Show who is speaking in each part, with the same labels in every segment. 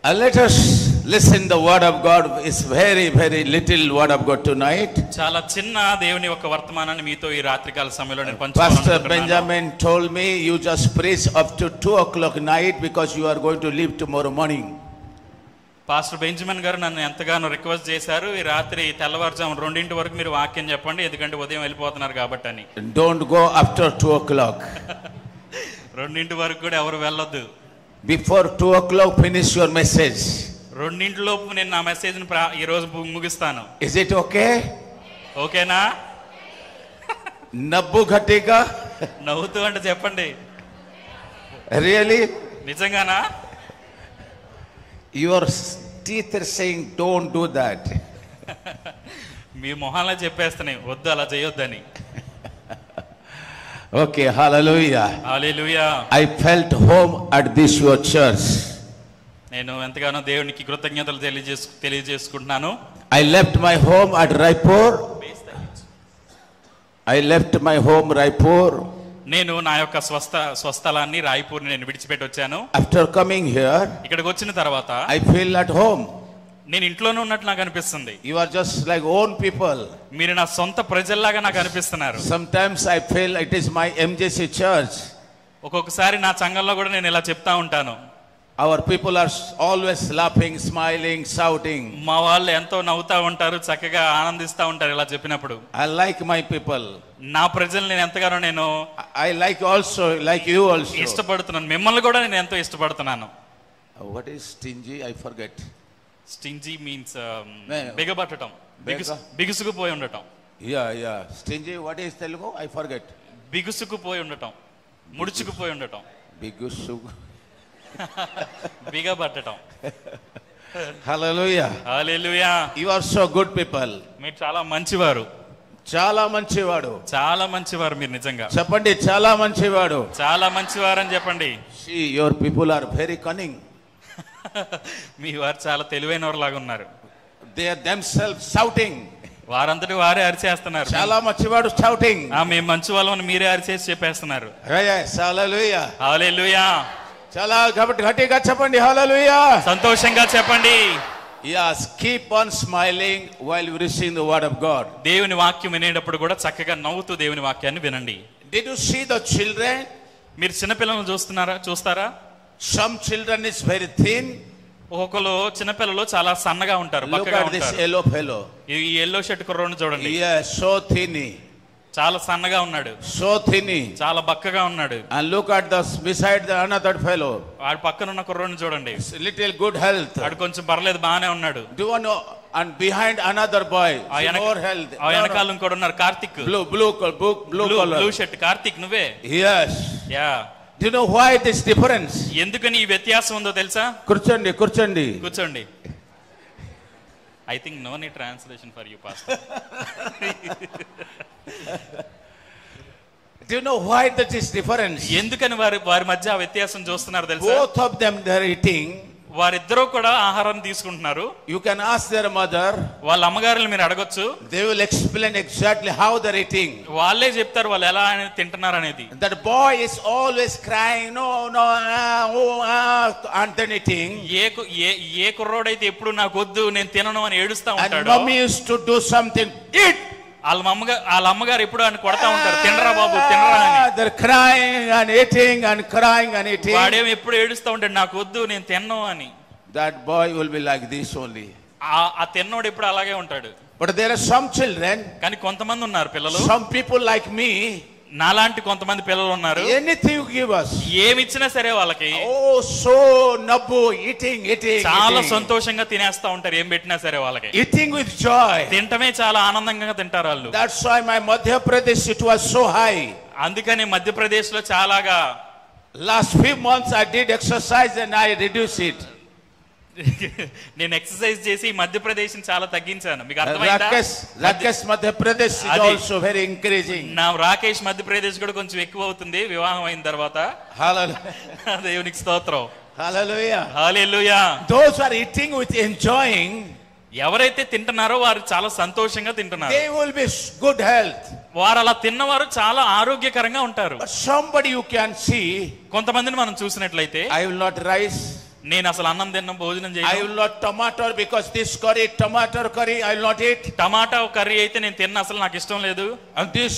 Speaker 1: Let us listen the word of God. Is very very little word of God tonight.
Speaker 2: చాలా చిన్న దేవుని యొక్క వర్తమానాన్ని మీతో ఈ రాత్రికాల సమయంలో నేను
Speaker 1: Pastor
Speaker 2: పంచుకోవాలనుకుంటున్నాను.
Speaker 1: Benjamin told me you just preach up to 2 o'clock night because you are going to leave tomorrow morning.
Speaker 2: Pastor Benjamin గారు నన్ను ఎంతగానో రిక్వెస్ట్ చేశారు, ఈ రాత్రి తెల్లవారుజాము 2 వరకు మీరు వాక్యం చెప్పండి, ఎందుకంటే ఉదయం వెళ్ళిపోతున్నారు కాబట్టి అని.
Speaker 1: Don't go after 2 o'clock.
Speaker 2: 2 వరకు కూడా ఎవరు వెళ్ళొద్దు.
Speaker 1: Before 2 o'clock finish your message.
Speaker 2: 2 లోపు నేను నా మెసేజ్ని ఈ రోజు ముగిస్తాను.
Speaker 1: Is it okay?
Speaker 2: ఓకేనా?
Speaker 1: నవ్వు గట్టిగా
Speaker 2: నవ్వుతూ అంటే చెప్పండి.
Speaker 1: Really?
Speaker 2: నిజంగానా?
Speaker 1: Your teeth are saying don't do that.
Speaker 2: మీ మొహాల్లో చెప్పేస్తున్నాయి వద్దు అలా చేయొద్దని.
Speaker 1: Okay, hallelujah.
Speaker 2: Hallelujah.
Speaker 1: I felt home at this your church.
Speaker 2: నేను ఎంతగానో దేవునికి కృతజ్ఞతలు తెలియజేసుకుంటున్నాను.
Speaker 1: I left my home at Raipur.
Speaker 2: నేను నా యొక్క స్వస్థలాన్ని రాయ్పూర్ నేను విడిచిపెట్టి వచ్చాను.
Speaker 1: After coming here,
Speaker 2: ఇక్కడికి వచ్చిన తర్వాత
Speaker 1: I feel at home.
Speaker 2: నేను ఇంట్లోనే ఉన్నట్టు నాకు అనిపిస్తుంది.
Speaker 1: You are just like own people.
Speaker 2: మీరు నా సొంత ప్రజల్లాగా నాకు అనిపిస్తున్నారు.
Speaker 1: Sometimes I feel it is my MJC church.
Speaker 2: ఒక్కొక్కసారి నా సంఘంలో కూడా నేను ఇలా చెప్తా ఉంటాను.
Speaker 1: Our people are always laughing, smiling, shouting.
Speaker 2: మా వాళ్ళు ఎంతో నవ్వుతా ఉంటారు, చక్కగా ఆనందిస్తూ ఉంటారు ఇలా చెప్పినప్పుడు.
Speaker 1: I like my people.
Speaker 2: నా ప్రజలు నేను ఎంతగానో నేను
Speaker 1: I like also, like you also.
Speaker 2: ఇష్టపడుతున్నాను, మిమ్మల్ని కూడా నేను ఎంతో ఇష్టపడుతున్నాను.
Speaker 1: What is stingy? I forget.
Speaker 2: Stingy means బిగబట్టడం, బిగుసుకుపోయి ఉండటం.
Speaker 1: Yeah. Stingy, what is Telugu? I forget.
Speaker 2: బిగుసుకుపోయి ఉండటం, ముడుచుకుపోయి ఉండటం. బిగబట్టడం.
Speaker 1: Hallelujah.
Speaker 2: Hallelujah.
Speaker 1: You are so good people.
Speaker 2: మీరు చాలా మంచివారు.
Speaker 1: చాలా మంచివాడు.
Speaker 2: చాలా మంచివారు మీరు నిజంగా.
Speaker 1: చెప్పండి చాలా మంచివాడు.
Speaker 2: చాలా మంచివారు అని చెప్పండి.
Speaker 1: See, your people are very cunning.
Speaker 2: మీ వారు చాలా తెలివైన వారు లాగా ఉన్నారు.
Speaker 1: They are themselves shouting.
Speaker 2: వారంతటి వారే అరిచేస్తున్నారు.
Speaker 1: చాలా మంచివాడు shouting.
Speaker 2: మేము మంచి వాళ్ళని మీరే అరిచేసి చెప్పేస్తున్నారు.
Speaker 1: Yes, hallelujah.
Speaker 2: హల్లెలూయా.
Speaker 1: చాలా గట్టిగా చెప్పండి hallelujah.
Speaker 2: సంతోషంగా చెప్పండి.
Speaker 1: Yes, keep on smiling while you receive the word of God.
Speaker 2: దేవుని వాక్యం వినేటప్పుడు కూడా చక్కగా నవ్వుతూ దేవుని వాక్యాన్ని వినండి.
Speaker 1: Did you see the children?
Speaker 2: మీరు చిన్నపిల్లలను చూస్తారా?
Speaker 1: Some children is very thin.
Speaker 2: ఒక్కొక్కరు చిన్నపిల్లలు చాలా సన్నగా ఉంటారు,
Speaker 1: Look
Speaker 2: బక్కగా
Speaker 1: at this
Speaker 2: ఉంటారు.
Speaker 1: yellow fellow.
Speaker 2: ఈ ఎల్లో షర్ట్ కుర్రోని చూడండి.
Speaker 1: Yes, so thinny.
Speaker 2: చాలా సన్నగా ఉన్నాడు,
Speaker 1: So thinny.
Speaker 2: చాలా బక్కగా ఉన్నాడు.
Speaker 1: And look at the beside the another fellow.
Speaker 2: వాడి పక్కన ఉన్న కుర్రోని చూడండి,
Speaker 1: Little good health.
Speaker 2: వాడు కొంచెం పర్లేదు, బాగానే ఉన్నాడు.
Speaker 1: Do you know? And behind another boy, more health.
Speaker 2: ఆ వెనకాల ఇంకోటి ఉన్నారు, Karthik.
Speaker 1: Blue color.
Speaker 2: Blue shirt Karthik నువ్వే.
Speaker 1: Yes.
Speaker 2: Yeah.
Speaker 1: Do you know why this difference?
Speaker 2: ఎందుకని ఈ వ్యత్యాసం ఉందో తెలుసా?
Speaker 1: కూర్చోండి.
Speaker 2: I think no need translation for you, pastor.
Speaker 1: Do you know why that is difference?
Speaker 2: ఎందుకని వారి మధ్య ఆ వ్యత్యాసం చూస్తున్నారు తెలుసా?
Speaker 1: Both of them they are eating.
Speaker 2: వారిద్దరూ కూడా ఆహారాన్ని తీసుకుంటున్నారు.
Speaker 1: You can ask their mother.
Speaker 2: వాళ్ళ అమ్మగారులు మీరు అడగొచ్చు.
Speaker 1: They will explain exactly how they are eating.
Speaker 2: వాళ్ళే చెప్తారు వాళ్ళు ఎలా తింటున్నారు అనేది.
Speaker 1: That boy is always crying, no, and then eating.
Speaker 2: ఏ కుర్రోడైతే ఎప్పుడు నాకు వద్దు నేను తినను అని ఏడుస్తా
Speaker 1: And
Speaker 2: ఉంటాడు.
Speaker 1: mommy used to do something. Eat.
Speaker 2: వాళ్ళ అమ్మగారు ఎప్పుడు అని కొడతా ఉంటారు, తినరా బాబు తినరా అని.
Speaker 1: They're crying and eating and crying and eating.
Speaker 2: వాడేమో ఎప్పుడు ఏడుస్తా ఉంటాడు, నాకు వద్దు నేను తిన్ను అని.
Speaker 1: That boy will be like this only.
Speaker 2: ఆ తిన్నోడు ఎప్పుడు అలాగే ఉంటాడు.
Speaker 1: But there are some children.
Speaker 2: కానీ కొంతమంది ఉన్నారు పిల్లలు,
Speaker 1: some people like me.
Speaker 2: నాలాంటి కొంతమంది పిల్లలు ఉన్నారు.
Speaker 1: Anything you give us.
Speaker 2: ఏమి ఇచ్చినా సరే వాళ్ళకి
Speaker 1: so nabbu eating.
Speaker 2: చాలా సంతోషంగా తినేస్తా ఉంటారు, ఏం పెట్టినా సరే వాళ్ళకి.
Speaker 1: Eating with joy.
Speaker 2: తింటమే చాలా ఆనందంగా తింటారు వాళ్ళు.
Speaker 1: That's why my Madhya Pradesh it was so high.
Speaker 2: అందుకని మధ్యప్రదేశ్ లో చాలాగా
Speaker 1: last few months I did exercise and I reduced it.
Speaker 2: నేను ఎక్సర్సైజ్ చేసి మధ్యప్రదేశ్ చాలా తగ్గించాను. మీకు అర్థమైందా?
Speaker 1: Rakesh Madhya Pradesh is also very increasing.
Speaker 2: నా రాకేష్ మధ్యప్రదేశ్ కూడా కొంచెం ఎక్కువ అవుతుంది వివాహం అయిన తర్వాత.
Speaker 1: హల్లెలూయా.
Speaker 2: దేవునికి స్తోత్రం.
Speaker 1: హల్లెలూయా.
Speaker 2: హల్లెలూయా.
Speaker 1: Those who are eating with enjoying,
Speaker 2: ఎవరైతే తింటున్నారో వారు చాలా సంతోషంగా తింటున్నారు.
Speaker 1: They will be good health.
Speaker 2: వారు అలా తిన్నవారు చాలా ఆరోగ్యకరంగా ఉంటారు.
Speaker 1: But somebody you can see,
Speaker 2: కొంతమందిని మనం చూసినట్లయితే,
Speaker 1: I will not rise.
Speaker 2: నేను అసలు అన్నం తిన్న భోజనం
Speaker 1: I
Speaker 2: చేయను.
Speaker 1: will not tomato because this curry, tomato curry, I will not eat.
Speaker 2: Tomato curry అయితే నేను తిన్న అసలు నాకు ఇష్టం లేదు.
Speaker 1: And this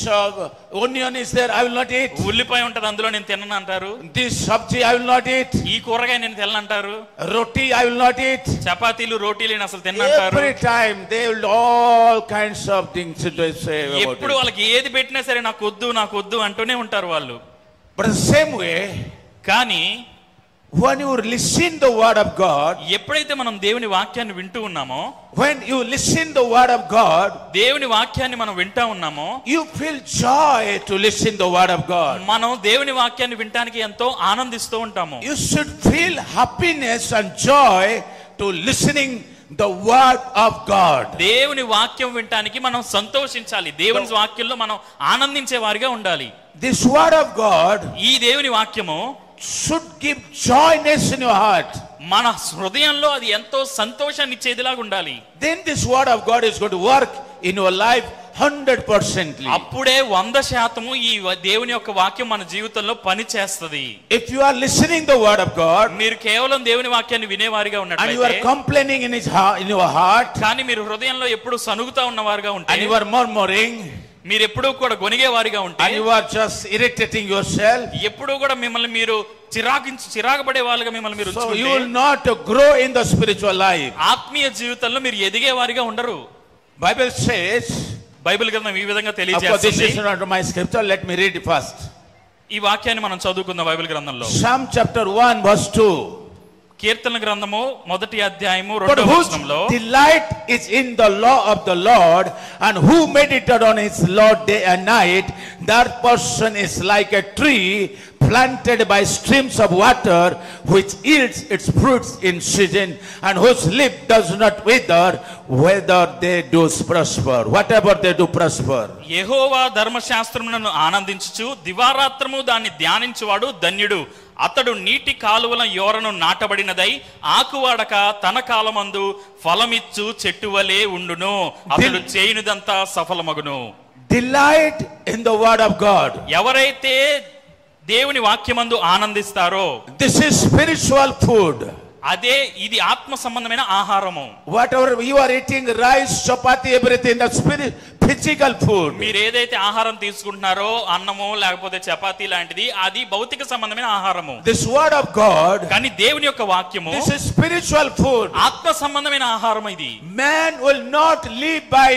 Speaker 1: onion is there, I will not eat.
Speaker 2: ఉల్లిపాయ ఉంటది అందులో నేను తినను అంటారు.
Speaker 1: This sabji, I will not eat.
Speaker 2: ఈ కూరగాయ నేను తిననంటారు.
Speaker 1: Roti, I will not eat.
Speaker 2: చపాతీలు రోటీలు నేను అసలు తిన్నంటారు.
Speaker 1: Every time they will all kinds of things to say about
Speaker 2: ఎప్పుడు
Speaker 1: it.
Speaker 2: వాళ్ళకి ఏది పెట్టినా సరే నాకు వద్దు అంటూనే ఉంటారు వాళ్ళు.
Speaker 1: But the same way,
Speaker 2: కానీ
Speaker 1: when you listen the word of God,
Speaker 2: ఎప్పుడైతే మనం దేవుని వాక్యాన్ని వింటూ ఉన్నామో,
Speaker 1: when you listen the word of God,
Speaker 2: దేవుని వాక్యాన్ని మనం వింటా ఉన్నామో,
Speaker 1: you feel joy to listen the word of God.
Speaker 2: మనం దేవుని వాక్యాన్ని వినడానికి ఎంతో ఆనందిస్తూ ఉంటాము.
Speaker 1: You should feel happiness and joy to listening the word of God.
Speaker 2: దేవుని వాక్యం వినడానికి మనం సంతోషించాలి. దేవుని వాక్యంలో మనం ఆనందించే వారిగా ఉండాలి.
Speaker 1: This word of God
Speaker 2: ఈ దేవుని వాక్యము
Speaker 1: should give joyness in your heart.
Speaker 2: మన హృదయంలో అది ఎంతో సంతోషాన్ని ఇచ్చేదిలాగా ఉండాలి.
Speaker 1: Then this word of God is going to work in your life 100%.
Speaker 2: అప్పుడే 100% ఈ దేవుని యొక్క వాక్యం మన జీవితంలో పని చేస్తది.
Speaker 1: If you are listening the word of God,
Speaker 2: మీరు కేవలం దేవుని వాక్యాన్ని వినేవారిగా
Speaker 1: and you are
Speaker 2: ఉన్నట్లయితే,
Speaker 1: complaining in your heart,
Speaker 2: కానీ మీరు హృదయంలో ఎప్పుడు సనుగుతా ఉన్నవారుగా ఉంటే,
Speaker 1: and you are murmuring,
Speaker 2: మీరు ఎప్పుడూ కూడా గొనిగేవారిగా ఉంటే,
Speaker 1: and you are just irritating yourself,
Speaker 2: ఎప్పుడూ కూడా మిమ్మల్ని మీరు చిరాగపడే వాళ్ళుగా మిమ్మల్ని మీరు
Speaker 1: so you
Speaker 2: ఉంచుకుంటే,
Speaker 1: will not grow in the spiritual life.
Speaker 2: ఆత్మీయ జీవితంలో మీరు ఎదిగే వారిగా ఉండరు.
Speaker 1: Bible says,
Speaker 2: బైబిల్ గ్రంథం ఈ విధంగా
Speaker 1: of course this
Speaker 2: తెలియజేస్తుంది.
Speaker 1: is not my scripture, let me read it first.
Speaker 2: ఈ వాక్యాన్ని మనం చదువుకుందాం బైబిల్ గ్రంథంలో.
Speaker 1: Psalm chapter 1 verse 2.
Speaker 2: కీర్తన గ్రంథము 1వ అధ్యాయము
Speaker 1: But
Speaker 2: 2వ
Speaker 1: whose
Speaker 2: వచనంలో,
Speaker 1: delight is in the law of the Lord, and who meditated on his law day and night, that person is like a tree planted by streams of water, which yields its fruits in season, and whose leaf does not wither, whether they do prosper. Whatever they do prosper.
Speaker 2: యెహోవా ధర్మశాస్త్రములను ఆనందించుచు దివారాత్రము దాన్ని ధ్యానించువాడు ధన్యుడు. అతడు నీటి కాలువల యోరను నాటబడినదై ఆకువాడక తన కాలమందు ఫలమిచ్చు చెట్టు వలె ఉండును. అతడు చేయునిదంతా సఫలమగును.
Speaker 1: Delight in the word of God.
Speaker 2: ఎవరైతే దేవుని వాక్యమందు ఆనందిస్తారో,
Speaker 1: This is spiritual food.
Speaker 2: అదే ఇది ఆత్మ సంబంధమైన ఆహారము.
Speaker 1: Whatever you are eating, rice, chapati, everything, that's physical food.
Speaker 2: మీరు ఏదైతే ఆహారం తీసుకుంటున్నారో, అన్నము లేకపోతే చపాతీ లాంటిది, అది భౌతిక సంబంధమైన ఆహారము.
Speaker 1: This word of God,
Speaker 2: కానీ దేవుని యొక్క వాక్యము
Speaker 1: this is spiritual food.
Speaker 2: ఆత్మ సంబంధమైన ఆహారం ఇది.
Speaker 1: Man will not live by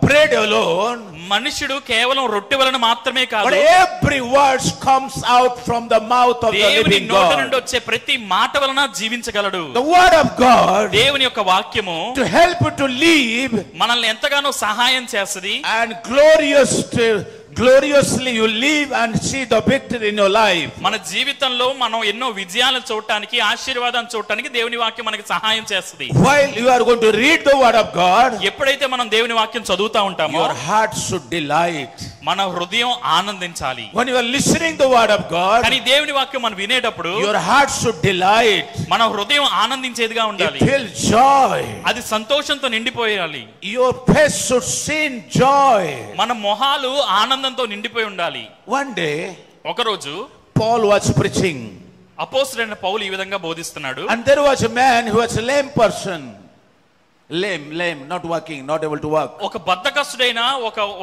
Speaker 1: bread alone,
Speaker 2: మనుషుడు కేవలం రొట్టె వలన మాత్రమే
Speaker 1: but
Speaker 2: కాదు,
Speaker 1: every word comes out from the mouth of the
Speaker 2: దేవుని
Speaker 1: living
Speaker 2: నోట నుండి
Speaker 1: God.
Speaker 2: వచ్చే ప్రతి మాట వలన జీవించగలడు.
Speaker 1: The word of God
Speaker 2: దేవుని యొక్క వాక్యము
Speaker 1: to help you to live
Speaker 2: మనల్ని ఎంతగానో సహాయం చేస్తది.
Speaker 1: and gloriously you live and see the victory in your life.
Speaker 2: మన జీవితంలో మనం ఎన్నో విజయాలను చూడటానికి, ఆశీర్వాదాన్ని చూడటానికి దేవుని వాక్యం మనకి సహాయం చేస్తది.
Speaker 1: While you are going to read the word of God,
Speaker 2: ఎప్పుడైతే మనం దేవుని వాక్యం చదువుతా ఉంటామో,
Speaker 1: your heart should delight.
Speaker 2: మన హృదయం ఆనందించాలి.
Speaker 1: When you are listening the word of God,
Speaker 2: కానీ దేవుని వాక్యం మనం వినేటప్పుడు
Speaker 1: your heart should delight.
Speaker 2: మన హృదయం ఆనందించేదిగా ఉండాలి.
Speaker 1: It feels joy.
Speaker 2: అది సంతోషంతో నిండిపోయాలి.
Speaker 1: Your face should sing joy.
Speaker 2: మన మొహాలు ఆనందంతో నిండిపోయి ఉండాలి.
Speaker 1: One day,
Speaker 2: ఒకరోజు
Speaker 1: Paul was preaching,
Speaker 2: అపోస్తలుడైన పౌలు ఈ విధంగా బోధిస్తున్నాడు.
Speaker 1: and there was a man who was a lame person. Lame, not walking, not able to walk.
Speaker 2: ఒక బద్ధకస్తుడైన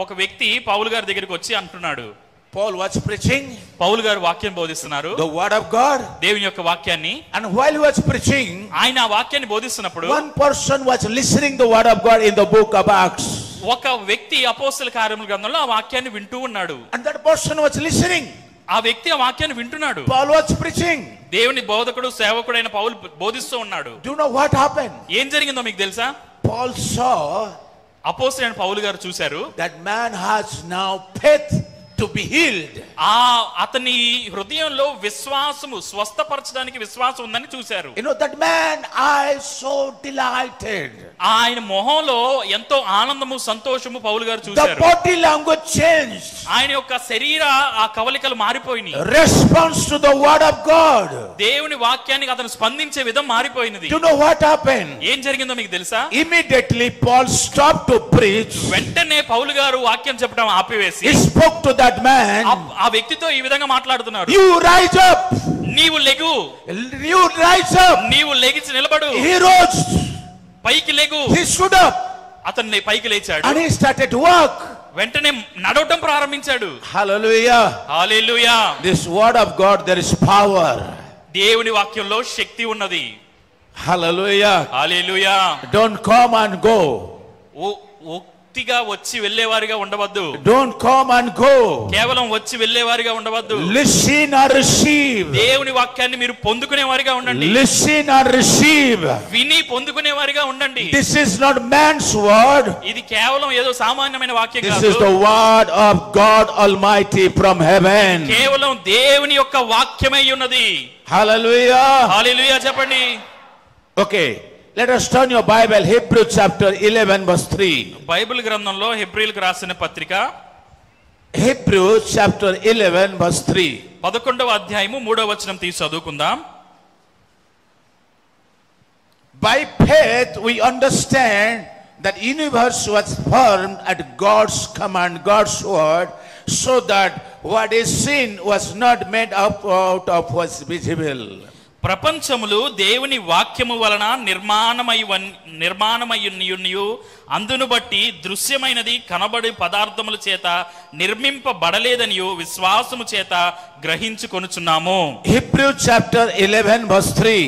Speaker 2: ఒక వ్యక్తి పౌలు గారి దగ్గరికి వచ్చి అంటున్నాడు.
Speaker 1: Paul was preaching
Speaker 2: పౌలు గారు వాక్యం బోధిస్తున్నారు,
Speaker 1: the word of God,
Speaker 2: దేవుని యొక్క వాక్యాన్ని.
Speaker 1: and while he was preaching,
Speaker 2: ఆయన ఆ వాక్యాన్ని బోధిస్తున్నప్పుడు
Speaker 1: one person was listening the word of God in the book of Acts,
Speaker 2: ఒక వ్యక్తి అపోస్తల కార్యముల గ్రంథంలో ఆ వాక్యాన్ని వింటూ ఉన్నాడు.
Speaker 1: and that person was listening.
Speaker 2: ఆ వ్యక్తి ఆ వాక్యాన్ని వింటున్నాడు.
Speaker 1: Paul was preaching.
Speaker 2: దేవుని బోధకుడు సేవకుడైన పౌలు బోధిస్తూ ఉన్నాడు.
Speaker 1: Do you know what happened?
Speaker 2: ఏం జరిగిందో మీకు తెలుసా?
Speaker 1: Paul saw
Speaker 2: అపోస్తలుడైన పౌలు గారు చూశారు,
Speaker 1: that man has now faith to be healed.
Speaker 2: అతని హృదయంలో విశ్వాసము, స్వస్థపరచడానికి విశ్వాసం ఉందని చూశారు.
Speaker 1: You know, that man, I so delighted.
Speaker 2: ఆయన మొహంలో ఎంతో ఆనందము, సంతోషము పౌలు గారు
Speaker 1: The
Speaker 2: చూశారు.
Speaker 1: body language changed.
Speaker 2: ఆయన యొక్క శరీర ఆ కవలికలు మారిపోయినాయి.
Speaker 1: Response to the word of God.
Speaker 2: దేవుని వాక్యానికి అతను స్పందించే విధం మారిపోయినది.
Speaker 1: Do you know what happened?
Speaker 2: ఏం జరిగిందో మీకు తెలుసా?
Speaker 1: Immediately Paul stopped to preach.
Speaker 2: వెంటనే పౌలు గారు వాక్యం చెప్పడం ఆపివేసి
Speaker 1: He spoke to that man.
Speaker 2: ఆ వ్యక్తితో ఈ విధంగా మాట్లాడుతున్నారు.
Speaker 1: You rise up.
Speaker 2: నీవు లెగు,
Speaker 1: You rise up.
Speaker 2: నీవు లెగిచి నిలబడు.
Speaker 1: He rose.
Speaker 2: పైకి లెగు.
Speaker 1: He stood up.
Speaker 2: అతన్ని పైకి లేచాడు.
Speaker 1: And he started to walk.
Speaker 2: వెంటనే నడవటం ప్రారంభించాడు.
Speaker 1: Hallelujah.
Speaker 2: Hallelujah.
Speaker 1: This word of God, there is power.
Speaker 2: దేవుని వాక్యంలో శక్తి ఉన్నది.
Speaker 1: Hallelujah.
Speaker 2: Hallelujah.
Speaker 1: Don't come and go.
Speaker 2: ఒక్తిగా వచ్చి వెళ్ళేవారిగా ఉండవద్దు.
Speaker 1: Don't come and go.
Speaker 2: కేవలం వచ్చి వెళ్ళేవారిగా ఉండవద్దు.
Speaker 1: Listen and receive.
Speaker 2: దేవుని వాక్యాన్ని మీరు పొందుకునేవారిగా ఉండండి.
Speaker 1: Listen and receive.
Speaker 2: విని పొందుకునేవారిగా ఉండండి.
Speaker 1: This is not man's word.
Speaker 2: ఇది కేవలం ఏదో సామాన్యమైన వాక్యం కాదు.
Speaker 1: This is the word of God Almighty from heaven.
Speaker 2: కేవలం దేవుని యొక్క వాక్యమై ఉన్నది.
Speaker 1: Hallelujah.
Speaker 2: హల్లెలూయా చెప్పండి.
Speaker 1: Okay, let us turn your Bible, Hebrews chapter 11 verse 3.
Speaker 2: Bible గ్రంథంలో హెబ్రీయులకు రాసిన పత్రిక
Speaker 1: Hebrews chapter 11 verse 3.
Speaker 2: 11వ అధ్యాయము 3వ వచనం తీసి చదువుకుందాం.
Speaker 1: By faith we understand that universe was formed at God's command, God's word, so that what is seen was not made up out of what's visible.
Speaker 2: ప్రపంచములు దేవుని వాక్యము వలన నిర్మాణమయ్యునియు అందును బట్టి దృశ్యమైనది కనబడి పదార్థముల చేత నిర్మింపబడలేదనియు విశ్వాసము చేత గ్రహించుకొనుచున్నాము.
Speaker 1: Hebrews chapter 11 verse 3.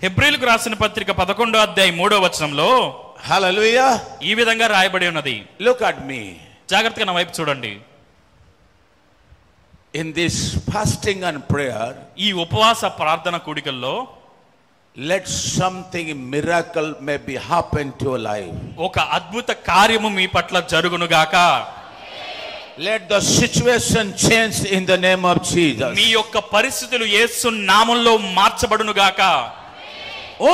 Speaker 2: హెబ్రీయులకు రాసిన పత్రిక 11వ అధ్యాయం 3వ వచనంలో
Speaker 1: Hallelujah.
Speaker 2: ఈ విధంగా రాయబడి ఉన్నది.
Speaker 1: Look at me.
Speaker 2: జాగ్రత్తగా నా వైపు చూడండి.
Speaker 1: In this fasting and prayer,
Speaker 2: ఈ ఉపవాస ప్రార్థన కూడికల్లో
Speaker 1: let something miracle may be happen to your life.
Speaker 2: ఒక అద్భుత కార్యము మీ పట్ల జరుగును గాక.
Speaker 1: Let the situation change in the name of Jesus.
Speaker 2: మీ యొక్క పరిస్థితులు యేసు నామములో మార్చబడును గాక.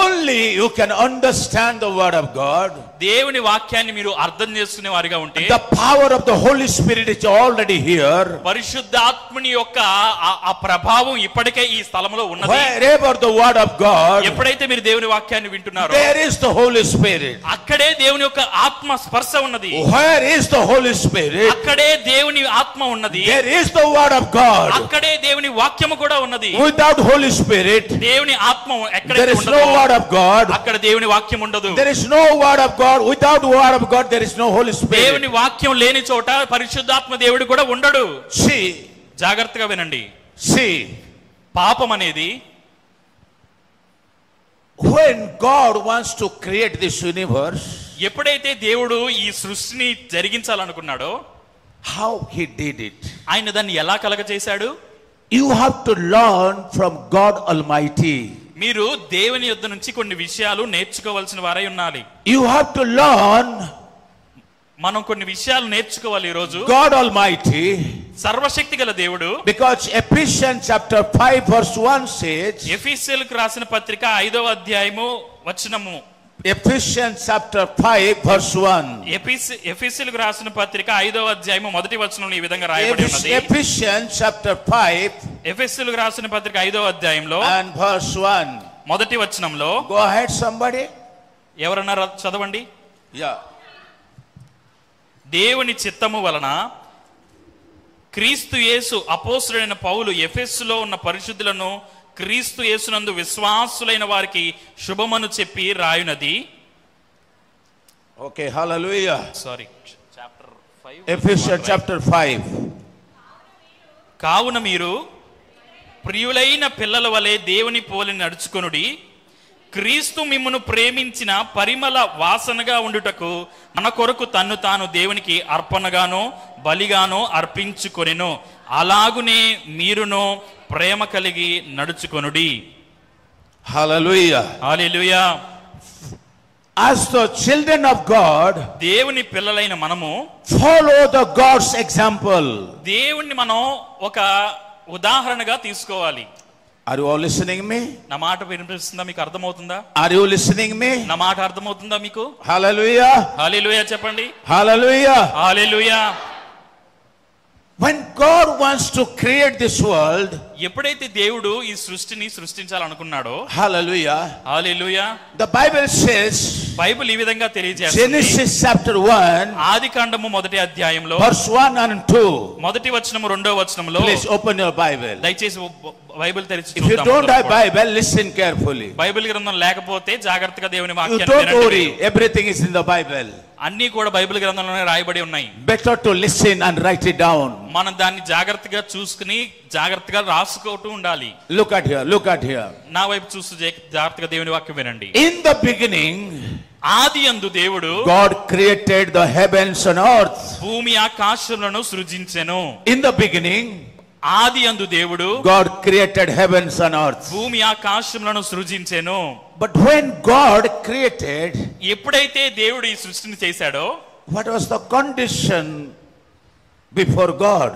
Speaker 1: Only you can understand the word of God.
Speaker 2: దేవుని వాక్యాన్ని మీరు అర్థం చేసుకునే వారిగా ఉంటే
Speaker 1: The power of the Holy Spirit is already here.
Speaker 2: పరిశుద్ధాత్మని యొక్క ఆ ప్రభావం ఇప్పటికే ఈ స్థలంలో ఉన్నది.
Speaker 1: Wherever the word of God,
Speaker 2: ఎప్పుడైతే మీరు దేవుని వాక్యాన్ని వింటున్నారో
Speaker 1: there is the Holy Spirit.
Speaker 2: అక్కడే దేవుని యొక్క ఆత్మ స్పర్శ ఉన్నది.
Speaker 1: Where is the Holy Spirit?
Speaker 2: అక్కడే దేవుని ఆత్మ ఉన్నది.
Speaker 1: There is the word of God.
Speaker 2: అక్కడే దేవుని వాక్యము కూడా ఉన్నది.
Speaker 1: Without Holy Spirit,
Speaker 2: దేవుని ఆత్మ ఎక్కడైతే
Speaker 1: there is
Speaker 2: ఉండదో
Speaker 1: no word of God.
Speaker 2: అక్కడ దేవుని వాక్యం ఉండదు.
Speaker 1: There is no word of God. Without word of God, there is no Holy Spirit.
Speaker 2: దేవుని వాక్యం లేని చోట పరిశుద్ధాత్మ దేవుడు కూడా ఉండడు.
Speaker 1: See,
Speaker 2: జాగ్రత్తగా వినండి.
Speaker 1: see,
Speaker 2: పాపం అనేది
Speaker 1: when God wants to create this universe,
Speaker 2: ఎప్పుడైతే దేవుడు ఈ సృష్టిని జరిగించాలనుకున్నాడో
Speaker 1: how he did it.
Speaker 2: ఆయన దాన్ని ఎలా కలగజేశాడు?
Speaker 1: You have to learn from God Almighty.
Speaker 2: మీరు దేవుని యొద్ద నుంచి కొన్ని విషయాలు నేర్చుకోవాల్సిన వారై ఉండాలి.
Speaker 1: You have to learn.
Speaker 2: మనం కొన్ని విషయాలు నేర్చుకోవాలి ఈ రోజు.
Speaker 1: God Almighty,
Speaker 2: సర్వశక్తి గల దేవుడు.
Speaker 1: because Ephesians chapter 5 verse 1 says,
Speaker 2: ఎఫెసీయులకు రాసిన పత్రిక 5వ అధ్యాయము వచనము,
Speaker 1: Ephesians chapter 5 verse 1.
Speaker 2: ఎఫెసీయులకు రాసిన పత్రిక 5వ అధ్యాయము మొదటి వచనంలో ఈ విధంగా రాయబడి ఉన్నది.
Speaker 1: Ephesians chapter 5
Speaker 2: ఎఫెసీయులకు రాసిన పత్రిక 5వ అధ్యాయంలో
Speaker 1: and verse 1.
Speaker 2: మొదటి వచనంలో,
Speaker 1: Go ahead somebody.
Speaker 2: ఎవరన్నా చదవండి.
Speaker 1: Yeah.
Speaker 2: దేవుని చిత్తము వలన క్రీస్తు యేసు అపోస్తలుడైన పౌలు ఎఫెసులో ఉన్న పరిశుద్ధులను క్రీస్తు యేసునందు విశ్వాసులైన వారికి శుభమను చెప్పి రాయునది.
Speaker 1: Okay, hallelujah.
Speaker 2: Sorry, chapter 5,
Speaker 1: Ephesians chapter 5.
Speaker 2: కావున మీరు ప్రియులైన పిల్లల వలె దేవుని పోలి నడుచుకొనుడి. క్రీస్తు మిమ్మును ప్రేమించిన పరిమళ వాసనగా ఉండుటకు మన కొరకు తన్ను తాను దేవునికి అర్పణగానో బలిగానో అర్పించుకొనెను. అలాగునే మీరును ప్రేమ కలిగి నడుచుకొనుడి.
Speaker 1: Hallelujah.
Speaker 2: Hallelujah.
Speaker 1: As the children of God,
Speaker 2: దేవుని పిల్లలైన మనము
Speaker 1: follow the God's example.
Speaker 2: దేవుణ్ణి మనం ఒక ఉదాహరణగా తీసుకోవాలి.
Speaker 1: Are you all listening me?
Speaker 2: నా మాట వినిపిస్తుందా? మీకు అర్థమవుతుందా?
Speaker 1: Are you listening me?
Speaker 2: నా మాట అర్థమవుతుందా మీకు?
Speaker 1: Hallelujah.
Speaker 2: హల్లెలూయా చెప్పండి.
Speaker 1: Hallelujah.
Speaker 2: Hallelujah.
Speaker 1: When God wants to create this world,
Speaker 2: ఎప్పుడైతే దేవుడు ఈ సృష్టిని సృష్టించాలనుకున్నాడో,
Speaker 1: hallelujah,
Speaker 2: hallelujah,
Speaker 1: the Bible says,
Speaker 2: Bible ఈ విధంగా తెలియజేస్తుంది.
Speaker 1: Genesis chapter 1,
Speaker 2: ఆదికాండము మొదటి అధ్యాయంలో
Speaker 1: verse 1 and 2.
Speaker 2: మొదటి వచనము రెండో వచనములో,
Speaker 1: Please open your Bible.
Speaker 2: దయచేసి బైబిల్ తెరిచి
Speaker 1: If you
Speaker 2: చూద్దాం.
Speaker 1: don't have Bible, listen carefully.
Speaker 2: Bible గ్రంథం లేకపోతే జాగ్రత్తగా దేవుని
Speaker 1: You
Speaker 2: వాక్యాన్ని
Speaker 1: don't
Speaker 2: వినండి.
Speaker 1: worry, everything is in the Bible.
Speaker 2: అన్ని కూడా బైబిల్ గ్రంథంలోనే రాయబడి ఉన్నాయి.
Speaker 1: Better to listen and write it down.
Speaker 2: మనం దాన్ని జాగ్రత్తగా చూసుకుని జాగ్రత్తగా రాసుకుంటూ ఉండాలి.
Speaker 1: Look at here, look at here.
Speaker 2: నా వైపు చూస్తూ జాగ్రత్తగా దేవుని వాక్యం వినండి.
Speaker 1: In the beginning,
Speaker 2: ఆదియందు దేవుడు
Speaker 1: God created the heavens and earth.
Speaker 2: భూమి ఆకాశములను సృజించెను.
Speaker 1: In the beginning,
Speaker 2: ఆదియందు దేవుడు
Speaker 1: God created heavens and earth.
Speaker 2: భూమి ఆకాశములను సృజించెను.
Speaker 1: But when God created,
Speaker 2: ఎప్పుడైతే దేవుడు ఈ సృష్టిని చేశాడో,
Speaker 1: what was the condition before God?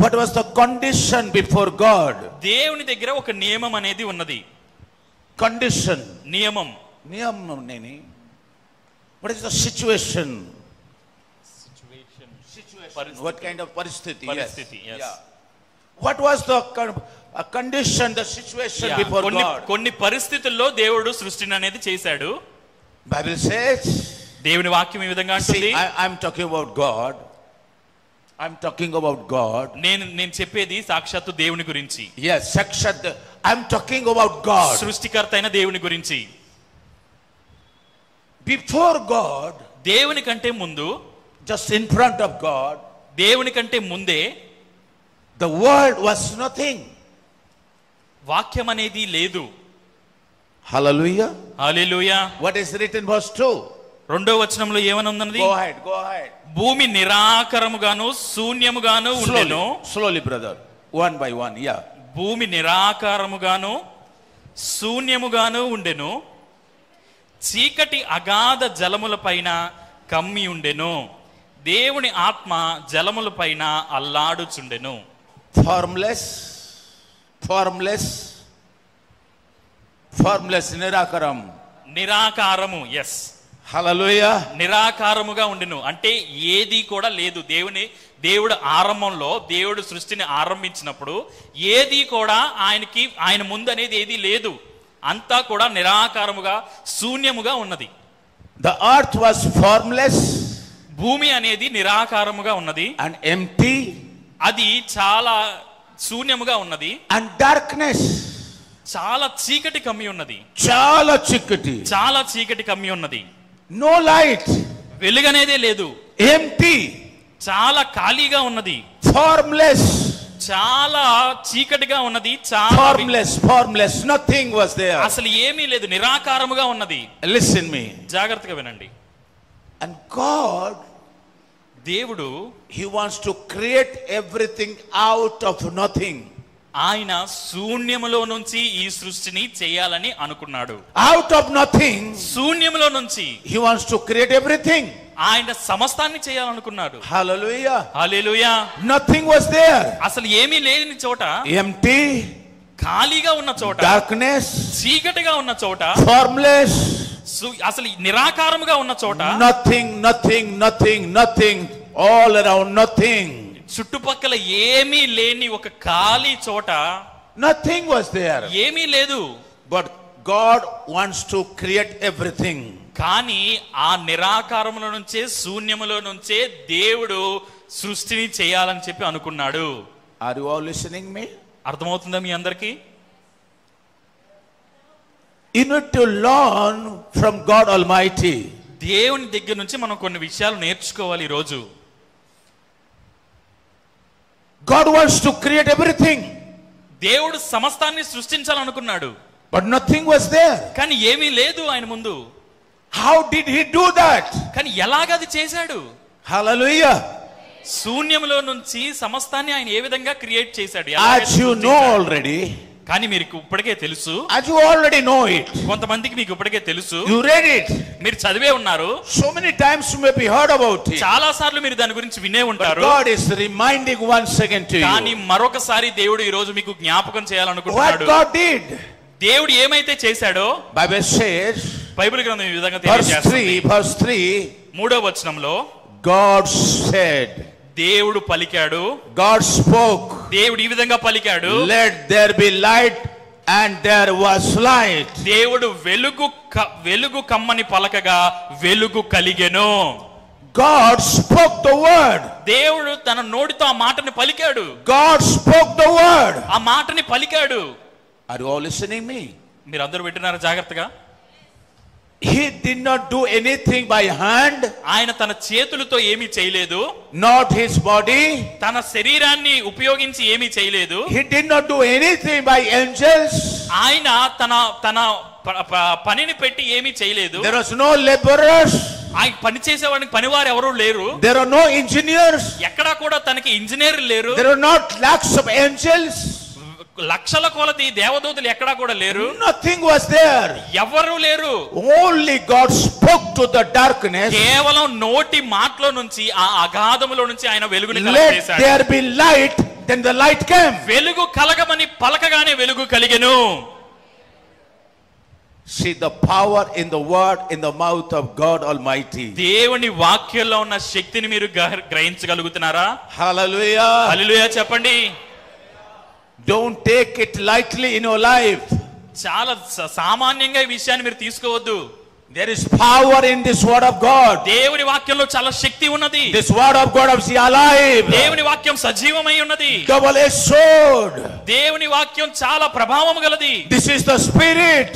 Speaker 1: What was the condition before God?
Speaker 2: దేవుని దగ్గర ఒక నియమం అనేది ఉన్నది.
Speaker 1: Condition.
Speaker 2: నియమం.
Speaker 1: Niyam neni. What is the situation? What kind of paristhiti?
Speaker 2: Paristhiti, yes.
Speaker 1: Yeah. What was the condition, the situation before God?
Speaker 2: కొన్ని పరిస్థితుల్లో దేవుడు సృష్టిని అనేది చేశాడు.
Speaker 1: Bible says,
Speaker 2: దేవుని వాక్యం ఈ విధంగా అంటుంది.
Speaker 1: I'm talking about God. I'm talking about God.
Speaker 2: నేను చెప్పేది సాక్షాత్తు దేవుని గురించి.
Speaker 1: Yes, sakshat. I'm talking about God.
Speaker 2: సృష్టికర్త అయిన దేవుని గురించి.
Speaker 1: Before God,
Speaker 2: దేవుని కంటే ముందు,
Speaker 1: just in front of God,
Speaker 2: దేవుని కంటే ముందే
Speaker 1: the world was nothing.
Speaker 2: వాక్యం అనేది లేదు.
Speaker 1: Hallelujah.
Speaker 2: Hallelujah.
Speaker 1: What is written verse 2?
Speaker 2: రెండో వచనంలో ఏమని ఉన్నది?
Speaker 1: Go ahead, go ahead.
Speaker 2: భూమి నిరాకారముగాను శూన్యముగాను ఉండెను.
Speaker 1: Slowly brother, one by one. Yeah.
Speaker 2: భూమి నిరాకారముగాను శూన్యముగాను ఉండెను. చీకటి అగాధ జలముల పైన కమ్మి ఉండెను. దేవుని ఆత్మ జలముల పైన అల్లాడుచుండెను.
Speaker 1: Formless, నిరాకారం.
Speaker 2: నిరాకారము, ఎస్.
Speaker 1: హల్లెలూయా.
Speaker 2: నిరాకారముగా ఉండెను అంటే ఏది కూడా లేదు. దేవుడు ఆరంభంలో, దేవుడు సృష్టిని ఆరంభించినప్పుడు ఏది కూడా ఆయన ముందు అనేది ఏది లేదు. అంతా కూడా నిరాకారముగా శూన్యముగా ఉన్నది.
Speaker 1: The earth was formless,
Speaker 2: భూమి అనేది నిరాకారముగా ఉన్నది,
Speaker 1: and empty,
Speaker 2: అది చాలా శూన్యముగా ఉన్నది,
Speaker 1: and darkness,
Speaker 2: చాలా చీకటి కమ్మి ఉన్నది,
Speaker 1: చాలా చీకటి
Speaker 2: కమ్మి ఉన్నది.
Speaker 1: no light,
Speaker 2: వెలుగనేదే లేదు,
Speaker 1: empty,
Speaker 2: చాలా ఖాళీగా ఉన్నది,
Speaker 1: formless,
Speaker 2: చాలా చీకటిగా ఉన్నది, చాలా
Speaker 1: formless, nothing was there.
Speaker 2: అసలు ఏమీ లేదు, నిరాకారముగా ఉన్నది.
Speaker 1: Listen me.
Speaker 2: జాగ్రత్తగా వినండి.
Speaker 1: And God,
Speaker 2: దేవుడు,
Speaker 1: he wants to create everything out of nothing.
Speaker 2: ఆయన శూన్యములో నుంచి ఈ సృష్టిని చేయాలని అనుకున్నాడు.
Speaker 1: Out of nothing,
Speaker 2: శూన్యములో నుంచి
Speaker 1: he wants to create everything.
Speaker 2: ఆయన సమస్తాన్ని చేయాలనుకున్నాడు.
Speaker 1: Hallelujah.
Speaker 2: Hallelujah.
Speaker 1: Nothing was there.
Speaker 2: అసలు ఏమీ లేని చోట,
Speaker 1: empty,
Speaker 2: ఖాళీగా ఉన్న చోట,
Speaker 1: darkness,
Speaker 2: చీకటిగా ఉన్న చోట,
Speaker 1: formless,
Speaker 2: అసలు నిరాకారముగా ఉన్న చోట,
Speaker 1: nothing, all around nothing.
Speaker 2: చుట్టుపక్కల ఏమీ లేని ఒక ఖాళీ చోట,
Speaker 1: nothing was there.
Speaker 2: ఏమీ లేదు.
Speaker 1: But God wants to create everything.
Speaker 2: కానీ ఆ నిరాకారములో నుంచే, శూన్యములో నుంచే దేవుడు సృష్టిని చేయాలని చెప్పి అనుకున్నాడు.
Speaker 1: Are you all listening me?
Speaker 2: అర్థమవుతుందా మీ అందరికీ?
Speaker 1: You need to learn from God Almighty.
Speaker 2: దేవుని దగ్గర నుంచి మనం కొన్ని విషయాలు నేర్చుకోవాలి ఈ రోజు.
Speaker 1: God wants to create everything.
Speaker 2: దేవుడు సమస్తాన్ని సృష్టించాలనుకున్నాడు.
Speaker 1: But nothing was there.
Speaker 2: కానీ ఏమీ లేదు ఆయన ముందు.
Speaker 1: How did he do that?
Speaker 2: కానీ ఎలాగది చేశాడు?
Speaker 1: Hallelujah.
Speaker 2: శూన్యములో నుంచి సమస్తాన్ని ఆయన ఏ విధంగా క్రియేట్ చేశాడు?
Speaker 1: As you know already.
Speaker 2: కానీ మీకు ఇప్పటికే తెలుసు.
Speaker 1: As you already know it.
Speaker 2: కొంతమందికి మీకు ఇప్పటికే తెలుసు.
Speaker 1: You read it.
Speaker 2: మీరు చదివే ఉన్నారు.
Speaker 1: So many times you may be heard about it.
Speaker 2: చాలా సార్లు మీరు దాని గురించి వినే ఉంటారు.
Speaker 1: But God is reminding once again to you.
Speaker 2: కానీ మరొకసారి దేవుడు ఈ రోజు మీకు జ్ఞాపకం చేయాలనుకుంటున్నాడు.
Speaker 1: What God did.
Speaker 2: దేవుడు ఏమైతే చేశాడో,
Speaker 1: Bible says,
Speaker 2: బైబిల్ గ్రంథం ఈ విధంగా తెలియజేస్తుంది.
Speaker 1: verse 3,
Speaker 2: మూడో వచనంలో,
Speaker 1: God said,
Speaker 2: దేవుడు పలికాడు,
Speaker 1: God spoke,
Speaker 2: దేవుడు ఈ విధంగా పలికాడు,
Speaker 1: let there be light, and there was light.
Speaker 2: దేవుడు వెలుగు కమ్మని పలకగా వెలుగు కలిగెను.
Speaker 1: God spoke the word.
Speaker 2: దేవుడు తన నోటితో ఆ మాటని పలికాడు.
Speaker 1: God spoke the word.
Speaker 2: ఆ మాటని పలికాడు.
Speaker 1: Are you all listening me?
Speaker 2: మీరు అందరూ వింటున్నారా జాగ్రత్తగా?
Speaker 1: He did not do anything by hand.
Speaker 2: ఆయన తన చేతులతో ఏమీ చేయలేదు.
Speaker 1: Not his body.
Speaker 2: తన శరీరాన్ని ఉపయోగించి ఏమీ చేయలేదు.
Speaker 1: He did not do anything by angels.
Speaker 2: ఆయన తన పనిని పెట్టి ఏమీ చేయలేదు.
Speaker 1: There was no laborers.
Speaker 2: ఆయన పని చేసేవాడికి పనివారు ఎవరు లేరు.
Speaker 1: There are no engineers.
Speaker 2: ఎక్కడా కూడా తనకి ఇంజనీర్లు లేరు.
Speaker 1: There are not lakhs of angels.
Speaker 2: లక్షల కొలది దేవదూతలు ఎక్కడా కూడా లేరు.
Speaker 1: Nothing was there.
Speaker 2: ఎవరు లేరు.
Speaker 1: Only God spoke to the darkness.
Speaker 2: కేవలం నోటి మాటలో నుంచి ఆ అగాధములో నుంచి ఆయన వెలుగుని
Speaker 1: Let
Speaker 2: కలగజేశాడు.
Speaker 1: there be light, then the light came.
Speaker 2: వెలుగు కలగమని పలకగానే వెలుగు కలిగెను.
Speaker 1: See the power in the word, in the mouth of God Almighty.
Speaker 2: దేవుని వాక్యంలో ఉన్న శక్తిని మీరు గ్రహించగలుగుతున్నారా?
Speaker 1: Hallelujah.
Speaker 2: హల్లెలూయా చెప్పండి.
Speaker 1: Don't take it lightly in your life.
Speaker 2: చాలా సామాన్యంగా ఈ విషయాన్ని మీరు తీసుకోవద్దు.
Speaker 1: There is power in this word of God.
Speaker 2: దేవుని వాక్యంలో చాలా శక్తి ఉన్నది.
Speaker 1: This word of God is alive.
Speaker 2: దేవుని వాక్యం సజీవమై ఉన్నది.
Speaker 1: Double-edged sword.
Speaker 2: దేవుని వాక్యం చాలా ప్రభావం గలది.
Speaker 1: This is the spirit.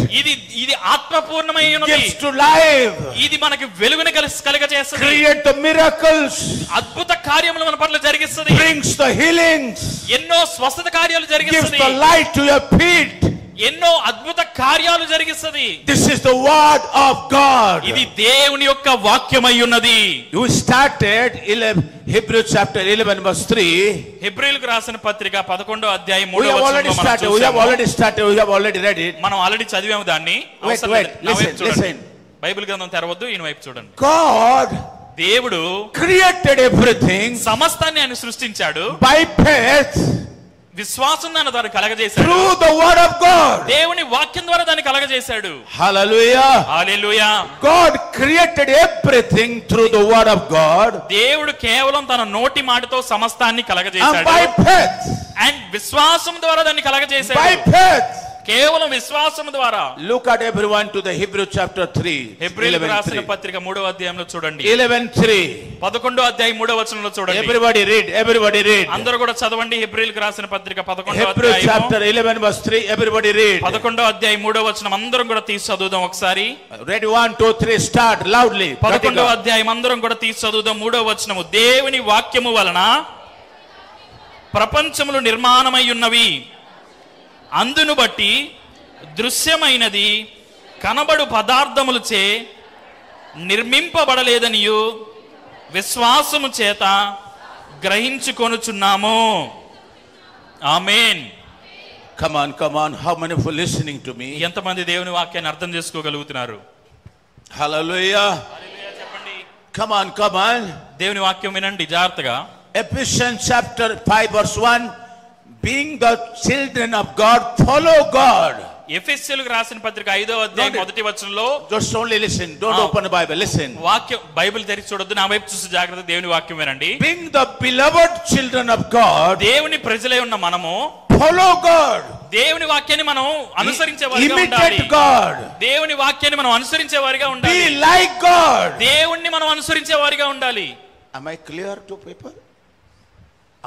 Speaker 2: ఇది ఆత్మపూర్ణమై ఉన్నది.
Speaker 1: Gives to life.
Speaker 2: ఇది మనకి వెలుగుని కలగజేస్తుంది.
Speaker 1: Create the miracles.
Speaker 2: అద్భుత కార్యములు మన పట్ల జరిగిస్తుంది.
Speaker 1: Brings the healings.
Speaker 2: ఎన్నో స్వస్థత కార్యాలు
Speaker 1: Gives
Speaker 2: జరిగిస్తుంది.
Speaker 1: the light to your feet.
Speaker 2: ఎన్నో అద్భుత కార్యాలు జరిగిస్తుంది.
Speaker 1: This is the word of God.
Speaker 2: ఇది దేవుని యొక్క వాక్యమై ఉన్నది.
Speaker 1: You started Hebrews chapter 11 verse 3.
Speaker 2: హెబ్రీయులకు రాసిన పత్రిక 11వ అధ్యాయం
Speaker 1: We
Speaker 2: 3వ
Speaker 1: have already
Speaker 2: వచనంలో మనం
Speaker 1: started. We have
Speaker 2: చూసాము.
Speaker 1: already started. We have already read it.
Speaker 2: మనం ఆల్రెడీ చదివాము దాన్ని.
Speaker 1: Listen.
Speaker 2: బైబిల్ గ్రంథం తెరవద్దు, ఈయన వైపు చూడండి.
Speaker 1: God
Speaker 2: దేవుడు
Speaker 1: created everything
Speaker 2: సమస్తాన్ని ఆయన సృష్టించాడు.
Speaker 1: by faith
Speaker 2: విశ్వాసం దాన్ని కలగజేశాడు.
Speaker 1: through the word of God.
Speaker 2: దేవుని వాక్యం ద్వారా దాన్ని కలగజేశాడు.
Speaker 1: Hallelujah.
Speaker 2: Hallelujah.
Speaker 1: God created everything through the word of God.
Speaker 2: దేవుడు కేవలం తన నోటి మాటతో సమస్తాన్ని
Speaker 1: And
Speaker 2: కలగజేశాడు.
Speaker 1: by faith.
Speaker 2: అండ్ విశ్వాసం ద్వారా దాన్ని కలగజేశాడు.
Speaker 1: By faith.
Speaker 2: కేవలం విశ్వాసం ద్వారా.
Speaker 1: Look at everyone to the Hebrew chapter 3.
Speaker 2: హెబ్రీయులకు రాసిన పత్రిక 3వ అధ్యాయంలో చూడండి.
Speaker 1: 11:3.
Speaker 2: 11వ అధ్యాయం 3వ వచనంలో చూడండి.
Speaker 1: Everybody read.
Speaker 2: అందరూ కూడా చదవండి. హెబ్రీయులకు రాసిన పత్రిక 11వ
Speaker 1: Hebrew
Speaker 2: అధ్యాయం
Speaker 1: chapter 11 verse 3. Everybody read.
Speaker 2: 11వ అధ్యాయం 3వ వచనం అందరం కూడా తీసి చదువుదాం ఒకసారి.
Speaker 1: Ready 1 2 3 start loudly.
Speaker 2: 11వ అధ్యాయం అందరం కూడా తీసి చదువుదాం. 3వ వచనము. దేవుని వాక్యము వలన ప్రపంచములు నిర్మాణమై ఉన్నవి, అందును బట్టి దృశ్యమైనది కనబడు పదార్థములచే నిర్మింపబడలేదనియు విశ్వాసము చేత గ్రహించుకొనుచున్నాము. ఆమేన్.
Speaker 1: Come on. How many of you listening to me?
Speaker 2: ఎంతమంది దేవుని వాక్యాన్ని అర్థం చేసుకోగలుగుతున్నారు?
Speaker 1: Hallelujah.
Speaker 2: హల్లెలూయా చెప్పండి.
Speaker 1: Come on.
Speaker 2: దేవుని వాక్యం వినండి జాగ్రత్తగా.
Speaker 1: Ephesians chapter 5 verse 1. Being the children of God, follow God.
Speaker 2: ఎఫెసీయులకు రాసిన పత్రిక 5వ అధ్యాయం మొదటి వచనంలో
Speaker 1: Just only listen. Don't open the Bible. Listen.
Speaker 2: వాక్యం బైబిల్ తెరిచి చూడొద్దు, నా వైపు చూసి జాగ్రత్త దేవుని వాక్యం వినండి.
Speaker 1: Being the beloved children of God,
Speaker 2: దేవుని ప్రజలై ఉన్న మనము
Speaker 1: follow God.
Speaker 2: దేవుని వాక్యాన్ని మనం అనుసరించే వారిగా ఉండాలి.
Speaker 1: Imitate God.
Speaker 2: దేవుని వాక్యాన్ని మనం అనుసరించే వారిగా ఉండాలి.
Speaker 1: Be like God.
Speaker 2: దేవుణ్ణి మనం అనుసరించే వారిగా ఉండాలి.
Speaker 1: Am I clear to people?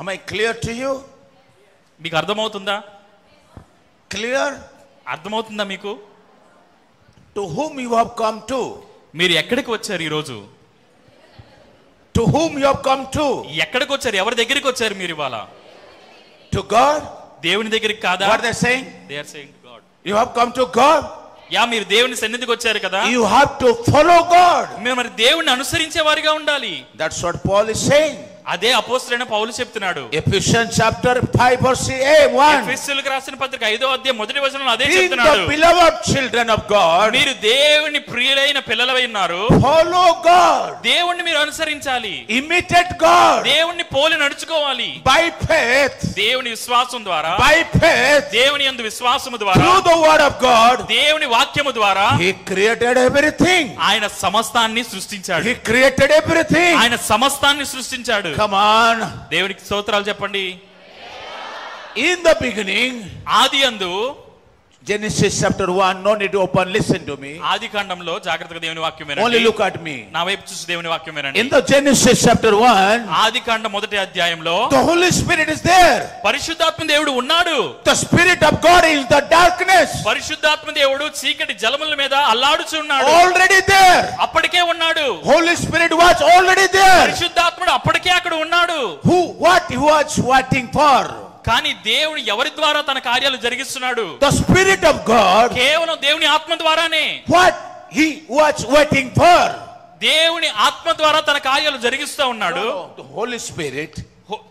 Speaker 1: Am I clear to you?
Speaker 2: మీకు అర్థమవుతుందా?
Speaker 1: Clear?
Speaker 2: అర్థమవుతుందా మీకు?
Speaker 1: To whom you have come to?
Speaker 2: మీరు ఎక్కడికి వచ్చారు ఈ రోజు?
Speaker 1: To whom you have come to?
Speaker 2: ఎక్కడికి వచ్చారు? ఎవరి దగ్గరికి వచ్చారు మీరు ఇవాళ?
Speaker 1: To God?
Speaker 2: దేవుని దగ్గరికి కాదా?
Speaker 1: What they saying?
Speaker 2: They are saying God.
Speaker 1: You have come to God?
Speaker 2: మీరు దేవుని సన్నిధికి వచ్చారు కదా.
Speaker 1: You have to follow God.
Speaker 2: మీరు మరి దేవుణ్ణి అనుసరించే వారిగా ఉండాలి.
Speaker 1: That's what Paul is saying.
Speaker 2: అదే అపోస్తలుడైన పౌలు చెప్తున్నాడు.
Speaker 1: Ephesians chapter 5 verse 1.
Speaker 2: ఎఫెసీయులకు రాసిన పత్రిక 5వ అధ్యాయం మొదటి వచనంలో అదే
Speaker 1: Being
Speaker 2: చెప్తున్నాడు.
Speaker 1: the beloved children of God,
Speaker 2: మీరు దేవుని ప్రియులైన పిల్లలై ఉన్నారు.
Speaker 1: follow God.
Speaker 2: దేవుణ్ణి మీరు అనుసరించాలి.
Speaker 1: Imitate God.
Speaker 2: దేవుణ్ణి పోలి నడుచుకోవాలి.
Speaker 1: By faith.
Speaker 2: దేవుని విశ్వాసం ద్వారా.
Speaker 1: By faith.
Speaker 2: దేవుని యందు విశ్వాసము ద్వారా.
Speaker 1: Through the word of God.
Speaker 2: దేవుని వాక్యము ద్వారా.
Speaker 1: He created everything.
Speaker 2: ఆయన సమస్తాన్ని సృష్టించాడు.
Speaker 1: He created everything.
Speaker 2: ఆయన సమస్తాన్ని సృష్టించాడు.
Speaker 1: Come on.
Speaker 2: దేవునికి స్తోత్రాలు చెప్పండి.
Speaker 1: In the beginning,
Speaker 2: ఆది యందు,
Speaker 1: Genesis chapter 1, no need to open, listen to me.
Speaker 2: ఆది కాండంలో జాగ్రత్తగా దేవుని వాక్యం
Speaker 1: Only
Speaker 2: వినండి.
Speaker 1: look at me.
Speaker 2: నా వైపు చూసి దేవుని వాక్యం వినండి.
Speaker 1: In the Genesis chapter 1,
Speaker 2: ఆది కాండం మొదటి అధ్యాయంలో
Speaker 1: the Holy Spirit is there.
Speaker 2: పరిశుద్ధాత్మ దేవుడు ఉన్నాడు.
Speaker 1: The Spirit of God is the darkness.
Speaker 2: పరిశుద్ధాత్మ దేవుడు చీకటి జలముల మీద అల్లాడుచున్నాడు.
Speaker 1: Already there.
Speaker 2: అప్పటికే ఉన్నాడు.
Speaker 1: Holy Spirit was already there.
Speaker 2: పరిశుద్ధాత్ముడు అప్పటికే అక్కడ ఉన్నాడు.
Speaker 1: What he was waiting for?
Speaker 2: కానీ దేవుడు ఎవరి ద్వారా తన కార్యాలు జరిగిస్తున్నాడు?
Speaker 1: The Spirit of God.
Speaker 2: కేవలం దేవుని ఆత్మ ద్వారానే.
Speaker 1: What he was waiting for?
Speaker 2: దేవుని ఆత్మ ద్వారా తన కార్యాలు జరిగిస్తా ఉన్నాడు.
Speaker 1: The Holy Spirit.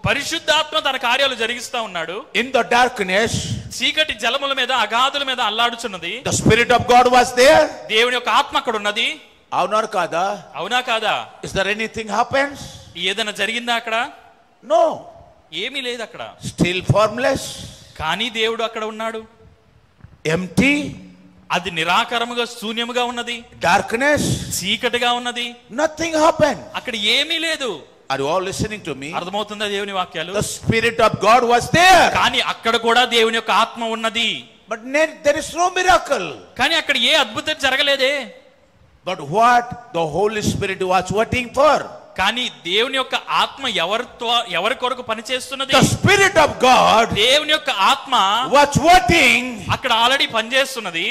Speaker 2: పరిశుద్ధాత్మ తన కార్యాలు జరిగిస్తా ఉన్నాడు.
Speaker 1: In the darkness,
Speaker 2: చీకటి జలముల మీద అగాధుల మీద అల్లాడుచున్నది.
Speaker 1: the Spirit of God was there.
Speaker 2: దేవుని యొక్క ఆత్మ అక్కడ ఉన్నది.
Speaker 1: అవునా కాదా?
Speaker 2: అవునా కాదా?
Speaker 1: Is there anything happens?
Speaker 2: ఏదైనా జరిగిందా అక్కడ?
Speaker 1: No.
Speaker 2: ఏమీ లేదు అక్కడ.
Speaker 1: Still formless.
Speaker 2: కానీ దేవుడు అక్కడ ఉన్నాడు.
Speaker 1: Empty.
Speaker 2: అది నిరాకారముగా శూన్యముగా ఉన్నది.
Speaker 1: Darkness.
Speaker 2: చీకటిగా ఉన్నది.
Speaker 1: Nothing happened.
Speaker 2: అక్కడ ఏమీ లేదు.
Speaker 1: Are you all listening to me?
Speaker 2: అర్థమవుతుందా దేవుని వాక్యాలు?
Speaker 1: The Spirit of God was there.
Speaker 2: కానీ అక్కడ కూడా దేవుని యొక్క ఆత్మ ఉన్నది.
Speaker 1: But there is no miracle.
Speaker 2: కానీ అక్కడ ఏ అద్భుతం జరగలేదే.
Speaker 1: But what the Holy Spirit was waiting for?
Speaker 2: కానీ దేవుని యొక్క ఆత్మ ఎవరి కొరకు పనిచేస్తున్నది?
Speaker 1: The Spirit of God
Speaker 2: దేవుని యొక్క ఆత్మ
Speaker 1: was waiting.
Speaker 2: అక్కడ ఆల్రెడీ పనిచేస్తున్నది.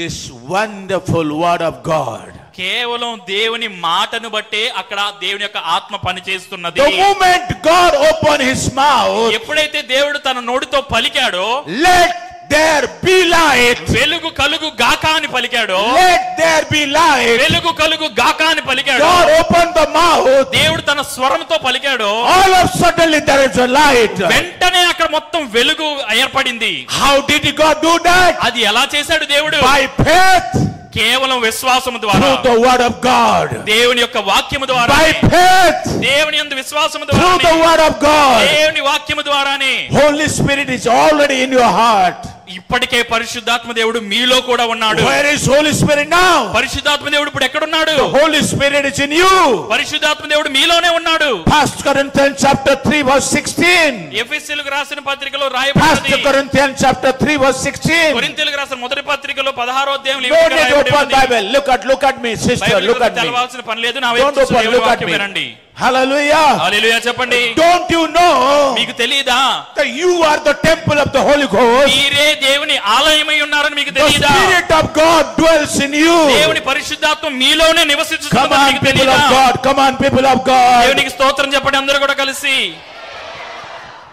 Speaker 1: This wonderful word of God.
Speaker 2: కేవలం దేవుని మాటను బట్టే అక్కడ దేవుని యొక్క ఆత్మ పనిచేస్తున్నది.
Speaker 1: The moment God opened his mouth,
Speaker 2: ఎప్పుడైతే దేవుడు తన నోటితో పలికాడో,
Speaker 1: let there be light.
Speaker 2: వెలుగు కలుగు గాక అని పలికాడో,
Speaker 1: Let there be light.
Speaker 2: వెలుగు కలుగు గాక అని పలికాడో,
Speaker 1: God opened the mouth.
Speaker 2: దేవుడు తన స్వరంతో పలికాడో,
Speaker 1: All of suddenly there is a light.
Speaker 2: వెంటనే అక్కడ మొత్తం వెలుగు ఏర్పడింది.
Speaker 1: How did God do that?
Speaker 2: అది ఎలా చేశాడు దేవుడు?
Speaker 1: By faith.
Speaker 2: కేవలం విశ్వాసము ద్వారా.
Speaker 1: Through the word of God.
Speaker 2: దేవుని యొక్క వాక్యము ద్వారా.
Speaker 1: By faith.
Speaker 2: దేవుని యందు విశ్వాసము
Speaker 1: Through
Speaker 2: ద్వారా.
Speaker 1: the word of God.
Speaker 2: దేవుని వాక్యము ద్వారానే.
Speaker 1: Holy Spirit is already in your heart.
Speaker 2: ఇప్పటికే పరిశుద్ధాత్మ దేవుడు మీలో కూడా ఉన్నాడు.
Speaker 1: Where is Holy Spirit now?
Speaker 2: పరిశుద్ధాత్మ దేవుడు ఇప్పుడు ఎక్కడ ఉన్నాడు?
Speaker 1: The Holy Spirit is in you.
Speaker 2: పరిశుద్ధాత్మ దేవుడు మీలోనే ఉన్నాడు.
Speaker 1: 1 Corinthians chapter 3 verse 16.
Speaker 2: ఎఫెసీయులకు రాసిన పత్రికలో రాయబడినది.
Speaker 1: 1 Corinthians chapter 3 verse 16.
Speaker 2: కొరింథీయులకు రాసిన మొదటి పత్రికలో 16వ అధ్యాయంలో
Speaker 1: No need to open Bible. Look at me, sister. Look at me.
Speaker 2: తెలవాల్సిన పని లేదు. నా
Speaker 1: Don't
Speaker 2: వైపు
Speaker 1: open. Look at
Speaker 2: వాక్యం
Speaker 1: me.
Speaker 2: వినండి.
Speaker 1: Hallelujah.
Speaker 2: హల్లెలూయా చెప్పండి.
Speaker 1: Don't you know
Speaker 2: మీకు తెలియదా?
Speaker 1: that you are the temple of the Holy Ghost?
Speaker 2: మీరే దేవుని ఆలయమై ఉన్నారని మీకు
Speaker 1: The
Speaker 2: తెలియదా?
Speaker 1: Spirit of God dwells in you.
Speaker 2: దేవుని పరిశుద్ధాత్మ మీలోనే
Speaker 1: Come
Speaker 2: నివసిస్తున్నదని
Speaker 1: on,
Speaker 2: మీకు
Speaker 1: people
Speaker 2: తెలియదా?
Speaker 1: of God. Come on, people of God.
Speaker 2: దేవునికి స్తోత్రం చెప్పండి అందరూ కూడా కలిసి.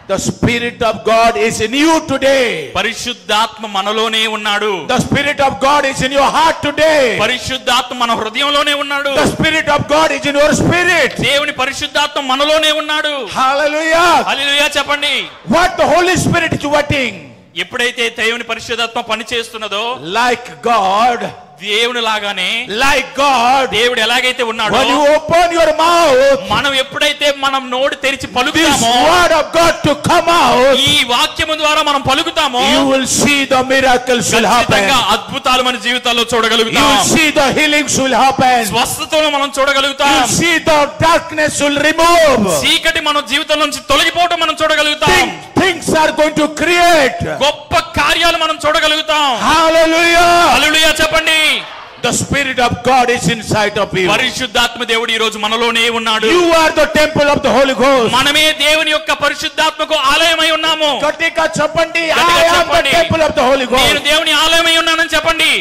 Speaker 1: The Spirit of God is in you today.
Speaker 2: పరిశుద్ధాత్మ మనలోనే ఉన్నాడు.
Speaker 1: The Spirit of God is in your heart today.
Speaker 2: పరిశుద్ధాత్మ మన హృదయంలోనే ఉన్నాడు.
Speaker 1: The Spirit of God is in your spirit.
Speaker 2: దేవుని పరిశుద్ధాత్మ మనలోనే ఉన్నాడు.
Speaker 1: Hallelujah.
Speaker 2: హల్లెలూయా చెప్పండి.
Speaker 1: What the Holy Spirit is waiting?
Speaker 2: ఎప్పుడైతే దేవుని పరిశుద్ధాత్మ పని చేస్తున్నదో,
Speaker 1: Like God.
Speaker 2: దేవుని లాగానే,
Speaker 1: Like God.
Speaker 2: దేవుడు ఎలాగైతే ఉన్నాడో,
Speaker 1: When you open your mouth,
Speaker 2: మనం ఎప్పుడైతే మనం నోరు తెరిచి
Speaker 1: this
Speaker 2: పలుకుతామో,
Speaker 1: word of God to come out,
Speaker 2: ఈ వాక్యము ద్వారా మనం పలుకుతామో,
Speaker 1: you will see the miracles will happen.
Speaker 2: ఖచ్చితంగా అద్భుతాలు మన జీవితాల్లో
Speaker 1: You
Speaker 2: చూడగలుగుతాం.
Speaker 1: will see the healings will happen.
Speaker 2: స్వస్థతను మనం
Speaker 1: You
Speaker 2: చూడగలుగుతాం.
Speaker 1: will see the darkness will remove.
Speaker 2: చీకటి మన జీవితం నుంచి తొలగిపోవటం మనం చూడగలుగుతాం.
Speaker 1: Things are going to create.
Speaker 2: గొప్ప కార్యాలు మనం చూడగలుగుతాం.
Speaker 1: Hallelujah.
Speaker 2: హల్లెలూయా చెప్పండి.
Speaker 1: The Spirit of God is inside of you.
Speaker 2: పరిశుద్ధాత్మ దేవుడు ఈ రోజు మనలోనే ఉన్నాడు.
Speaker 1: You are the temple of the Holy Ghost.
Speaker 2: మనమే దేవుని యొక్క పరిశుద్ధాత్మకు ఆలయమై ఉన్నాము.
Speaker 1: గట్టిగా చెప్పండి, I
Speaker 2: గట్టిగా
Speaker 1: am the
Speaker 2: చెప్పండి.
Speaker 1: temple of the Holy
Speaker 2: నేను
Speaker 1: Ghost.
Speaker 2: దేవుని ఆలయమై ఉన్నానని చెప్పండి.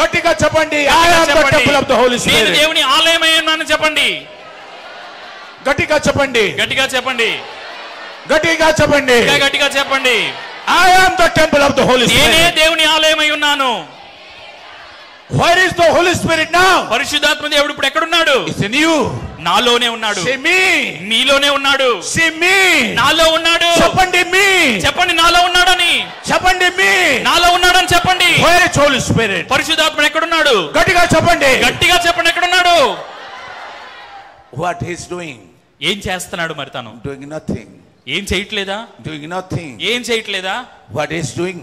Speaker 1: గట్టిగా చెప్పండి, I am the temple of the Holy
Speaker 2: నేను
Speaker 1: Spirit.
Speaker 2: దేవుని ఆలయమై ఉన్నానని చెప్పండి.
Speaker 1: గట్టిగా చెప్పండి,
Speaker 2: గట్టిగా చెప్పండి.
Speaker 1: గట్టిగా చెప్పండి,
Speaker 2: గట్టిగా చెప్పండి.
Speaker 1: I am the temple of the Holy
Speaker 2: నేనే
Speaker 1: Spirit.
Speaker 2: దేవుని ఆలయమై ఉన్నాను.
Speaker 1: Where is the Holy Spirit now?
Speaker 2: పరిశుద్ధాత్మ దేవుడు ఇప్పుడు ఎక్కడున్నాడు?
Speaker 1: It's in you.
Speaker 2: నాలోనే ఉన్నాడు.
Speaker 1: See me.
Speaker 2: మీలోనే ఉన్నాడు.
Speaker 1: See me.
Speaker 2: నాలో ఉన్నాడు.
Speaker 1: చెప్పండి me.
Speaker 2: చెప్పండి నాలో ఉన్నాడని.
Speaker 1: చెప్పండి me.
Speaker 2: నాలో ఉన్నాడని చెప్పండి.
Speaker 1: Where is Holy Spirit?
Speaker 2: పరిశుద్ధాత్మ ఎక్కడున్నాడు?
Speaker 1: గట్టిగా చెప్పండి.
Speaker 2: గట్టిగా చెప్పండి ఎక్కడున్నాడు?
Speaker 1: What he's doing?
Speaker 2: ఏం చేస్తున్నాడు మరి తను?
Speaker 1: Doing nothing.
Speaker 2: ఏం చేయట్లేదా?
Speaker 1: Doing nothing.
Speaker 2: ఏం చేయట్లేదా?
Speaker 1: What is doing?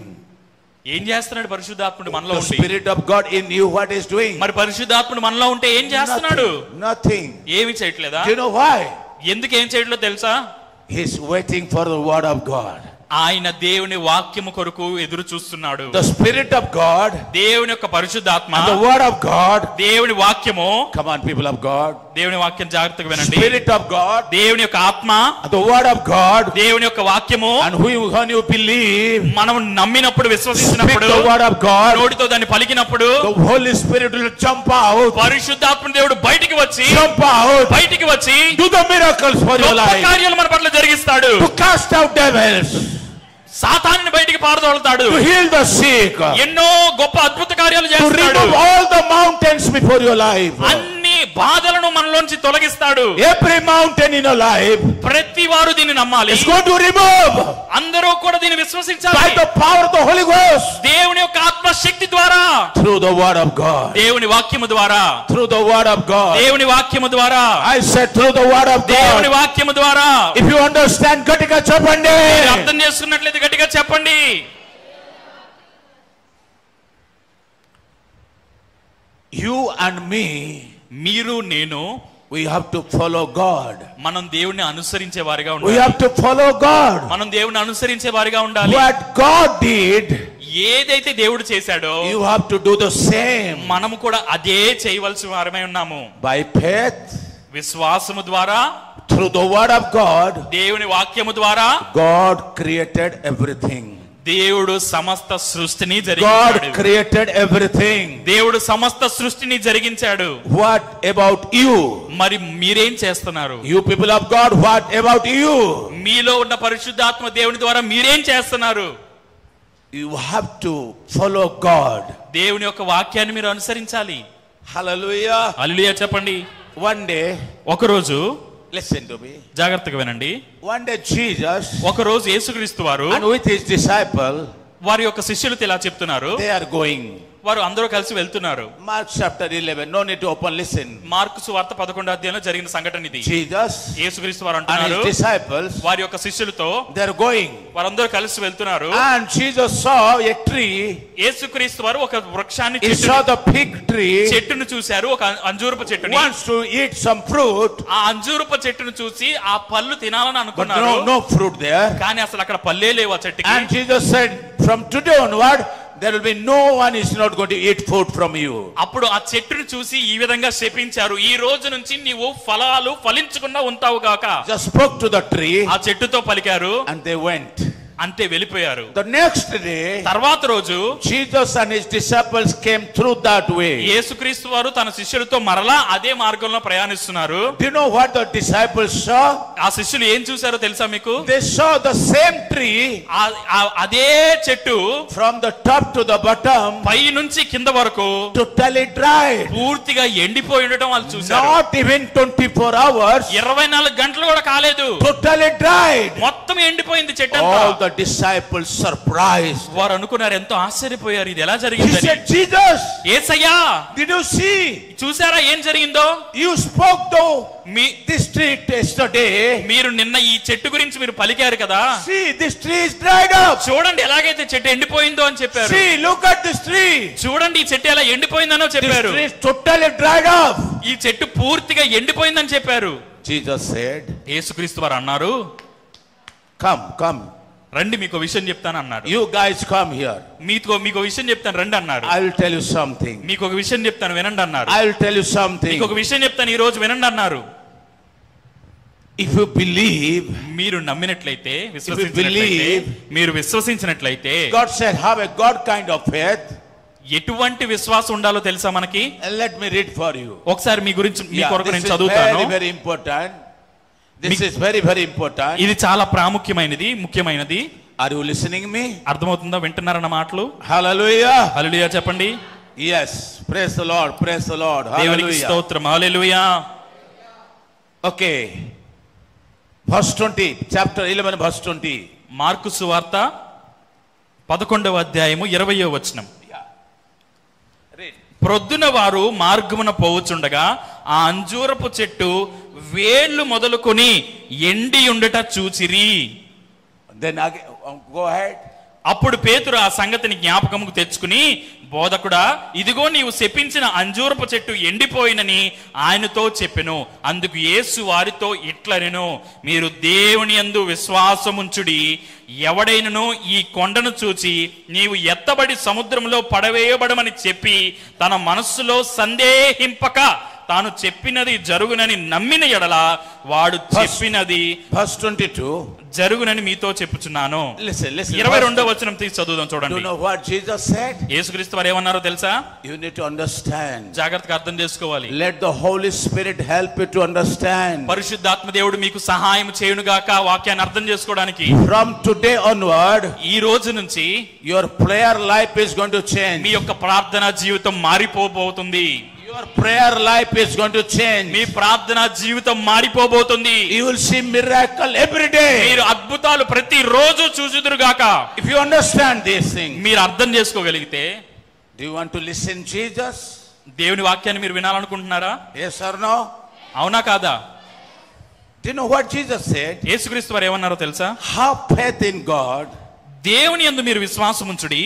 Speaker 2: ఏం చేస్తున్నాడు పరిశుద్ధాత్ముడు మనలో
Speaker 1: The
Speaker 2: ఉండి?
Speaker 1: Spirit of God in you, what is doing?
Speaker 2: మరి పరిశుద్ధాత్ముడు మనలో ఉంటే ఏం చేస్తున్నాడు?
Speaker 1: Nothing.
Speaker 2: ఏమి చేయట్లేదా?
Speaker 1: Do you know why?
Speaker 2: ఎందుకు ఏం చేయట్లేదు తెలుసా?
Speaker 1: He is waiting for the word of God.
Speaker 2: ఆయన దేవుని వాక్యము కొరకు ఎదురు చూస్తున్నాడు.
Speaker 1: The Spirit of God,
Speaker 2: దేవుని యొక్క పరిశుద్ధాత్మ,
Speaker 1: and the word of God.
Speaker 2: దేవుని వాక్యము.
Speaker 1: Come on, people of God.
Speaker 2: దేవుని వాక్యం జాగ్రత్తగా వినండి.
Speaker 1: Spirit of God,
Speaker 2: దేవుని యొక్క ఆత్మ,
Speaker 1: the word of God,
Speaker 2: దేవుని యొక్క వాక్యము.
Speaker 1: and when you believe,
Speaker 2: మనం నమ్మినప్పుడు, విశ్వసించినప్పుడు,
Speaker 1: speak the word of God,
Speaker 2: నోటితో దాన్ని పలికినప్పుడు,
Speaker 1: the Holy Spirit will jump out.
Speaker 2: పరిశుద్ధాత్మ దేవుడు బయటికి వచ్చి,
Speaker 1: jump out,
Speaker 2: బయటికి వచ్చి
Speaker 1: do the miracles for your life.
Speaker 2: గొప్ప కార్యాలు మన పట్ల జరిగిస్తాడు.
Speaker 1: To cast out devils,
Speaker 2: సాతానుని బయటికి పారదోలుతాడు.
Speaker 1: to heal the sick,
Speaker 2: ఎన్నో గొప్ప అద్భుత కార్యాలు
Speaker 1: to
Speaker 2: చేస్తాడు.
Speaker 1: remove all the mountains before your life.
Speaker 2: అన్ని బాధలను మనలోంచి తొలగిస్తాడు.
Speaker 1: Every mountain in your life,
Speaker 2: ప్రతి వారు దీన్ని నమ్మాలి.
Speaker 1: is going to remove
Speaker 2: అందరూ కూడా దీన్ని విశ్వసించాలి.
Speaker 1: by the power of the Holy Ghost,
Speaker 2: దేవుని యొక్క ఆత్మ శక్తి ద్వారా,
Speaker 1: through the word of God,
Speaker 2: దేవుని వాక్యము ద్వారా,
Speaker 1: through the word of God.
Speaker 2: దేవుని వాక్యము ద్వారా,
Speaker 1: I said through the word of
Speaker 2: దేవుని
Speaker 1: God.
Speaker 2: వాక్యము ద్వారా.
Speaker 1: If you understand, గట్టిగా చెప్పండి.
Speaker 2: అర్థం చేసుకున్నట్లయితే గట్టిగా చెప్పండి.
Speaker 1: You and me,
Speaker 2: మీరు నేను,
Speaker 1: we have to follow God.
Speaker 2: మనం దేవుణ్ణి అనుసరించే వారిగా
Speaker 1: We
Speaker 2: ఉండాలి.
Speaker 1: have to follow God.
Speaker 2: మనం దేవుణ్ణి అనుసరించే వారిగా ఉండాలి.
Speaker 1: What God did,
Speaker 2: ఏదైతే దేవుడు చేశాడో
Speaker 1: you have to do the same.
Speaker 2: మనము కూడా అదే చేయవలసిన వారమై ఉన్నాము.
Speaker 1: By faith,
Speaker 2: విశ్వాసము ద్వారా,
Speaker 1: through the word of God,
Speaker 2: దేవుని వాక్యము ద్వారా
Speaker 1: God created everything.
Speaker 2: దేవుడు సమస్త సృష్టిని
Speaker 1: God
Speaker 2: జరిగించాడు.
Speaker 1: created everything.
Speaker 2: దేవుడు సమస్త సృష్టిని జరిగించాడు.
Speaker 1: What about you?
Speaker 2: మరి మీరేం చేస్తున్నారు?
Speaker 1: You people of God, what about you?
Speaker 2: మీలో ఉన్న పరిశుద్ధాత్మ దేవుని ద్వారా మీరేం చేస్తున్నారు?
Speaker 1: You have to follow God.
Speaker 2: దేవుని యొక్క వాక్యాన్ని మీరు అనుసరించాలి.
Speaker 1: Hallelujah.
Speaker 2: హల్లెలూయా చెప్పండి.
Speaker 1: One day,
Speaker 2: ఒకరోజు,
Speaker 1: listen to me.
Speaker 2: జాగ్రత్తగా వినండి.
Speaker 1: One day Jesus
Speaker 2: ఒకరోజు యేసుక్రీస్తు వారు
Speaker 1: and with his disciple,
Speaker 2: వారి యొక్క శిష్యులతో ఇలా చెప్తున్నారు.
Speaker 1: they are going.
Speaker 2: వారు అందరూ కలిసి వెళ్తున్నారు.
Speaker 1: Mark chapter 11. No need to open. Listen.
Speaker 2: Mark సువార్త 11వ అధ్యాయంలో జరిగిన సంఘటన ఇది.
Speaker 1: Jesus
Speaker 2: యేసుక్రీస్తు వారు
Speaker 1: and
Speaker 2: అంటున్నారు,
Speaker 1: his disciples,
Speaker 2: వారి యొక్క శిష్యులతో
Speaker 1: they are going.
Speaker 2: వారందరూ కలిసి వెళ్తున్నారు.
Speaker 1: And Jesus saw a tree.
Speaker 2: యేసుక్రీస్తు వారు ఒక వృక్షాన్ని,
Speaker 1: He saw the fig tree.
Speaker 2: చెట్టును చూశారు, ఒక అంజూరపు చెట్టుని.
Speaker 1: Wants to eat some fruit.
Speaker 2: ఆ అంజూరపు చెట్టును చూసి ఆ పళ్ళు తినాలని
Speaker 1: But
Speaker 2: అనుకున్నారు.
Speaker 1: no fruit there.
Speaker 2: కానీ అసలు అక్కడ పల్లే లేవు ఆ చెట్టుకి.
Speaker 1: And Jesus said, from today onward, there will be no one is not going to eat food from you.
Speaker 2: అప్పుడు ఆ చెట్టును చూసి ఈ విధంగా శపించారు, ఈ రోజు నుంచి నీవు ఫలాలు ఫలించకుండా ఉంటావు గాక.
Speaker 1: Just spoke to the tree.
Speaker 2: ఆ చెట్టుతో పలికారు,
Speaker 1: And they went.
Speaker 2: అంతే వెళ్ళిపోయారు.
Speaker 1: The next day,
Speaker 2: తర్వాత రోజు
Speaker 1: Jesus and his disciples came through that way.
Speaker 2: యేసుక్రీస్తు వారు తన శిష్యులతో మరలా అదే మార్గంలో ప్రయాణిస్తున్నారు.
Speaker 1: Do you know what the disciples saw?
Speaker 2: ఆ శిష్యులు ఏం చూసారో తెలుసా మీకు?
Speaker 1: They saw the same tree
Speaker 2: అదే చెట్టు
Speaker 1: from the top to the bottom,
Speaker 2: పై నుంచి కింద వరకు
Speaker 1: totally dried.
Speaker 2: పూర్తిగా ఎండిపోయి ఉండటం వాళ్ళు చూశారు.
Speaker 1: Not even 24 hours.
Speaker 2: 24 గంటలు కూడా కాలేదు,
Speaker 1: Totally dried.
Speaker 2: మొత్తం ఎండిపోయింది చెట్టు
Speaker 1: All
Speaker 2: అంతా.
Speaker 1: the disciples surprised.
Speaker 2: వారు అనుకున్నారు, ఎంతో ఆశ్చర్యపోయారు, ఇది ఎలా
Speaker 1: He
Speaker 2: జరిగింది.
Speaker 1: said, Jesus,
Speaker 2: Yesayya,
Speaker 1: did you see?
Speaker 2: చూసారా ఏం జరిగిందో?
Speaker 1: You spoke though
Speaker 2: me
Speaker 1: this tree yesterday.
Speaker 2: మీరు నిన్న ఈ చెట్టు గురించి మీరు పలికారు కదా,
Speaker 1: See, this tree is dried up.
Speaker 2: చూడండి ఎలాగైతే చెట్టు ఎండిపోయిందో అని చెప్పారు.
Speaker 1: See, look at this tree.
Speaker 2: చూడండి ఈ చెట్టు ఎలా ఎండిపోయిందనో
Speaker 1: This
Speaker 2: చెప్పారు.
Speaker 1: tree is totally dried up.
Speaker 2: ఈ చెట్టు పూర్తిగా ఎండిపోయిందని చెప్పారు.
Speaker 1: Jesus said,
Speaker 2: యేసుక్రీస్తు వారు అన్నారు,
Speaker 1: come.
Speaker 2: రండి మీకు విషయం చెప్తాను అన్నారు.
Speaker 1: You guys come here.
Speaker 2: మీకు విషయం చెప్తాను రండి అన్నారు.
Speaker 1: I will tell you something.
Speaker 2: మీకు ఒక విషయం చెప్తాను వినండి అన్నారు.
Speaker 1: I will tell you something.
Speaker 2: మీకు ఒక విషయం చెప్తాను ఈ రోజు వినండి అన్నారు.
Speaker 1: If you believe,
Speaker 2: మీరు నమ్మినట్లయితే,
Speaker 1: believe,
Speaker 2: మీరు విశ్వసించినట్లయితే,
Speaker 1: God said, have a God kind of faith.
Speaker 2: ఎటువంటి విశ్వాసం ఉండాలో తెలుసా మనకి?
Speaker 1: Let me read for you.
Speaker 2: ఒకసారి మీ గురించి మీ కొరకు
Speaker 1: This
Speaker 2: నేను
Speaker 1: is
Speaker 2: చదువుతాను.
Speaker 1: very, very important. This is very, very important.
Speaker 2: ఇది చాలా ప్రాముఖ్యమైనది, ముఖ్యమైనది.
Speaker 1: Are you listening me?
Speaker 2: అర్థమవుతుందా? వింటున్నారన్న మాటలు?
Speaker 1: Hallelujah.
Speaker 2: హల్లెలూయా చెప్పండి.
Speaker 1: Yes. Praise the Lord. Praise the Lord.
Speaker 2: దేవునికి
Speaker 1: Hallelujah.
Speaker 2: స్తోత్రం. హల్లెలూయా.
Speaker 1: Okay. Verse 20. Chapter 11 verse 20.
Speaker 2: Mark సువార్త 11వ అధ్యాయము 20వ వచనం. ప్రొద్దున వారు మార్గమున పోవుచుండగా ఆ అంజూరపు చెట్టు వేళ్ళు మొదలుకొని ఎండి ఉండట చూచిరి.
Speaker 1: Then again, go ahead.
Speaker 2: అప్పుడు పేతురు ఆ సంగతిని జ్ఞాపకముకు తెచ్చుకుని, బోధకుడా, ఇదిగో నీవు శపించిన అంజూరపు చెట్టు ఎండిపోయినని ఆయనతో చెప్పెను. అందుకు యేసు వారితో ఇట్లనెను, మీరు దేవుని యందు విశ్వాసముంచుడి. ఎవడైనను ఈ కొండను చూచి నీవు ఎత్తబడి సముద్రంలో పడవేయబడమని చెప్పి తన మనస్సులో సందేహింపక తాను చెప్పినది జరుగునని నమ్మిన ఎడల వాడు చెప్పినది
Speaker 1: verse 22
Speaker 2: జరుగునని మీతో చెప్పుచున్నాను.
Speaker 1: listen
Speaker 2: 22వ వచనం తీసి చదువుదాం చూడండి.
Speaker 1: Do you know what Jesus said?
Speaker 2: యేసుక్రీస్తు వారు ఏమన్నారో తెలుసా?
Speaker 1: You need to understand.
Speaker 2: జాగ్రత్తగా అర్థం చేసుకోవాలి.
Speaker 1: Let the Holy Spirit help you to understand.
Speaker 2: పరిశుద్ధాత్మ దేవుడు మీకు సహాయం చేయును గాక వాక్యాన్ని అర్థం చేసుకోవడానికి.
Speaker 1: From today onward,
Speaker 2: ఈ రోజు నుంచి
Speaker 1: your prayer life is going to change.
Speaker 2: మీ యొక్క ప్రార్థనా జీవితం మారిపోబోతుంది.
Speaker 1: Your prayer life is going to change.
Speaker 2: మీ ప్రార్థనా జీవితం మారిపోబోతుంది.
Speaker 1: You will see miracle every day.
Speaker 2: మీరు అద్భుతాలు ప్రతి రోజు చూచుదురు గాక.
Speaker 1: If you understand these things,
Speaker 2: మీరు అర్థం చేసుకోగలిగితే.
Speaker 1: do you want to listen Jesus?
Speaker 2: దేవుని వాక్యాన్ని మీరు వినాలనుకుంటున్నారా?
Speaker 1: Yes or no?
Speaker 2: అవునా కాదా?
Speaker 1: Do you know what Jesus said?
Speaker 2: యేసుక్రీస్తు వారు ఏమన్నారో తెలుసా?
Speaker 1: Have faith in God.
Speaker 2: దేవుని యందు మీరు విశ్వాసం ఉంచుడి.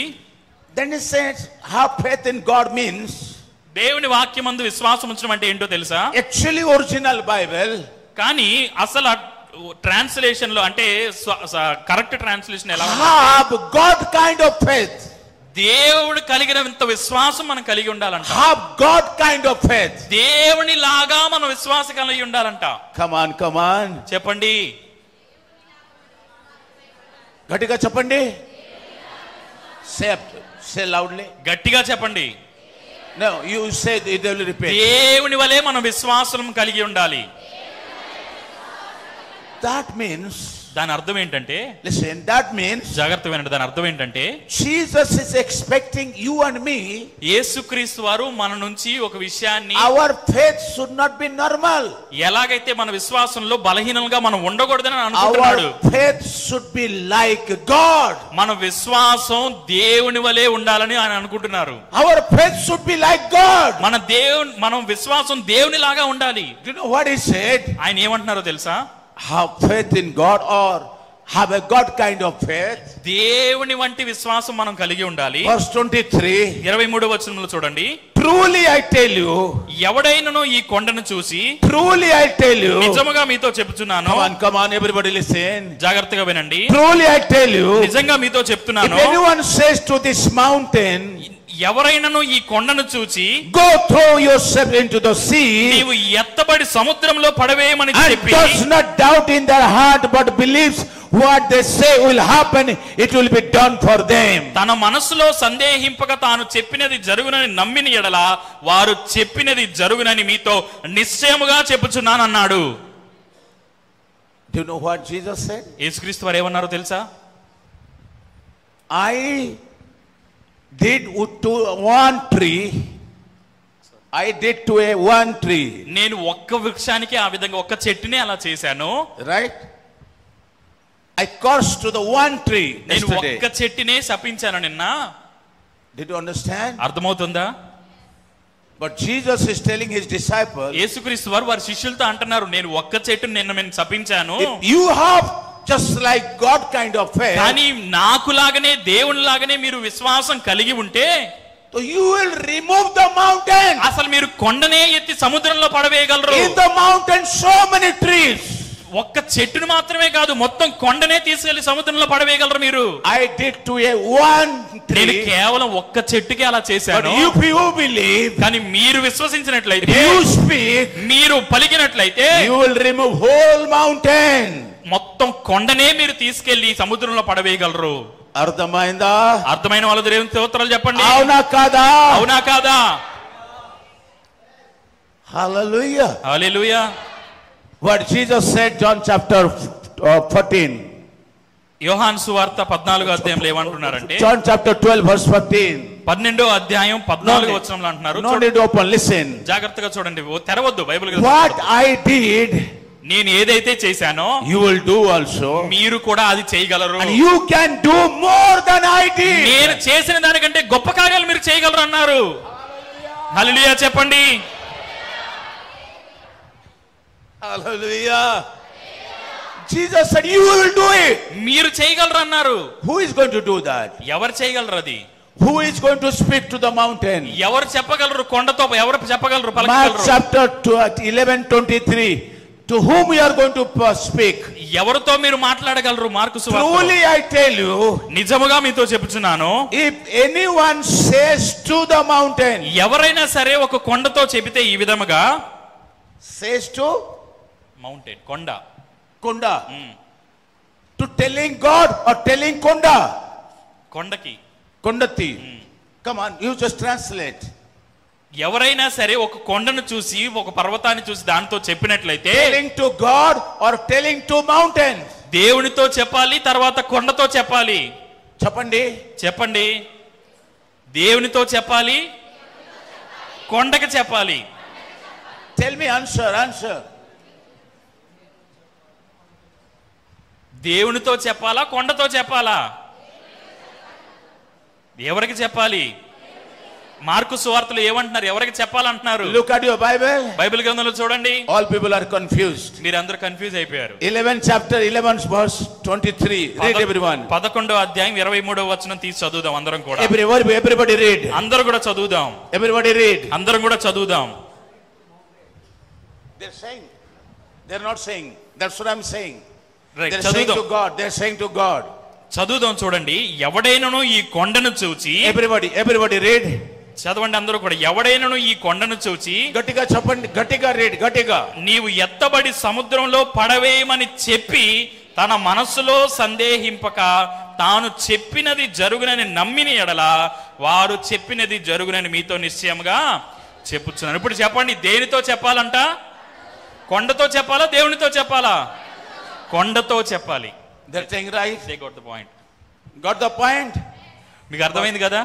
Speaker 1: Then he says, have faith in God means,
Speaker 2: దేవుని వాక్యమందు విశ్వాసం ఉంచడం అంటే ఏంటో తెలుసా?
Speaker 1: actually original Bible,
Speaker 2: కానీ అసలు ట్రాన్స్లేషన్ లో అంటే కరెక్ట్ ట్రాన్స్లేషన్ ఎలా ఉంది?
Speaker 1: have God kind of faith.
Speaker 2: దేవుడు కలిగినంత విశ్వాసం మనం కలిగి ఉండాలంట.
Speaker 1: Have God kind of faith.
Speaker 2: దేవుని లాగా మనం విశ్వాసం కలిగి ఉండాలంట.
Speaker 1: Come on.
Speaker 2: చెప్పండి,
Speaker 1: గట్టిగా చెప్పండి. Say loudly.
Speaker 2: గట్టిగా చెప్పండి.
Speaker 1: No, you say it will repeat.
Speaker 2: దేవుని వలె మనం విశ్వాసం కలిగి ఉండాలి.
Speaker 1: That means,
Speaker 2: దాని అర్థం ఏంటంటే,
Speaker 1: listen, that means
Speaker 2: జాగ్రత్త వినండి, దాని అర్థం ఏంటంటే
Speaker 1: Jesus is expecting you and me,
Speaker 2: యేసుక్రీస్తు వారు మన నుంచి ఒక విషయాన్ని,
Speaker 1: our faith should not be normal.
Speaker 2: ఎలాగైతే మన విశ్వాసంలో బలహీనంగా మనం ఉండకూడదని అనుకుంటున్నాడు.
Speaker 1: Our faith should be like God.
Speaker 2: మన విశ్వాసం దేవుని వలె ఉండాలని ఆయన అనుకుంటున్నారు.
Speaker 1: Our faith should be like God.
Speaker 2: మనం విశ్వాసం దేవుని లాగా ఉండాలి.
Speaker 1: Do you know what he said?
Speaker 2: ఆయన ఏమంటున్నారో తెలుసా?
Speaker 1: Have faith in God or have a God kind of faith.
Speaker 2: దేవుని వంటి విశ్వాసం మనం కలిగి ఉండాలి.
Speaker 1: Verse 23,
Speaker 2: 23వ వచనంలో చూడండి.
Speaker 1: truly I tell you,
Speaker 2: ఎవడైనను ఈ కొండను చూసి,
Speaker 1: truly I tell you,
Speaker 2: నిజముగా మీతో చెప్తున్నాను.
Speaker 1: come on everybody listen.
Speaker 2: జాగ్రత్తగా వినండి.
Speaker 1: Truly I tell you,
Speaker 2: నిజంగా మీతో చెప్తున్నాను.
Speaker 1: if anyone says to this mountain,
Speaker 2: ఎవరైనను ఈ కొండను చూచి,
Speaker 1: go throw yourself into the sea,
Speaker 2: నీవు ఎత్తబడి సముద్రంలో పడవేయమని
Speaker 1: and
Speaker 2: చెప్పి,
Speaker 1: does not doubt in their heart but believes what they say will happen, it will be done for them.
Speaker 2: తన మనసులో సందేహింపక తాను చెప్పినది జరుగునని నమ్మిన ఎడల వారు చెప్పినది జరుగునని మీతో నిశ్చయముగా చెప్పుచున్నాను అన్నాడు.
Speaker 1: Do you know what Jesus said?
Speaker 2: యేసుక్రీస్తు వారు ఏమన్నారో తెలుసా?
Speaker 1: I did to one tree, I did to a one tree.
Speaker 2: నేను ఒక్క వృక్షానికి ఆ విధంగా ఒక్క చెట్టునే అలా చేశాను.
Speaker 1: Right? I cursed to the one tree
Speaker 2: నేను
Speaker 1: yesterday.
Speaker 2: ఒక్క చెట్టునే శపించాను నిన్న.
Speaker 1: Did you understand?
Speaker 2: అర్థమవుతుందా?
Speaker 1: But Jesus is telling his disciples,
Speaker 2: యేసుక్రీస్తు వారు వారి శిష్యులతో అంటున్నారు, నేను ఒక్క చెట్టును నిన్న నేను శపించాను.
Speaker 1: if you have just like God kind of faith,
Speaker 2: కానీ నాకులాగనే దేవుని లాగానే మీరు విశ్వాసం కలిగి ఉంటే,
Speaker 1: so you will remove the mountain.
Speaker 2: అసలు మీరు కొండనే ఎత్తి సముద్రంలో పడవేయగలరు.
Speaker 1: In the mountain so many trees.
Speaker 2: ఒక్క చెట్టును మాత్రమే కాదు, మొత్తం కొండనే తీసుకెళ్లి సముద్రంలో పడవేయగలరు మీరు.
Speaker 1: I did to a one
Speaker 2: నేను
Speaker 1: tree.
Speaker 2: కేవలం ఒక్క చెట్టుకే అలా
Speaker 1: But
Speaker 2: చేశాను.
Speaker 1: if you believe,
Speaker 2: కానీ మీరు విశ్వసించినట్లయితే,
Speaker 1: if you speak,
Speaker 2: మీరు పలికినట్లయితే,
Speaker 1: you will remove whole mountain.
Speaker 2: మొత్తం కొండనే మీరు తీసుకెళ్లి సముద్రంలో పడవేయగలరు.
Speaker 1: అర్థమైందా?
Speaker 2: అర్థమైన వాళ్ళ దేవుని స్తోత్రాలు చెప్పండి.
Speaker 1: అవునా కాదా?
Speaker 2: అవునా కాదా?
Speaker 1: Hallelujah.
Speaker 2: Hallelujah.
Speaker 1: What Jesus said, John chapter 14.
Speaker 2: యోహాను సువార్త 14వ అధ్యాయంలో ఏమంటున్నారంటే,
Speaker 1: John chapter 12 verse 14.
Speaker 2: 12వ అధ్యాయం 14వ వచనంలో అంటున్నారు.
Speaker 1: No need to open, listen.
Speaker 2: జాగ్రత్తగా చూడండి, తెరవద్దు బైబిల్.
Speaker 1: What I did,
Speaker 2: నేను ఏదైతే చేశానో
Speaker 1: you will do also.
Speaker 2: మీరు కూడా అది చేయగలరు.
Speaker 1: And you can do more than I did.
Speaker 2: నేను చేసిన దానికంటే గొప్ప కార్యాలు మీరు చేయగలరు అన్నారు. హల్లెలూయా చెప్పండి.
Speaker 1: Hallelujah. Jesus said, you will do it.
Speaker 2: మీరు చేయగలరు అన్నారు.
Speaker 1: Who is going to do that?
Speaker 2: ఎవరు చేయగలరు అది?
Speaker 1: Who is going to speak to the mountain?
Speaker 2: ఎవరు చెప్పగలరు కొండతో? ఎవరు చెప్పగలరు
Speaker 1: Mark
Speaker 2: పలకగలరు?
Speaker 1: chapter 11:23. To whom you are going to speak?
Speaker 2: ఎవరితో మీరు మాట్లాడగలరు? మార్కు సువార్త.
Speaker 1: Truly I tell you,
Speaker 2: నిజముగా మీతో చెప్పుచున్నాను,
Speaker 1: if anyone says to the mountain,
Speaker 2: ఎవరైనా సరే ఒక కొండతో చెబితే ఈ విధముగా,
Speaker 1: says to
Speaker 2: మౌంటైన్ కొండ,
Speaker 1: Konda, to telling God or telling Konda,
Speaker 2: కొండకి,
Speaker 1: Kondati. Come on, you just translate.
Speaker 2: ఎవరైనా సరే ఒక కొండను చూసి ఒక పర్వతాన్ని చూసి దాంతో చెప్పినట్లయితే,
Speaker 1: Telling to God or telling to mountain.
Speaker 2: దేవునితో చెప్పాలి, తర్వాత కొండతో చెప్పాలి.
Speaker 1: చెప్పండి,
Speaker 2: చెప్పండి. దేవునితో చెప్పాలి, కొండకి చెప్పాలి.
Speaker 1: Tell me, answer.
Speaker 2: దేవునితో చెప్పాలా, కొండతో చెప్పాలా? ఎవరికి చెప్పాలి? మార్కు సువార్తలు ఏమంటున్నారు? ఎవరికి చెప్పాలంటున్నారు?
Speaker 1: Look at your Bible.
Speaker 2: Bible గ్రంథంలో చూడండి.
Speaker 1: All people are confused.
Speaker 2: మీరందరూ కన్ఫ్యూజ్ అయిపోయారు.
Speaker 1: 11 chapter 11 verse 23. Read everyone.
Speaker 2: 11వ అధ్యాయం 23వ వచనం తీసి చదువుదాం అందరం కూడా.
Speaker 1: Everybody read.
Speaker 2: అందరూ కూడా చదువుదాం.
Speaker 1: Everybody read.
Speaker 2: అందరం కూడా చదువుదాం.
Speaker 1: They're saying. They're not saying. That's what I'm saying.
Speaker 2: Right,
Speaker 1: They're saying
Speaker 2: చదువుదాం.
Speaker 1: to God. They're saying to God.
Speaker 2: చదువుదాం చూడండి. ఎవడైనను ఈ కొండను చూచి,
Speaker 1: Everybody read.
Speaker 2: చదవండి అందరూ కూడా. ఎవడైనను ఈ కొండను చూచి,
Speaker 1: గట్టిగా చెప్పండి, గట్టిగా read, గట్టిగా.
Speaker 2: నీవు ఎత్తబడి సముద్రంలో పడవేయమని చెప్పి తన మనస్సులో సందేహింపక తాను చెప్పినది జరుగునని నమ్మిన ఎడల వారు చెప్పినది జరుగునని మీతో నిశ్చయముగా చెప్పుచున్నాను. ఇప్పుడు చెప్పండి, దేనితో చెప్పాలంట? కొండతో చెప్పాలా, దేవునితో చెప్పాలా? కొండతో చెప్పాలి.
Speaker 1: They're saying right.
Speaker 2: They got the point.
Speaker 1: Got the point?
Speaker 2: మీకు అర్థమైంది కదా?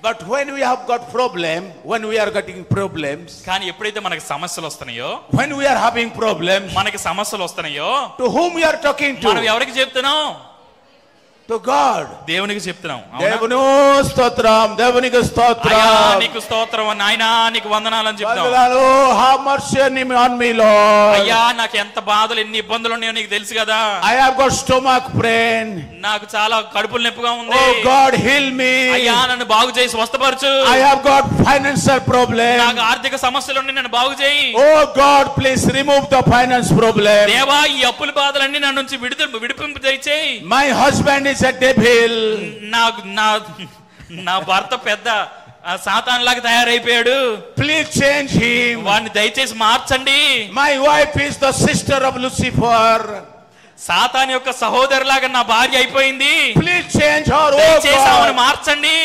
Speaker 1: But when we have got problem, when we are getting problems,
Speaker 2: కానీ ఎప్పుడైతే మనకి సమస్యలు వస్తున్నాయో,
Speaker 1: when we are having problems,
Speaker 2: మనకి సమస్యలు వస్తున్నాయో,
Speaker 1: to whom we are talking to?
Speaker 2: మనం ఎవరికి చెప్తున్నాం?
Speaker 1: To God.
Speaker 2: దేవునికి చెప్తున్నాం.
Speaker 1: దేవును స్తోత్రం, దేవునికి స్తోత్రం.
Speaker 2: అయ్యా నీకు స్తోత్రం, నాయనా నీకు వందనాలని చెప్తాం.
Speaker 1: వందనాలు, have mercy on me, Lord.
Speaker 2: అయ్యా నాకు ఎంత బాధలు, ఎన్ని ఇబ్బందులు ఉన్నాయో నీకు తెలుసు కదా.
Speaker 1: I have got stomach pain.
Speaker 2: నాకు చాలా కడుపులు నొప్పిగా ఉంది.
Speaker 1: Oh God, heal me.
Speaker 2: అయ్యా నన్ను బాగు చేసి స్వస్థపరచు.
Speaker 1: I have got financial problem.
Speaker 2: నాకు ఆర్థిక సమస్యలు ఉన్నాయి, నన్ను బాగు చేయి.
Speaker 1: Oh God, please remove the finance problem.
Speaker 2: దేవా ఈ అప్పుల బాధలన్నీ నా నుంచి విడిపింపు దయచేయి.
Speaker 1: My husband is a devil.
Speaker 2: నా భర్త పెద్ద సాతాన్ లాగా తయారైపోయాడు.
Speaker 1: Please change him.
Speaker 2: వాడిని దయచేసి మార్చండి.
Speaker 1: My wife is the sister of Lucifer.
Speaker 2: Satan యొక్క సహోదరులాగా నా భార్య అయిపోయింది.
Speaker 1: Please change her.
Speaker 2: దయచేసి ఆమెను మార్చండి.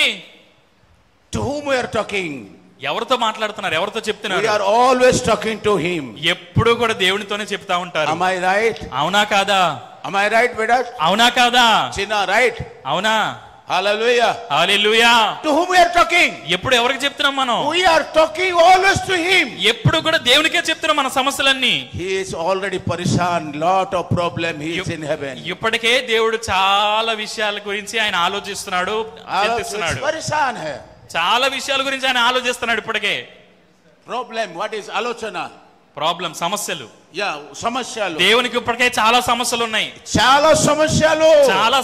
Speaker 1: To whom we are talking?
Speaker 2: ఎవరితో మాట్లాడుతున్నారు? ఎవరితో చెప్తున్నారు?
Speaker 1: We are always talking to him.
Speaker 2: ఎప్పుడు కూడా దేవునితోనే చెప్తా ఉంటారు.
Speaker 1: Am I right?
Speaker 2: అవునా కాదా?
Speaker 1: Am I right, Vedas?
Speaker 2: అవునా కాదా?
Speaker 1: China, right?
Speaker 2: అవునా?
Speaker 1: Hallelujah.
Speaker 2: Hallelujah.
Speaker 1: To whom we are talking?
Speaker 2: ఎప్పుడు ఎవరికి చెప్తున్నాం మనం?
Speaker 1: We are talking always to him.
Speaker 2: ఎప్పుడు కూడా దేవునికే చెప్తున్నాం మన సమస్యలన్నీ.
Speaker 1: He is already parishan, lot of problem. He is in heaven.
Speaker 2: ఇప్పటికే దేవుడు చాలా విషయాల గురించి ఆయన ఆలోచిస్తున్నాడు, చింతిస్తున్నాడు.
Speaker 1: Parishan hai.
Speaker 2: చాలా విషయాల గురించి ఆయన ఆలోచిస్తున్నాడు ఇప్పటికే.
Speaker 1: Problem, what is alochana?
Speaker 2: Problem, సమస్యలు.
Speaker 1: Yeah, సమస్యలు.
Speaker 2: దేవునికి ఇప్పటికే చాలా సమస్యలు ఉన్నాయి.
Speaker 1: చాలా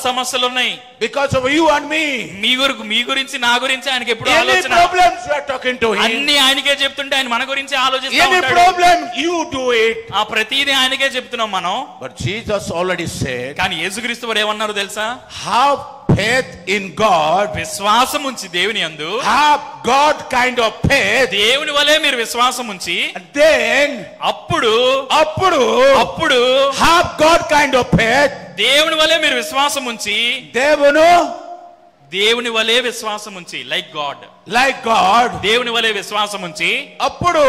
Speaker 1: సమస్యలు ఉన్నాయి. Because of you and me.
Speaker 2: మీ గురించి నా గురించి ఆయనకి ఎప్పుడు
Speaker 1: Any
Speaker 2: ఆలోచన.
Speaker 1: problems we are talking to him.
Speaker 2: అన్ని ఆయనకే చెప్తుంటే ఆయన మన గురించి ఆలోచిస్తా
Speaker 1: Any
Speaker 2: ఉంటాడు.
Speaker 1: problem you do it.
Speaker 2: ఆ ప్రతిదీ ఆయనకే చెప్తున్నాం మనం.
Speaker 1: But Jesus already said.
Speaker 2: కానీ యేసుక్రీస్తు వారు ఏమన్నారు తెలుసా?
Speaker 1: Have faith in God.
Speaker 2: విశ్వాసం ఉంచి దేవుని యందు.
Speaker 1: Have God kind of faith.
Speaker 2: దేవుని వలే మీరు విశ్వాసం ఉంచి,
Speaker 1: then
Speaker 2: అప్పుడు
Speaker 1: have God kind of faith.
Speaker 2: దేవుని వలే మీరు విశ్వాసం ఉంచి, దేవుని వలే విశ్వాసం ఉంచి, like God, దేవుని వలే విశ్వాసం ఉంచి, అప్పుడు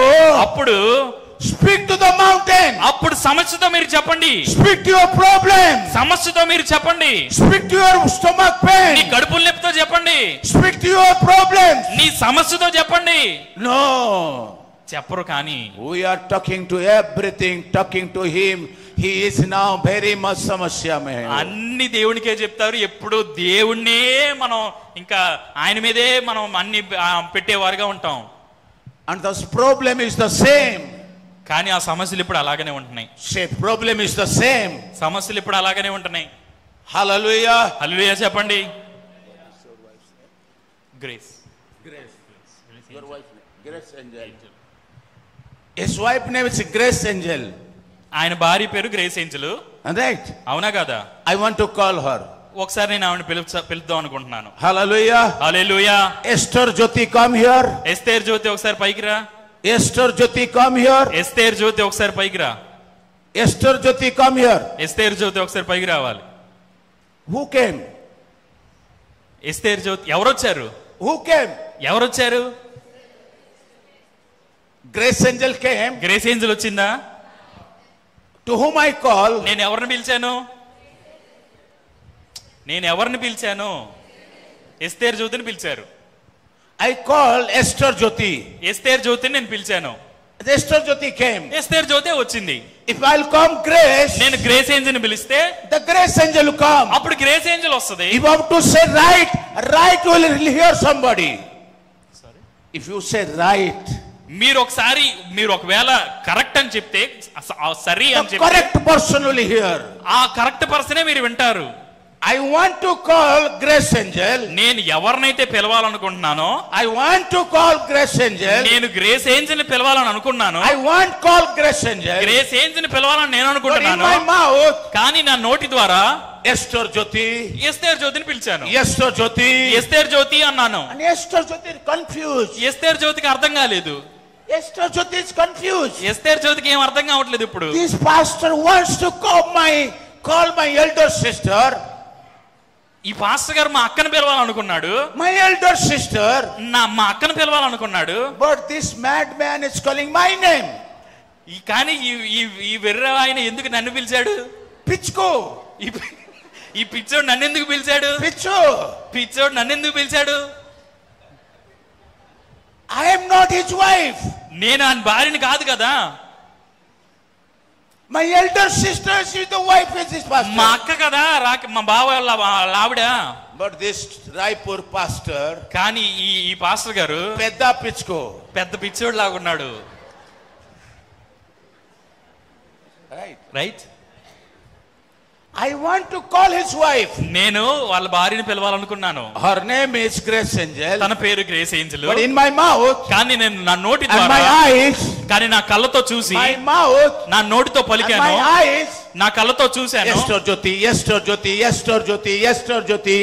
Speaker 1: speak to the mountain.
Speaker 2: అప్పుడు సమస్యతో మీరు చెప్పండి.
Speaker 1: Speak to your problem.
Speaker 2: సమస్యతో మీరు చెప్పండి.
Speaker 1: Speak to your stomach pain.
Speaker 2: నీ కడుపుల నొప్పితో చెప్పండి.
Speaker 1: Speak to your problems.
Speaker 2: నీ సమస్యతో చెప్పండి.
Speaker 1: No,
Speaker 2: చెప్పరు. కానీ
Speaker 1: we are talking to everything, talking to him. He is now very much సమస్య మే.
Speaker 2: అన్ని దేవునికే చెప్తారు. ఎప్పుడు దేవుణ్ణే మనం ఇంకా ఆయన మీదే మనం అన్ని పెట్టేవారుగా ఉంటాం.
Speaker 1: And the problem is the same.
Speaker 2: కానీ ఆ సమస్యలు ఇప్పుడు అలాగనే ఉంటున్నాయి.
Speaker 1: Say, problem is the same.
Speaker 2: సమస్యలు ఇప్పుడు అలాగనే ఉంటున్నాయి.
Speaker 1: Hallelujah.
Speaker 2: హల్లెలూయా చెప్పండి. Grace.
Speaker 1: Your wife name, Grace Angel. His wife name is Grace Angel.
Speaker 2: ఆయన భార్య పేరు గ్రేస్ ఏంజెల్.
Speaker 1: Right?
Speaker 2: అవునా కదా?
Speaker 1: I want to call her.
Speaker 2: ఒకసారి నేను ఆవిడ పిలుద్దాం అనుకుంటున్నాను.
Speaker 1: Hallelujah.
Speaker 2: Hallelujah.
Speaker 1: Esther Jyoti, come here.
Speaker 2: Esther జ్యోతి ఒకసారి పైకి రా.
Speaker 1: Esther Jyoti, come here.
Speaker 2: Esther జ్యోతి ఒకసారి పైకి రా.
Speaker 1: Esther Jyoti, come here.
Speaker 2: Esther జ్యోతి ఒకసారి పైకి రావాలి.
Speaker 1: Who came?
Speaker 2: ఎస్తేర్ జ్యోతి ఎవరు వచ్చారు?
Speaker 1: Who came?
Speaker 2: ఎవరు వచ్చారు?
Speaker 1: Grace Angel came.
Speaker 2: Grace Angel వచ్చిందా?
Speaker 1: To whom I call?
Speaker 2: నేను ఎవరిని పిలిచాను? ఎస్తేర్ జ్యోతిని పిలిచారు.
Speaker 1: I called Esther Jyoti.
Speaker 2: Esther జ్యోతిని నేను పిలిచాను.
Speaker 1: Esther Jyoti came.
Speaker 2: ఎస్తేర్ జ్యోతి వచ్చింది.
Speaker 1: If I'll come Grace,
Speaker 2: నేను గ్రేస్ ఏంజెల్ ని పిలిస్తే
Speaker 1: the Grace Angel will come.
Speaker 2: అప్పుడు గ్రేస్ ఏంజెల్ వస్తది.
Speaker 1: If you have to say right will hear somebody. Sorry? If you say right,
Speaker 2: మీరు ఒకవేళ కరెక్ట్ అని చెప్తే సరి అని
Speaker 1: the
Speaker 2: చెప్తే
Speaker 1: correct person will hear.
Speaker 2: ఆ కరెక్ట్ పర్సనే మీరు వింటారు.
Speaker 1: I want to call Grace Angel.
Speaker 2: నేను ఎవరినైతే పిలవాలనుకుంటున్నానో
Speaker 1: I want to call Grace Angel.
Speaker 2: నేను గ్రేస్ ఏంజెల్ ని పిలవాలని అనుకున్నాను.
Speaker 1: I want call Grace Angel.
Speaker 2: Grace Angel ని పిలవాలని నేను
Speaker 1: But in
Speaker 2: అనుకుంటున్నాను.
Speaker 1: my mouth,
Speaker 2: కానీ నా నోటి ద్వారా
Speaker 1: Esther Jyoti.
Speaker 2: ఎస్తేర్ జ్యోతిని పిలిచాను.
Speaker 1: Esther Jyoti.
Speaker 2: ఎస్తేర్ జ్యోతి అన్నాను.
Speaker 1: And Esther Jyoti is confused.
Speaker 2: Esther జ్యోతికి అర్థం కాలేదు.
Speaker 1: Esther Jyoti is confused.
Speaker 2: Esther జ్యోతికి ఏం అర్థం కావట్లేదు. ఇప్పుడు
Speaker 1: This pastor wants to call my elder sister.
Speaker 2: ఈ పాస్టర్ గారు మా అక్కను పిలవాలనుకున్నాడు.
Speaker 1: My elder sister.
Speaker 2: మా అక్కను పిలవాలనుకున్నాడు.
Speaker 1: But this madman is calling my name.
Speaker 2: కానీ ఈ వెర్ర ఆయన ఎందుకు నన్ను పిలిచాడు?
Speaker 1: Pichko.
Speaker 2: ఈ పిచ్చోడు నన్ను ఎందుకు పిలిచాడు? పిచ్చోడు నన్ను ఎందుకు పిలిచాడు?
Speaker 1: I am not his wife.
Speaker 2: నేను ఆయన భార్యని కాదు కదా.
Speaker 1: My elder sister is the wife of this pastor.
Speaker 2: మా అక్క కదా, మా బావ ఆవిడ.
Speaker 1: But this Raipur pastor,
Speaker 2: కానీ ఈ పాస్టర్ గారు
Speaker 1: పెద్ద పిచ్చుకో,
Speaker 2: పెద్ద పిచ్చోడు లాగా ఉన్నాడు. Right.
Speaker 1: I want to call his wife.
Speaker 2: నేను వాళ్ళ భార్యని పిలవాలనుకున్నాను.
Speaker 1: Her name is Grace Angel.
Speaker 2: తన పేరు grace Angel.
Speaker 1: But in my mouth,
Speaker 2: కానీ నేను నా నోటి
Speaker 1: and
Speaker 2: ద్వారా,
Speaker 1: my eyes,
Speaker 2: కానీ నా కళ్ళతో చూసి,
Speaker 1: my mouth,
Speaker 2: నా నోటితో పలికాను,
Speaker 1: and my eyes,
Speaker 2: నా కళ్ళతో చూశాను.
Speaker 1: Esther Jyoti, Esther Jyoti, Esther Jyoti, Esther Jyoti.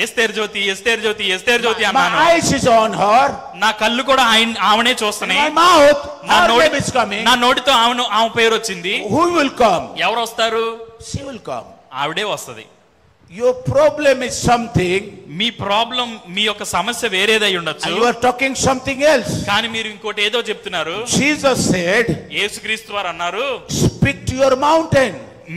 Speaker 2: Esther Jyothi, Esther Jyothi, Esther Jyothi
Speaker 1: My
Speaker 2: అన్నాను.
Speaker 1: eyes is on her.
Speaker 2: నా కళ్ళు కూడా ఆమెనే చూస్తున్నాయి.
Speaker 1: My mouth, her name is coming.
Speaker 2: నా నోటితో ఆమె పేరు వచ్చింది.
Speaker 1: Who will come?
Speaker 2: ఎవరు వస్తారు?
Speaker 1: She will come.
Speaker 2: ఆవిడే వస్తది.
Speaker 1: Your problem is something.
Speaker 2: మీ ప్రాబ్లం, మీ యొక్క సమస్య వేరేదై ఉండొచ్చు.
Speaker 1: And you are talking something else.
Speaker 2: కానీ మీరు ఇంకోటి ఏదో చెప్తున్నారు.
Speaker 1: Jesus said,
Speaker 2: యేసుక్రీస్తు వారు అన్నారు,
Speaker 1: speak to your mountain.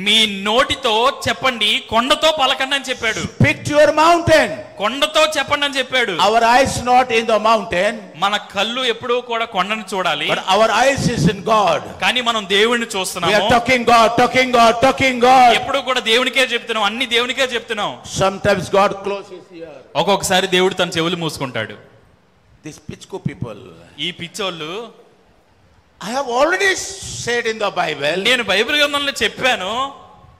Speaker 2: మీ నోటితో చెప్పండి, కొండతో పలకండి అని చెప్పాడు.
Speaker 1: Speak to your mountain.
Speaker 2: కొండతో చెప్పండి అని చెప్పాడు.
Speaker 1: Our eyes not in the mountain.
Speaker 2: మన కళ్ళు ఎప్పుడూ కూడా కొండను చూడాలి.
Speaker 1: But our eyes is in God.
Speaker 2: కానీ మనం దేవుణ్ణి
Speaker 1: We
Speaker 2: చూస్తున్నాము.
Speaker 1: are talking God, talking God, talking God.
Speaker 2: ఎప్పుడు కూడా దేవునికే చెప్తున్నాం, అన్ని దేవునికే చెప్తున్నాం.
Speaker 1: Sometimes God closes his ear.
Speaker 2: ఒక్కొక్కసారి దేవుడు తన చెవులు మూసుకుంటాడు.
Speaker 1: These pichko people.
Speaker 2: ఈ పిచ్చోళ్ళు,
Speaker 1: I have already said in the Bible.
Speaker 2: నేను బైబిల్ గ్రంథంలో చెప్పాను,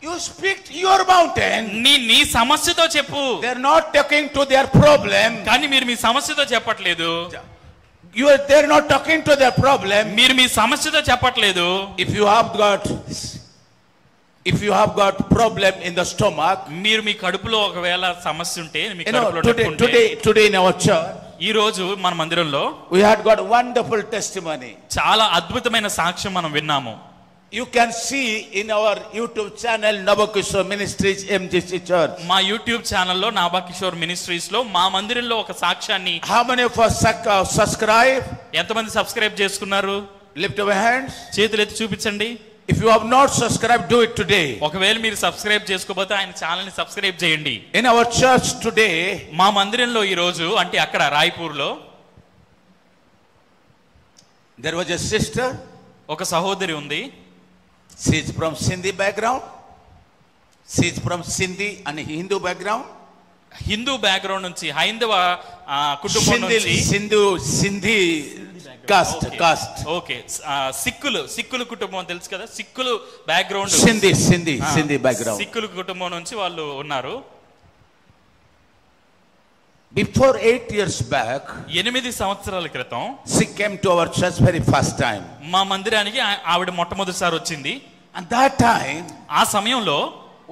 Speaker 1: You speak to your mountain.
Speaker 2: నీ సమస్యతో చెప్పు.
Speaker 1: They are not talking to their problem.
Speaker 2: కానీ మీరు మీ సమస్యతో చెప్పట్లేదు.
Speaker 1: They are not talking to their problem.
Speaker 2: మీరు మీ సమస్యతో చెప్పట్లేదు.
Speaker 1: If you have got problem in the stomach,
Speaker 2: మీరు మీ కడుపులో ఒకవేళ సమస్య ఉంటే, మీ కడుపులో నొప్పి ఉంటే,
Speaker 1: today in our church,
Speaker 2: ఈ రోజు మన మందిరంలో
Speaker 1: we had got wonderful testimony.
Speaker 2: చాలా అద్భుతమైన సాక్ష్యం మనం విన్నాము.
Speaker 1: You can see in our YouTube channel Nabakishore Ministries MGC Church.
Speaker 2: మా యూట్యూబ్ ఛానల్లో నాబాకిషోర్ మినిస్ట్రీస్ లో మా మందిరంలో ఒక సాక్ష్యాన్ని.
Speaker 1: How many of us subscribe?
Speaker 2: ఎంతమంది సబ్స్క్రైబ్ చేసుకున్నారు?
Speaker 1: Lift your hands.
Speaker 2: చేతులు ఎత్తి చూపించండి.
Speaker 1: If you have not subscribed, do it today.
Speaker 2: ఒకవేళ మీరు సబ్స్క్రైబ్ చేసుకోకపోతే ఆయన ఛానల్ ని సబ్స్క్రైబ్ చేయండి.
Speaker 1: In our church today,
Speaker 2: మా మందిరంలో ఈ రోజు, అంటే అక్కడ రాయ్పూర్ లో,
Speaker 1: there was a sister.
Speaker 2: ఒక సహోదరి ఉంది.
Speaker 1: She is from Sindhi background. She is from Sindhi and Hindu background.
Speaker 2: Hindu background నుంచి, హైందవ కుటుంబం నుంచి,
Speaker 1: Sindhi caste.
Speaker 2: ఓకే, సిక్కులు కుటుంబం తెలుసు కదా, సిక్కులు బ్యాక్గ్రౌండ్,
Speaker 1: Sindhi background.
Speaker 2: సిక్కులు కుటుంబం నుంచి వాళ్ళు ఉన్నారు.
Speaker 1: Before 8 years back,
Speaker 2: 8 సంవత్సరాల క్రితం
Speaker 1: she came to our church very first time.
Speaker 2: మా మందిరానికి ఆవిడ మొట్టమొదటిసారి వచ్చింది.
Speaker 1: And that time,
Speaker 2: ఆ సమయంలో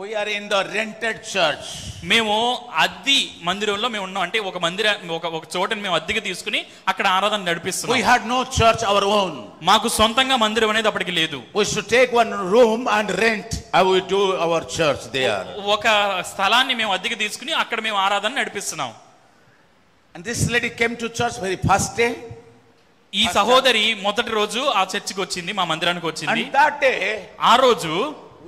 Speaker 1: we are in the rented church.
Speaker 2: మేము అద్దె మందిరంలో మేము ఉన్నాం. అంటే ఒక చోటని మేము అద్దెకి తీసుకుని అక్కడ ఆరాధన నడిపిస్తున్నాం.
Speaker 1: We had no church our own.
Speaker 2: మాకు సొంతంగా మందిరం అనేది అప్పటికి లేదు.
Speaker 1: We should take one room and rent. I will do our church there.
Speaker 2: ఒక స్థలాన్ని మేము అద్దెకి తీసుకుని అక్కడ మేము ఆరాధన నడిపిస్తున్నాం.
Speaker 1: And this lady came to church very first day.
Speaker 2: ఈ సహోదరి మొదటి రోజు ఆ చర్చికి వచ్చింది, మా మందిరానికి వచ్చింది.
Speaker 1: And that day,
Speaker 2: ఆ రోజు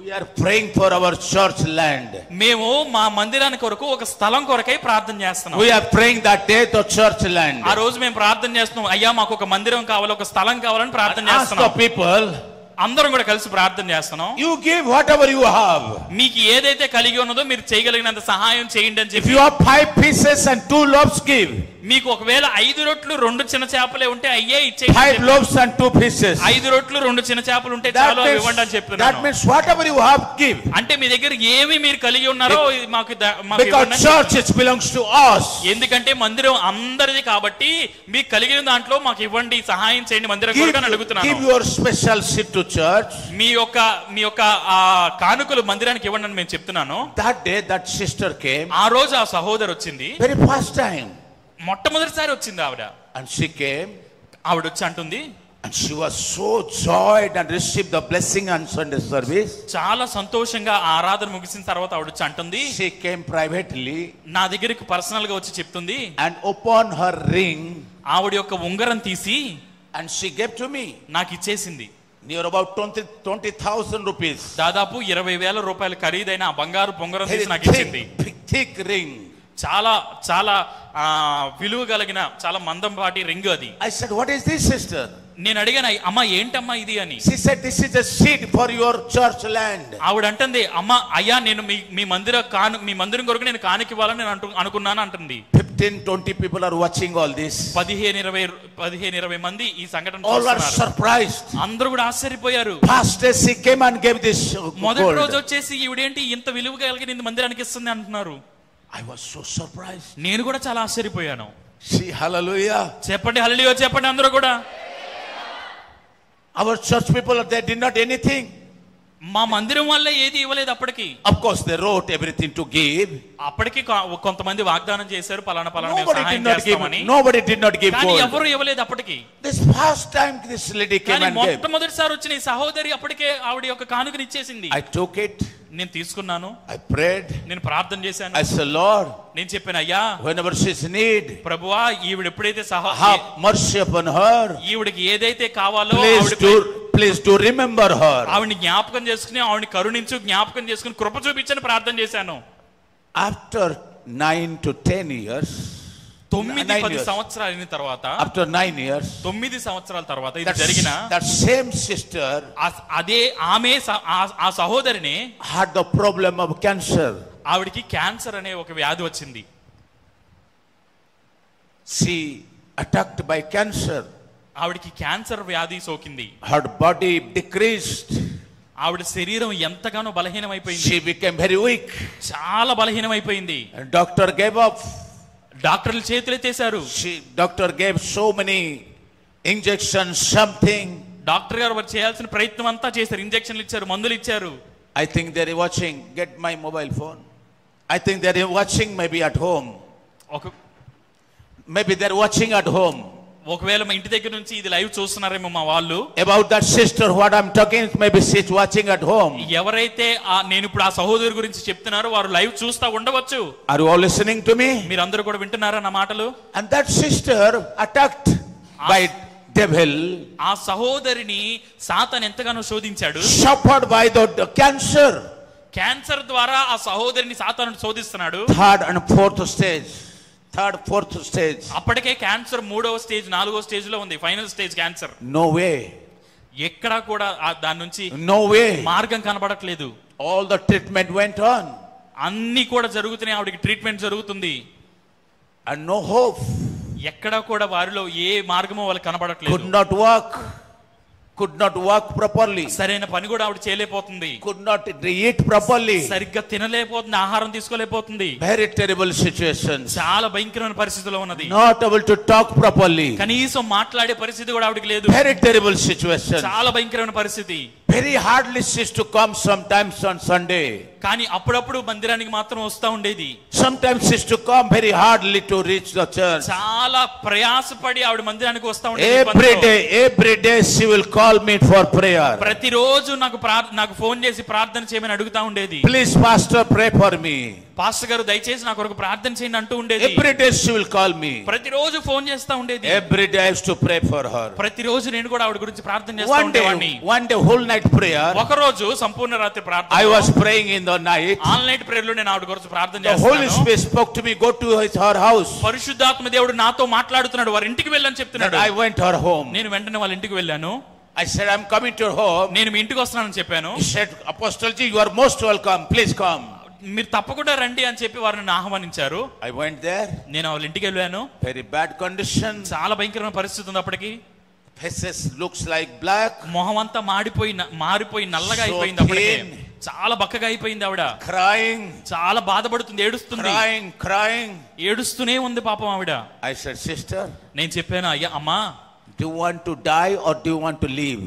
Speaker 1: we are praying for our church land.
Speaker 2: మేము మా మందిరానికి కొరకు ఒక స్థలం కొరకై ప్రార్థన చేస్తున్నాం.
Speaker 1: We are praying that day the church land.
Speaker 2: ఆ రోజు మేము ప్రార్థన చేస్తున్నాం, అయ్యా మాకు ఒక మందిరం కావాలి, ఒక స్థలం కావాలని ప్రార్థన
Speaker 1: Ask
Speaker 2: చేస్తున్నాం.
Speaker 1: the people,
Speaker 2: అందరం కూడా కలిసి ప్రార్థన చేస్తున్నాం.
Speaker 1: you give whatever you have.
Speaker 2: మీకు ఏదైతే కలిగి ఉన్నదో మీరు చేయగలిగినంత సహాయం చేయండి అని
Speaker 1: If
Speaker 2: చెప్పి.
Speaker 1: you have 5 pieces and 2 loaves, give.
Speaker 2: మీకు ఒకవేళ 5 రొట్లు 2 చిన్న చేపలే ఉంటే అయ్యే ఇచ్చేయండి.
Speaker 1: 5 loaves and 2 pieces.
Speaker 2: 5 రొట్లు 2 చిన్న చేపలు ఉంటే చాలు ఇవ్వండి అని చెప్తున్నాను.
Speaker 1: That means whatever you have, give.
Speaker 2: అంటే మీ దగ్గర ఏమి మీరు కలిగి ఉన్నారో మాకు
Speaker 1: Because church it belongs to us.
Speaker 2: ఎందుకంటే మందిరం అందరిది కాబట్టి మీకు కలిగిన దాంట్లో మాకు ఇవ్వండి, సహాయం చేయండి మందిరం కొరకు అని అడుగుతున్నాను.
Speaker 1: Give your special seat to church.
Speaker 2: మీ యొక్క కానుకలు మందిరానికి ఇవ్వండి అని నేను చెప్తున్నాను.
Speaker 1: That day that sister came.
Speaker 2: ఆ రోజు ఆ సహోదరు వచ్చింది,
Speaker 1: very first time.
Speaker 2: మొట్టమొదటిసారి వచ్చింది ఆవిడ.
Speaker 1: And she came.
Speaker 2: ఆవిడ వచ్చి అంటుంది,
Speaker 1: and she was so joyed and received the blessing on Sunday service.
Speaker 2: చాలా సంతోషంగా ఆరాధన ముగిసిన తర్వాత ఆవిడ వచ్చి అంటుంది,
Speaker 1: she came privately,
Speaker 2: నా దగ్గరికి పర్సనల్ గా వచ్చి చెప్తుంది,
Speaker 1: and upon her ring,
Speaker 2: ఆవిడ యొక్క ఉంగరం తీసి
Speaker 1: and she gave to me.
Speaker 2: నాకు ఇచ్చేసింది.
Speaker 1: near about 20,000 rupees.
Speaker 2: దాదాపు 20,000 రూపాయల ఖరీదైన ఆ బంగారు ఉంగరం తీసి నాకు ఇచ్చింది.
Speaker 1: thick ring.
Speaker 2: చాలా చాలా విలువ కలిగిన చాలా మందంపాటి రింగ్ అది.
Speaker 1: I said, what is this, sister?
Speaker 2: నేను అడిగాను, అమ్మా ఏంటమ్మా ఇది అని.
Speaker 1: she said, this is a seed for your church land.
Speaker 2: ఆవిడ అంటుంది, అమ్మా అయ్యా నేను మీ మందిరం కొరకు నేను కానుక ఇవ్వాలని నేను అనుకున్నాను అంటుంది.
Speaker 1: 15-20 people are watching all this.
Speaker 2: 15-20 మంది ఈ సంఘటన
Speaker 1: all are surprised.
Speaker 2: అందరూ కూడా ఆశ్చర్యపోయారు.
Speaker 1: first day she came and gave this
Speaker 2: మొదటి రోజు వచ్చేసి ఈవిడేంటి ఇంత విలువ కలిగిన మందిరానికి ఇస్తుంది అంటున్నారు.
Speaker 1: I was so surprised.
Speaker 2: నేను కూడా చాలా ఆశ్చర్యపోయాను.
Speaker 1: see, hallelujah.
Speaker 2: చెప్పండి హల్లెలూయా చెప్పండి అందరూ కూడా.
Speaker 1: our church people, they did not anything.
Speaker 2: మా మందిరం వల్ల ఏది ఇవ్వలేదు అప్పటికి.
Speaker 1: of course they wrote everything to give.
Speaker 2: అప్పటికి కొంతమంది వాగ్దానం చేశారు పలానా మేము సహాయం చేస్తామని.
Speaker 1: nobody did not give
Speaker 2: కానీ
Speaker 1: gold.
Speaker 2: ఎవరు ఇవ్వలేదు అప్పటికి.
Speaker 1: this first time this lady came and gave.
Speaker 2: మొట్టమొదటిసారి వచ్చిన ఈ సహోదరి అప్పటికే ఆవిడ యొక్క కానుకని ఇచ్చేసింది.
Speaker 1: I took it.
Speaker 2: నేను తీసుకున్నాను.
Speaker 1: I prayed.
Speaker 2: నేను ప్రార్థన చేశాను.
Speaker 1: I said, Lord,
Speaker 2: నేను చెప్పాను, అయ్యా
Speaker 1: whenever she is need,
Speaker 2: ప్రభువా ఈవిడ ఎప్పుడైతే
Speaker 1: have mercy upon her.
Speaker 2: ఈవిడకి ఏదైతే కావాలో
Speaker 1: please do remember her.
Speaker 2: ఆవిడని జ్ఞాపకం చేసుకుని ఆవిడని కరుణించు, జ్ఞాపకం చేసుకుని కృప చూపించని ప్రార్థన చేశాను.
Speaker 1: after 9 to 10 years,
Speaker 2: 9-10 సంవత్సరాలు అయిన తర్వాత,
Speaker 1: after 9 years,
Speaker 2: 9 సంవత్సరాల తర్వాత ఇది జరిగిన
Speaker 1: that same sister,
Speaker 2: అదే ఆమె ఆ సహోదరిని
Speaker 1: had the problem of cancer.
Speaker 2: ఆవిడికి క్యాన్సర్ అనే ఒక వ్యాధి వచ్చింది.
Speaker 1: she attacked by cancer.
Speaker 2: ఆవిడికి క్యాన్సర్ వ్యాధి సోకింది.
Speaker 1: her body decreased.
Speaker 2: ఆవిడ శరీరం ఎంతగానో బలహీనమైపోయింది.
Speaker 1: she became very weak.
Speaker 2: చాలా బలహీనమైపోయింది.
Speaker 1: and doctor gave up.
Speaker 2: డాక్టర్లు చేతులెత్తేశారు.
Speaker 1: doctor gave so many injections, something.
Speaker 2: Doctor గారు వారు చేయాల్సిన ప్రయత్నం అంతా చేశారు. ఇంజెక్షన్లు ఇచ్చారు, మందులు ఇచ్చారు.
Speaker 1: I think they are watching. Get my mobile phone. I think they are watching maybe at home. maybe they are watching at home.
Speaker 2: ఒకవేళ మా ఇంటి దగ్గర నుంచి ఇది లైవ్ చూస్తున్నారేమో మా వాళ్ళు.
Speaker 1: about that sister what I'm talking, maybe she's watching at home.
Speaker 2: ఎవరైతే నేను ఇప్పుడు ఆ సహోదరి గురించి చెప్తున్నారో వారు లైవ్ చూస్తా ఉండవచ్చు.
Speaker 1: are you all listening to me?
Speaker 2: మీరందరూ కూడా వింటున్నారా నా మాటలు?
Speaker 1: and that sister attacked by devil.
Speaker 2: ఆ సహోదరిని సాతాను ఎంతగానో శోధించాడు.
Speaker 1: suffered by the cancer.
Speaker 2: Cancer ద్వారా ఆ సహోదరిని సాతాను శోధిస్తున్నాడు.
Speaker 1: third and fourth stage.
Speaker 2: అప్పటికే క్యాన్సర్ 3వ స్టేజ్ 4వ స్టేజ్ లో ఉంది. Final stage cancer.
Speaker 1: no way.
Speaker 2: ఎక్కడా కూడా దాని నుంచి
Speaker 1: no way
Speaker 2: మార్గం కనబడట్లేదు.
Speaker 1: all the treatment went on.
Speaker 2: అన్ని కూడా జరుగుతున్నాయి, ఆవిడకి ట్రీట్మెంట్ జరుగుతుంది.
Speaker 1: and no hope.
Speaker 2: ఎక్కడ కూడా వారిలో ఏ మార్గమో వాళ్ళకి కనబడట్లేదు.
Speaker 1: could not walk properly,
Speaker 2: సరైన పని కూడా ఆవిడ చేయలేకపోతుంది.
Speaker 1: could not eat properly,
Speaker 2: సరిగ్గా తినలేకపోతుంది, ఆహారం తీసుకోలేకపోతుంది.
Speaker 1: very terrible situations,
Speaker 2: చాలా భయంకరమైన పరిస్థితిలో ఉన్నది.
Speaker 1: not able to talk properly,
Speaker 2: కనీసం మాట్లాడే పరిస్థితి కూడా ఆవిడకి లేదు.
Speaker 1: very terrible situation,
Speaker 2: చాలా భయంకరమైన పరిస్థితి.
Speaker 1: very hardly she used to come sometimes on Sunday,
Speaker 2: కానీ అప్పుడప్పుడు మందిరానికి మాత్రం వస్తా ఉండేది.
Speaker 1: sometimes she used to come very hardly to reach the church,
Speaker 2: చాలా ప్రయాసపడి ఆవిడ మందిరానికి వస్తా ఉండేది.
Speaker 1: every day she will call me for prayer,
Speaker 2: ప్రతిరోజు నాకు ఫోన్ చేసి ప్రార్థన చేయమని అడుగుతా ఉండేది.
Speaker 1: please pastor pray for me,
Speaker 2: pastor గారు దయచేసి నా కొరకు ప్రార్థన చేయండి అంటూ ఉండేది.
Speaker 1: every day she will call me,
Speaker 2: ప్రతిరోజు ఫోన్ చేస్తా ఉండేది.
Speaker 1: every day I used to pray for her,
Speaker 2: ప్రతిరోజు నేను కూడా ఆవిడ గురించి ప్రార్థన చేస్తా ఉండేవాడిని.
Speaker 1: one day whole night prayer,
Speaker 2: ఒక రోజు సంపూర్ణ రాత్రి ప్రార్థన,
Speaker 1: I was praying in the night,
Speaker 2: all night prayer లో నేను ఆవిడ గురించి ప్రార్థన
Speaker 1: the Holy
Speaker 2: చేస్తాను.
Speaker 1: Spirit spoke to me, go to her house,
Speaker 2: పరిశుద్ధాత్మ దేవుడు నాతో మాట్లాడుతున్నాడు, వారి ఇంటికి వెళ్ళని చెప్తున్నాడు.
Speaker 1: I went to her home,
Speaker 2: నేను వెంటనే వాళ్ళ ఇంటికి వెళ్ళాను.
Speaker 1: I said I'm coming to your home,
Speaker 2: నేను మీ ఇంటికి వస్తున్నానని చెప్పాను.
Speaker 1: he said Apostle Ji you are most welcome, please come,
Speaker 2: మీరు తప్పకుండా రండి అని చెప్పి వారిని ఆహ్వానించారు.
Speaker 1: I went there,
Speaker 2: నేను వాళ్ళ ఇంటికి వెళ్ళాను.
Speaker 1: very bad condition,
Speaker 2: చాలా భయంకరమైన పరిస్థితి ఉంది అప్పటికి.
Speaker 1: faces looks like black,
Speaker 2: మొహం అంతా మారిపోయి నల్లగా అయిపోయింది. అప్పటికే చాలా బక్కగా అయిపోయింది ఆవిడ.
Speaker 1: crying,
Speaker 2: చాలా బాధపడుతుంది, ఏడుస్తుంది,
Speaker 1: crying,
Speaker 2: ఏడుస్తూనే ఉంది పాపం ఆవిడ.
Speaker 1: I said sister,
Speaker 2: నేను చెప్పాను, అయ్యా అమ్మా,
Speaker 1: do you want to die or do you want to live,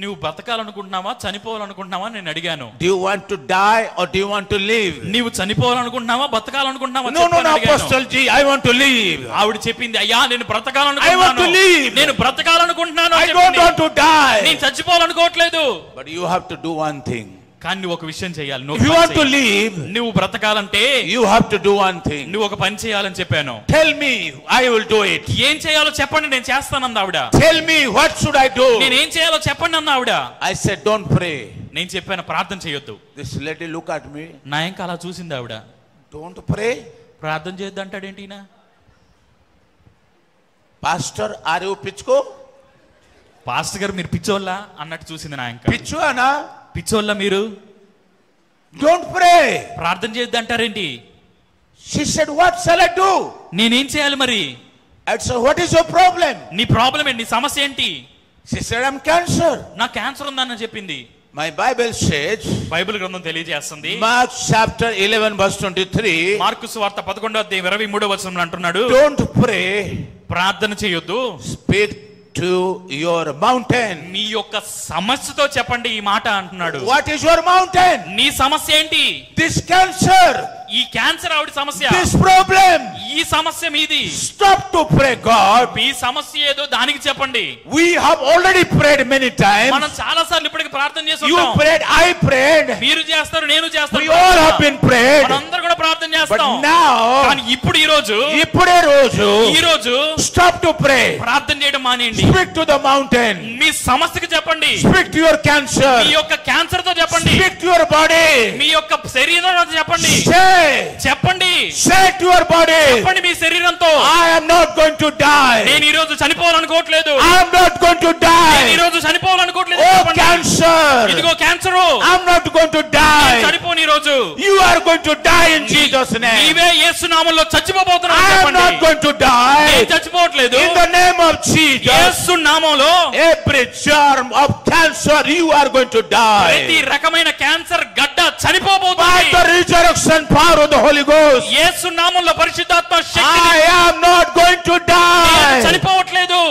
Speaker 2: నువ్వు బతకాలనుకుంటున్నావా చనిపోవాలనుకుంటున్నావా నేను అడిగాను.
Speaker 1: do you want to die or do you want to live,
Speaker 2: నీవు చనిపోవాలనుకుంటున్నావా బతకాలనుకుంటున్నావా?
Speaker 1: no Apostle Ji I want to live,
Speaker 2: ఆవిడ చెప్పింది, అయ్యా నేను
Speaker 1: I want to
Speaker 2: బ్రతకాలనుకుంటున్నాను,
Speaker 1: live,
Speaker 2: నేను బ్రతకాలనుకుంటున్నాను,
Speaker 1: I don't want to die,
Speaker 2: నేను చచ్చిపోవాలనుకోవట్లేదు.
Speaker 1: but you have to do one thing,
Speaker 2: కానీ నువ్వు ఒక విషయం చేయాలి.
Speaker 1: if you want to live,
Speaker 2: నువ్వు బ్రతకాలంటే
Speaker 1: you have to do one thing,
Speaker 2: నువ్వు ఒక పని చేయాలని చెప్పాను.
Speaker 1: tell me I will do it,
Speaker 2: ఏం చేయాలో చెప్పండి నేను చేస్తానంది ఆవిడ.
Speaker 1: tell me what should I do,
Speaker 2: నేను ఏం చేయాలో చెప్పండి అన్న ఆవిడ.
Speaker 1: I said don't pray,
Speaker 2: నేను చెప్పాను ప్రార్థన చేయొద్దు.
Speaker 1: this lady look at me,
Speaker 2: నా ఇంకా అలా చూసింది ఆవిడ.
Speaker 1: don't pray,
Speaker 2: ప్రార్థన చేయొద్దు అంటాడేంటి ఈయన?
Speaker 1: pastor are you పిచ్చుకో,
Speaker 2: పాస్టర్ గారు మీరు పిచ్చోళ్ళా అన్నట్టు చూసింది నా ఇంకా.
Speaker 1: పిచ్చు అనా,
Speaker 2: పిచ్చోళ్ళ మీరు,
Speaker 1: don't pray,
Speaker 2: ప్రార్థన చేయొద్దు అంటారేంటి?
Speaker 1: she said what shall I do,
Speaker 2: నేనేం చేయాలి మరి?
Speaker 1: I said what is your problem,
Speaker 2: నీ ప్రాబ్లం ఏంటి, నీ సమస్య ఏంటి?
Speaker 1: she said I'm cancer,
Speaker 2: నా క్యాన్సర్ ఉందని చెప్పింది.
Speaker 1: my Bible says,
Speaker 2: బైబిల్ గ్రంథం తెలియజేస్తుంది,
Speaker 1: Mark chapter 11 verse 23,
Speaker 2: మార్కు సువార్త 11వ అధ్యాయం 23వ వచనంలో అంటున్నాడు,
Speaker 1: don't pray,
Speaker 2: ప్రార్థన చేయొద్దు,
Speaker 1: speak to your mountain,
Speaker 2: మీ యొక్క సమస్యతో చెప్పండి ఈ మాట అంటున్నాడు.
Speaker 1: what is your mountain,
Speaker 2: నీ సమస్య ఏంటి?
Speaker 1: this cancer,
Speaker 2: ఈ క్యాన్సర్ ఆవిడ సమస్య,
Speaker 1: this problem,
Speaker 2: ఈ సమస్య మీది.
Speaker 1: stop to pray God,
Speaker 2: మీ సమస్య ఏదో దానికి చెప్పండి.
Speaker 1: we have already prayed many times,
Speaker 2: మనం చాలా సార్లు ఇప్పటికి ప్రార్థన
Speaker 1: you
Speaker 2: చేస్తున్నాం.
Speaker 1: prayed, I prayed,
Speaker 2: మీరు చేస్తారు, నేను చేస్తాను,
Speaker 1: we all have been prayed,
Speaker 2: మనందరూ కూడా ప్రార్థన
Speaker 1: but
Speaker 2: చేస్తాం.
Speaker 1: now
Speaker 2: కానీ ఇప్పుడు ఈ రోజు
Speaker 1: ఈ రోజు stop to pray,
Speaker 2: ప్రార్థన చేయడం మానేయండి.
Speaker 1: speak to the mountain,
Speaker 2: మీ సమస్యకి చెప్పండి,
Speaker 1: speak to your cancer,
Speaker 2: మీ యొక్క క్యాన్సర్ తో చెప్పండి,
Speaker 1: speak to your body,
Speaker 2: మీ యొక్క శరీరంతో చెప్పండి, చెప్పండి,
Speaker 1: say to your body,
Speaker 2: చెప్పండి మీ శరీరంతో,
Speaker 1: I am not going to die,
Speaker 2: నేను ఈ రోజు చనిపోవాలనుకోవట్లేదు,
Speaker 1: I am not going to die,
Speaker 2: నేను ఈ రోజు చనిపోవాలనుకోవట్లేదు,
Speaker 1: oh
Speaker 2: చెప్పండి.
Speaker 1: cancer,
Speaker 2: ఇదిగో cancer,
Speaker 1: I am not going to die,
Speaker 2: చనిపోను ఈ రోజు,
Speaker 1: you are going to die in Jesus name,
Speaker 2: నీవే యేసు నామములో చచ్చిపోబోతున్నావు,
Speaker 1: I am
Speaker 2: చెప్పండి.
Speaker 1: not going to die,
Speaker 2: నేను చచ్చిపోవట్లేదు,
Speaker 1: in the name of Jesus,
Speaker 2: యేసు నామములో
Speaker 1: every germ of cancer you are going to
Speaker 2: ప్రతి
Speaker 1: die
Speaker 2: రకమైన cancer గడ్డ
Speaker 1: by
Speaker 2: చనిపోబోతుంది.
Speaker 1: the resurrection power of the Holy Ghost.
Speaker 2: యేసు నామములో పరిశుద్ధాత్మ శక్తి,
Speaker 1: I am not going to
Speaker 2: నేను
Speaker 1: die,
Speaker 2: చనిపోవట్లేదు,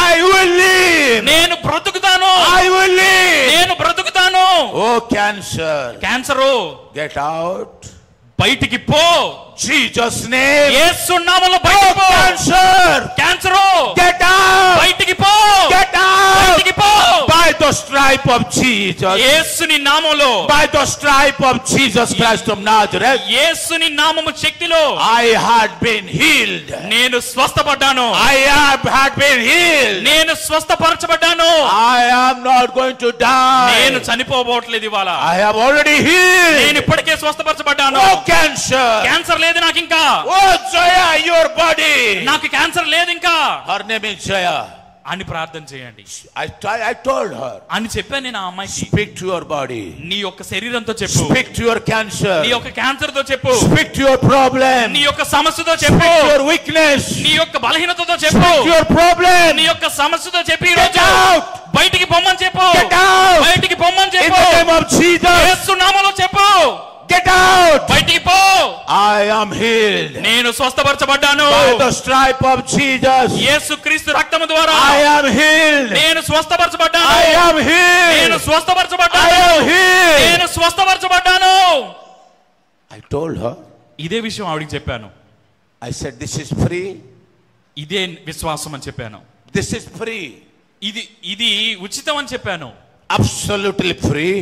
Speaker 1: I will live,
Speaker 2: నేను బ్రతుకుతాను,
Speaker 1: I will live,
Speaker 2: నేను బ్రతుకుతాను.
Speaker 1: oh cancer,
Speaker 2: cancer
Speaker 1: get out,
Speaker 2: బయటికి పో,
Speaker 1: Jesus name,
Speaker 2: యేసు నామములో
Speaker 1: oh
Speaker 2: బయటికి పో.
Speaker 1: cancer,
Speaker 2: క్యాన్సరు
Speaker 1: get out,
Speaker 2: బయటికి పో,
Speaker 1: get out,
Speaker 2: బయటికి పో.
Speaker 1: by the stripe of Jesus,
Speaker 2: యేసుని నామములో,
Speaker 1: by the stripe of Jesus Christ of Nazareth,
Speaker 2: యేసుని నామము శక్తిలో
Speaker 1: I had been healed,
Speaker 2: నేను స్వస్థపడ్డాను,
Speaker 1: I had been healed,
Speaker 2: నేను స్వస్థపరచబడ్డాను,
Speaker 1: I am not going to
Speaker 2: నేను
Speaker 1: die,
Speaker 2: చనిపోబోట్లేదు ఇవాళ,
Speaker 1: I have already
Speaker 2: నేను
Speaker 1: healed,
Speaker 2: ఇప్పటికే స్వస్థపరచబడ్డాను.
Speaker 1: oh cancer,
Speaker 2: క్యాన్సర్ లేదు నాకు ఇంకా,
Speaker 1: oh Jaya, your body,
Speaker 2: నాకు క్యాన్సర్ లేదు ఇంకా.
Speaker 1: her name is Jaya,
Speaker 2: అని ప్రార్థన చేయండి
Speaker 1: I told her,
Speaker 2: అని చెప్పాను నేను ఆ అమ్మాయికి.
Speaker 1: speak to your body,
Speaker 2: నీ యొక్క శరీరంతో చెప్పు,
Speaker 1: speak to your cancer,
Speaker 2: నీ యొక్క క్యాన్సర్ తో చెప్పు,
Speaker 1: speak to your problem,
Speaker 2: నీ యొక్క సమస్యతో చెప్పు,
Speaker 1: speak to your weakness,
Speaker 2: నీ యొక్క బలహీనతతో చెప్పు,
Speaker 1: speak to your problem,
Speaker 2: నీ యొక్క సమస్యతో చెప్పి ఈ
Speaker 1: get
Speaker 2: రోజు
Speaker 1: out,
Speaker 2: బయటికి పొమ్మని చెప్పు,
Speaker 1: get out,
Speaker 2: బయటికి పొమ్మని
Speaker 1: in
Speaker 2: చెప్పు,
Speaker 1: the name of Jesus,
Speaker 2: యేసు నామములో చెప్పు,
Speaker 1: get out,
Speaker 2: బయటికి పో.
Speaker 1: I am healed
Speaker 2: నేను స్వస్థపరచబడ్డాను
Speaker 1: by the stripe of Jesus,
Speaker 2: యేసు క్రీస్తు రక్తము ద్వారా.
Speaker 1: I am healed,
Speaker 2: నేను స్వస్థపరచబడ్డాను,
Speaker 1: I am
Speaker 2: నేను
Speaker 1: healed, I
Speaker 2: స్వస్థపరచబడ్డాను,
Speaker 1: am healed.
Speaker 2: నేను స్వస్థపరచబడ్డాను.
Speaker 1: I told her,
Speaker 2: ఇదే విషయం ఆవిడికి చెప్పాను.
Speaker 1: I said, this is free,
Speaker 2: ఇదే విశ్వాసం అని చెప్పాను.
Speaker 1: this is free,
Speaker 2: ఇది ఉచితం అని చెప్పాను.
Speaker 1: absolutely free,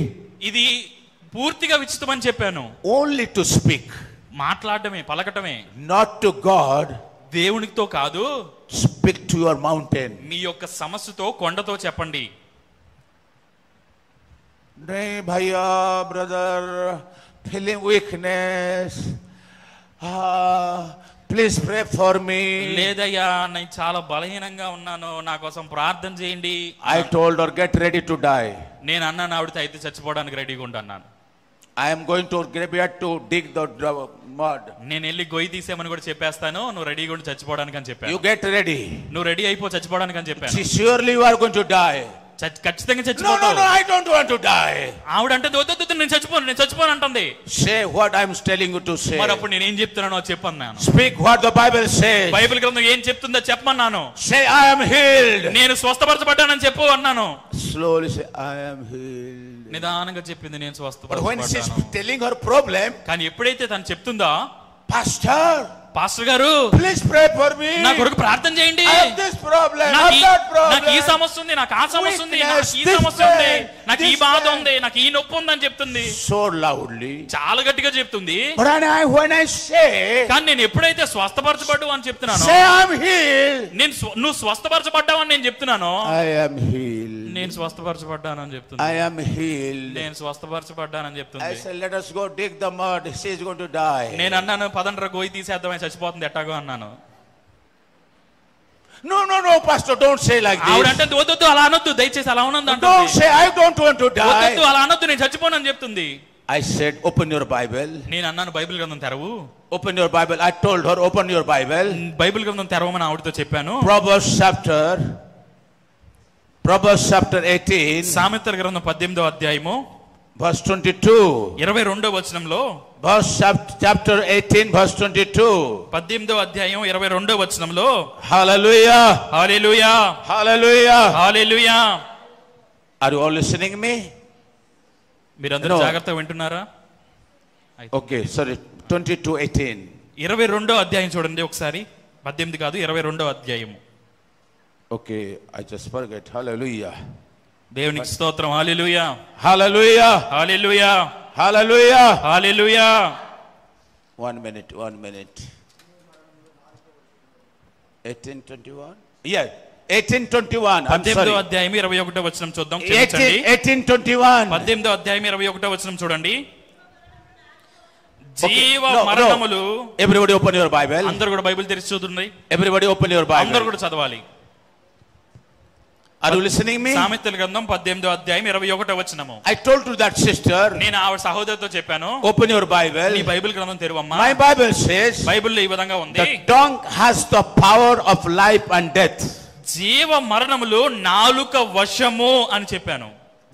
Speaker 2: ఇది పూర్తిగా ఉచితం అని చెప్పాను.
Speaker 1: only to speak,
Speaker 2: మాట్లాడటమే, పలకటమే,
Speaker 1: not to God.
Speaker 2: దేవునితో కాదు,
Speaker 1: Speak to your mountain.
Speaker 2: మీ యొక్క సమస్యతో కొండతో చెప్పండి.
Speaker 1: नहीं भैया brother, feeling weakness, please pray for me.
Speaker 2: లేదయ్యా నేను చాలా బలహీనంగా ఉన్నాను, నా కోసం ప్రార్థన చేయండి.
Speaker 1: I told her, get ready to die.
Speaker 2: నేను అన్నాను ఆవిడతో, అయితే చచ్చిపోవడానికి రెడీగా ఉంటాను.
Speaker 1: I am going to graveyard to dig the mud.
Speaker 2: నేను వెళ్ళి గొయ్యి తీసేమని కూడా చెప్పేస్తాను, నువ్వు రెడీగా ఉండి చచ్చిపోవడానికి అని చెప్పాను.
Speaker 1: You get ready.
Speaker 2: నువ్వు రెడీ అయిపో చచ్చిపోవడానికి అని చెప్పాను.
Speaker 1: Surely you are going to die.
Speaker 2: ఖచ్చితంగా
Speaker 1: No,
Speaker 2: చచ్చిపోతావు.
Speaker 1: no, I don't want to die.
Speaker 2: ఆవిడంటే వద్దు నేను చచ్చిపోను అంటుంది.
Speaker 1: Say what I am telling you to say.
Speaker 2: మరి అప్పుడు నేను ఏం చెప్తున్నానో చెప్పన్నాను.
Speaker 1: Speak what the Bible says.
Speaker 2: Bible గ్రంథం ఏం చెప్తుందో చెప్పమన్నాను.
Speaker 1: Say I am healed.
Speaker 2: నేను స్వస్థపరచబడ్డానని చెప్పు అన్నాను.
Speaker 1: Slowly say I am healed.
Speaker 2: నిదానంగా చెప్పింది నేను
Speaker 1: But when she is
Speaker 2: స్వస్థపరచబడ్డాను.
Speaker 1: telling her problem,
Speaker 2: కానీ ఎప్పుడైతే తను చెప్తుందో,
Speaker 1: Pastor,
Speaker 2: పాస్టర్ గారు
Speaker 1: please pray for me.
Speaker 2: నా కొరకు ప్రార్థన చేయండి,
Speaker 1: I have this problem, I
Speaker 2: నాకు
Speaker 1: have that problem.
Speaker 2: నాకు ఈ సమస్య ఉంది, నాకు ఆ సమస్య ఉంది, నాకు ఈ
Speaker 1: Weakness,
Speaker 2: సమస్య ఉంది,
Speaker 1: this
Speaker 2: నాకు ఈ
Speaker 1: pain,
Speaker 2: బాధ
Speaker 1: this
Speaker 2: ఉంది, నాకు ఈ నొప్పి ఉందని చెప్తుంది.
Speaker 1: So loudly.
Speaker 2: చాలా గట్టిగా చెప్తుంది.
Speaker 1: But when I say,
Speaker 2: కానీ నేను ఎప్పుడైతే స్వస్థపరచబడ్డావు అని చెప్తున్నాను,
Speaker 1: say I am healed,
Speaker 2: నువ్వు స్వస్థపరచబడ్డావు అని నేను చెప్తున్నాను,
Speaker 1: I am healed.
Speaker 2: నేను స్వస్థపరచబడ్డాను అని చెప్తుంది.
Speaker 1: I am healed.
Speaker 2: నేను స్వస్థపరచబడ్డానని
Speaker 1: I
Speaker 2: చెప్తుంది.
Speaker 1: said, let us go dig the mud. She is going to die.
Speaker 2: నేను అన్నాను పదండ్ర గోయి తీసేద్దామని, చచ్చిపోతుంది ఎట్టాగో అన్నాను.
Speaker 1: No, Pastor, don't say like this.
Speaker 2: ఆవిడంటే వద్దు అలా అనొద్దు, దయచేసి అలా ఉన్నది
Speaker 1: Don't
Speaker 2: అంటుంది.
Speaker 1: say I don't want to die.
Speaker 2: వద్దు అలా అనొద్దు, నేను చచ్చిపోనని చెప్తుంది.
Speaker 1: I said, open your Bible.
Speaker 2: నేను అన్నాను బైబిల్ గ్రంథం తెరవు.
Speaker 1: Open your Bible. I told her, open your Bible.
Speaker 2: Bible గ్రంథం తెరవమని ఆవిడతో చెప్పాను.
Speaker 1: Proverbs chapter 18,
Speaker 2: సామెతల గ్రంథం 18వ అధ్యాయము
Speaker 1: verse 22.
Speaker 2: 22వ వచనంలో,
Speaker 1: Chapter 18, verse 22.
Speaker 2: 18వ అధ్యాయం 22వ వచనంలో,
Speaker 1: Hallelujah.
Speaker 2: Hallelujah
Speaker 1: Hallelujah.
Speaker 2: Hallelujah.
Speaker 1: Are you all listening me?
Speaker 2: మీరందరూ
Speaker 1: No.
Speaker 2: జాగ్రత్తగా వింటున్నారా?
Speaker 1: Okay, sorry. 22:18.
Speaker 2: 22వ అధ్యాయం చూడండి ఒకసారి. 18 కాదు, 22వ అధ్యాయము.
Speaker 1: Okay, I just forget. Hallelujah.
Speaker 2: దేవునికి స్తోత్రం. హల్లెలూయా
Speaker 1: Hallelujah.
Speaker 2: Hallelujah
Speaker 1: Hallelujah.
Speaker 2: Hallelujah.
Speaker 1: 1 minute. 18:21. Yeah, 18:21. I'm
Speaker 2: 18వ
Speaker 1: sorry.
Speaker 2: అధ్యాయం 21వ వచనం చూద్దాం. క్షమించండి.
Speaker 1: 18:21.
Speaker 2: 18వ అధ్యాయం 21వ వచనం చూడండి.
Speaker 1: Okay,
Speaker 2: జీవ
Speaker 1: no.
Speaker 2: మరణములు.
Speaker 1: Everybody open your Bible.
Speaker 2: అందరూ కూడా బైబిల్ తెరిచి చూడండి.
Speaker 1: Everybody open your
Speaker 2: అందరూ
Speaker 1: Bible.
Speaker 2: కూడా చదవాలి.
Speaker 1: Are you listening me?
Speaker 2: సామెతల గ్రంథం 18వ అధ్యాయం 21వ వచనము.
Speaker 1: I told to that sister,
Speaker 2: నేను ఆవిడ సహోదరితో చెప్పాను,
Speaker 1: open your Bible.
Speaker 2: నీ బైబిల్ గ్రంథం తెరువమ్మా.
Speaker 1: My Bible says,
Speaker 2: బైబిల్లో ఈ విధంగా ఉంది,
Speaker 1: the tongue has the power of life and death.
Speaker 2: జీవ మరణములు నాలుక వశము అని చెప్పాను.